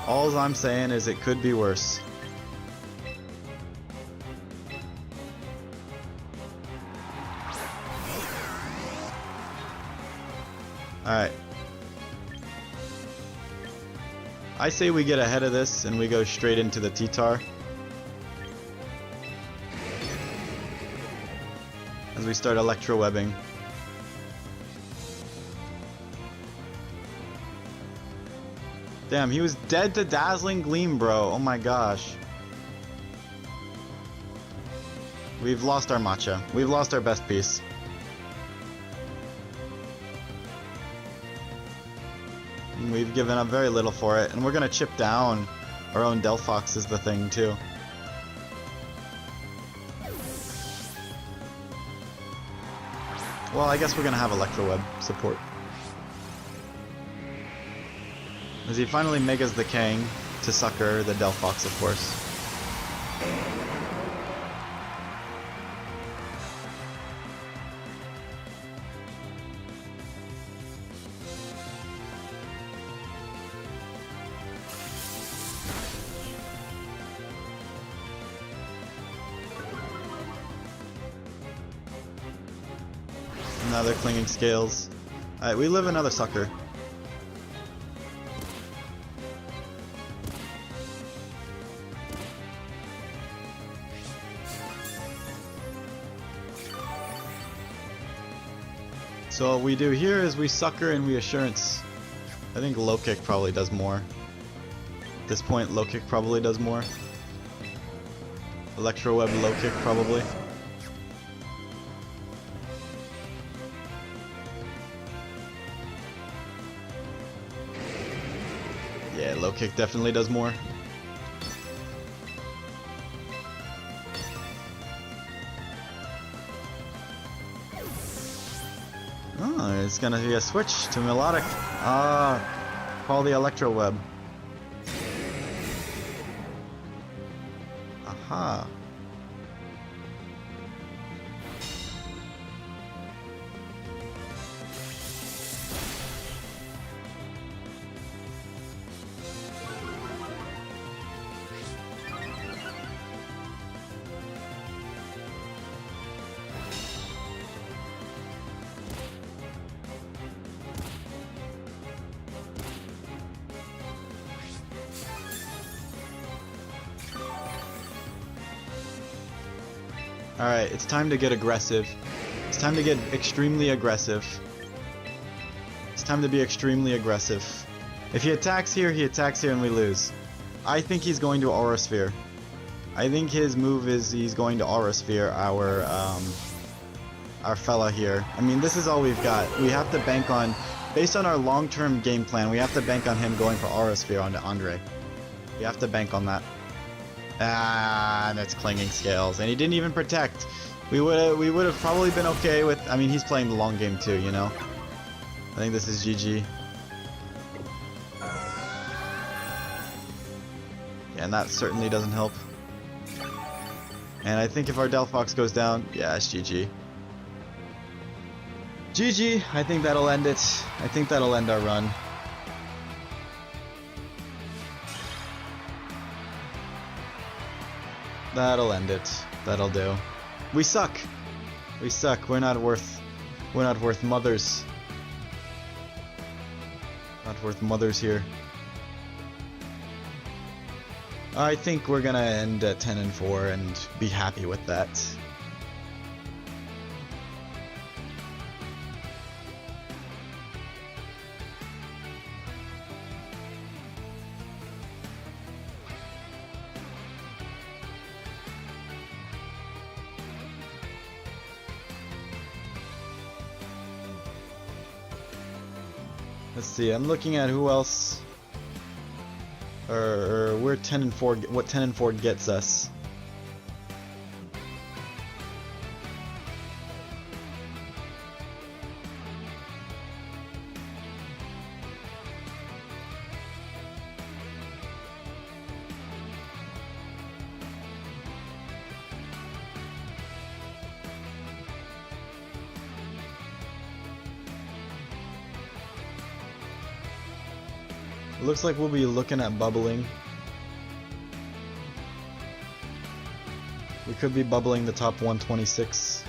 All I'm saying is it could be worse. Alright. I say we get ahead of this and we go straight into the T-Tar. As we start electrowebbing. Damn, he was dead to Dazzling Gleam, bro. Oh my gosh. We've lost our matcha. We've lost our best piece. We've given up very little for it, and we're gonna chip down our own Delphox is the thing too. Well, I guess we're gonna have Electroweb support. As he finally megas the Kang to sucker the Delphox, of course. Another Clinging Scales. Alright, we live another sucker. So what we do here is we sucker and we assurance. I think low kick probably does more. At this point, low kick probably does more. Electroweb low kick probably. Yeah, low kick definitely does more. Oh, it's gonna be a switch to melodic. Call the Electroweb. Aha. Alright, it's time to get aggressive. It's time to get extremely aggressive. It's time to be extremely aggressive. If he attacks here, and we lose. I think he's going to Aura Sphere. I think his move is he's going to Aura Sphere our fella here. I mean, this is all we've got. We have to bank on, based on our long-term game plan, we have to bank on him going for Aura Sphere onto Andre. We have to bank on that. Ah, and it's Clinging Scales, and he didn't even protect. We would have probably been okay with. I mean, he's playing the long game too, you know. I think this is GG. Yeah, and that certainly doesn't help. And I think if our Delphox goes down, yeah, it's GG. GG. I think that'll end it. I think that'll end our run. That'll end it. That'll do. We suck. We suck. We're not worth mothers. Not worth mothers here. I think we're gonna end at 10-4 and be happy with that. Let's see, I'm looking at who else, or we're 10-4, what 10-4 gets us. It looks like we'll be looking at bubbling. We could be bubbling the top 126.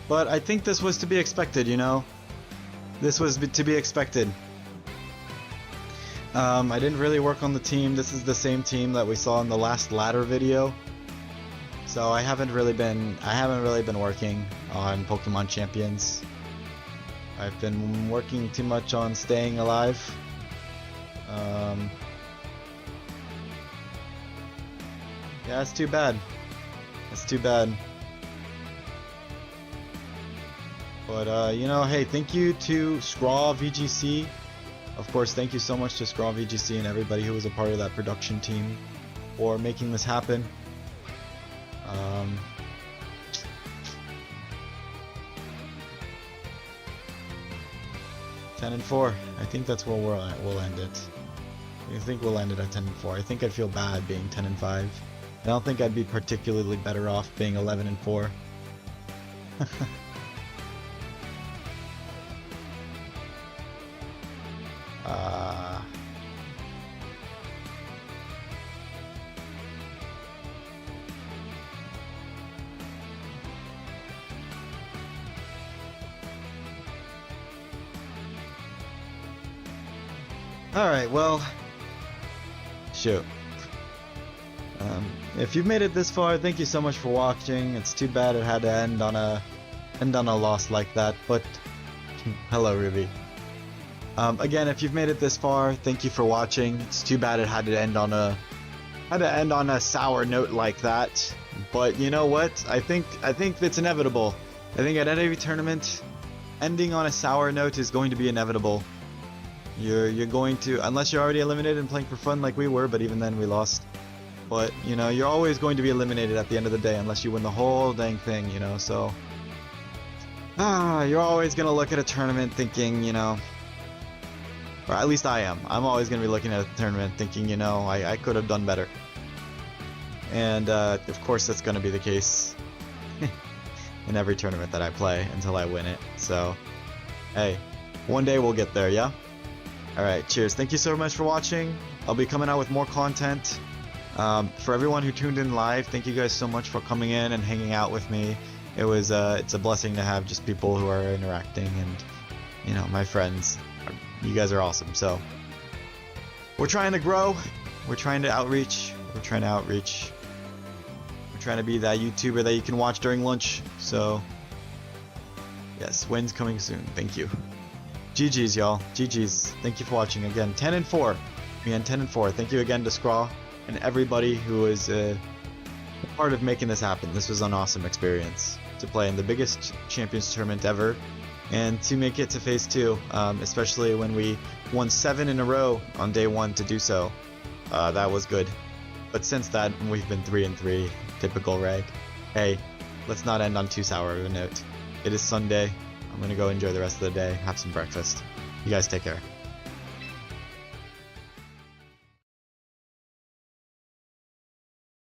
But I think this was to be expected, you know? This was to be expected. I didn't really work on the team. This is the same team that we saw in the last ladder video. So I haven't really been working on Pokemon Champions. I've been working too much on staying alive. Yeah, that's too bad. That's too bad. But, you know, hey, thank you to Scraw VGC. Of course, thank you so much to Scraw VGC and everybody who was a part of that production team for making this happen. 10-4. I think that's where we'll end it. I think we'll end it at 10-4. I think I'd feel bad being 10-5. I don't think I'd be particularly better off being 11-4. Alright, well, shoot. If you've made it this far, thank you so much for watching. It's too bad it had to end on a loss like that, but hello, Ruby. Again, if you've made it this far, thank you for watching. It's too bad it had to end on a sour note like that. But you know what? I think it's inevitable. I think at every tournament, ending on a sour note is going to be inevitable. You're going to, unless you're already eliminated and playing for fun like we were, but even then we lost. But, you know, you're always going to be eliminated at the end of the day unless you win the whole dang thing, you know, so... you're always going to look at a tournament thinking, you know... Or at least I am. I'm always going to be looking at a tournament thinking, you know, I could have done better. And, of course that's going to be the case in every tournament that I play until I win it. So, hey, one day we'll get there, yeah? Alright, cheers. Thank you so much for watching. I'll be coming out with more content. For everyone who tuned in live, thank you guys so much for coming in and hanging out with me. It's a blessing to have just people who are interacting and, you know, my friends. You guys are awesome. So, we're trying to grow. We're trying to outreach. We're trying to be that YouTuber that you can watch during lunch. So, yes, win's coming soon. Thank you. GG's, y'all. GG's. Thank you for watching again. 10-4. Me and 10-4. Thank you again to Scraw and everybody who was part of making this happen. This was an awesome experience to play in the biggest Champions Tournament ever, and to make it to Phase 2, especially when we won 7 in a row on day 1 to do so. That was good. But since that, we've been 3-3. Typical Reg. Hey, let's not end on too sour of a note. It is Sunday. I'm gonna go enjoy the rest of the day, have some breakfast. You guys take care.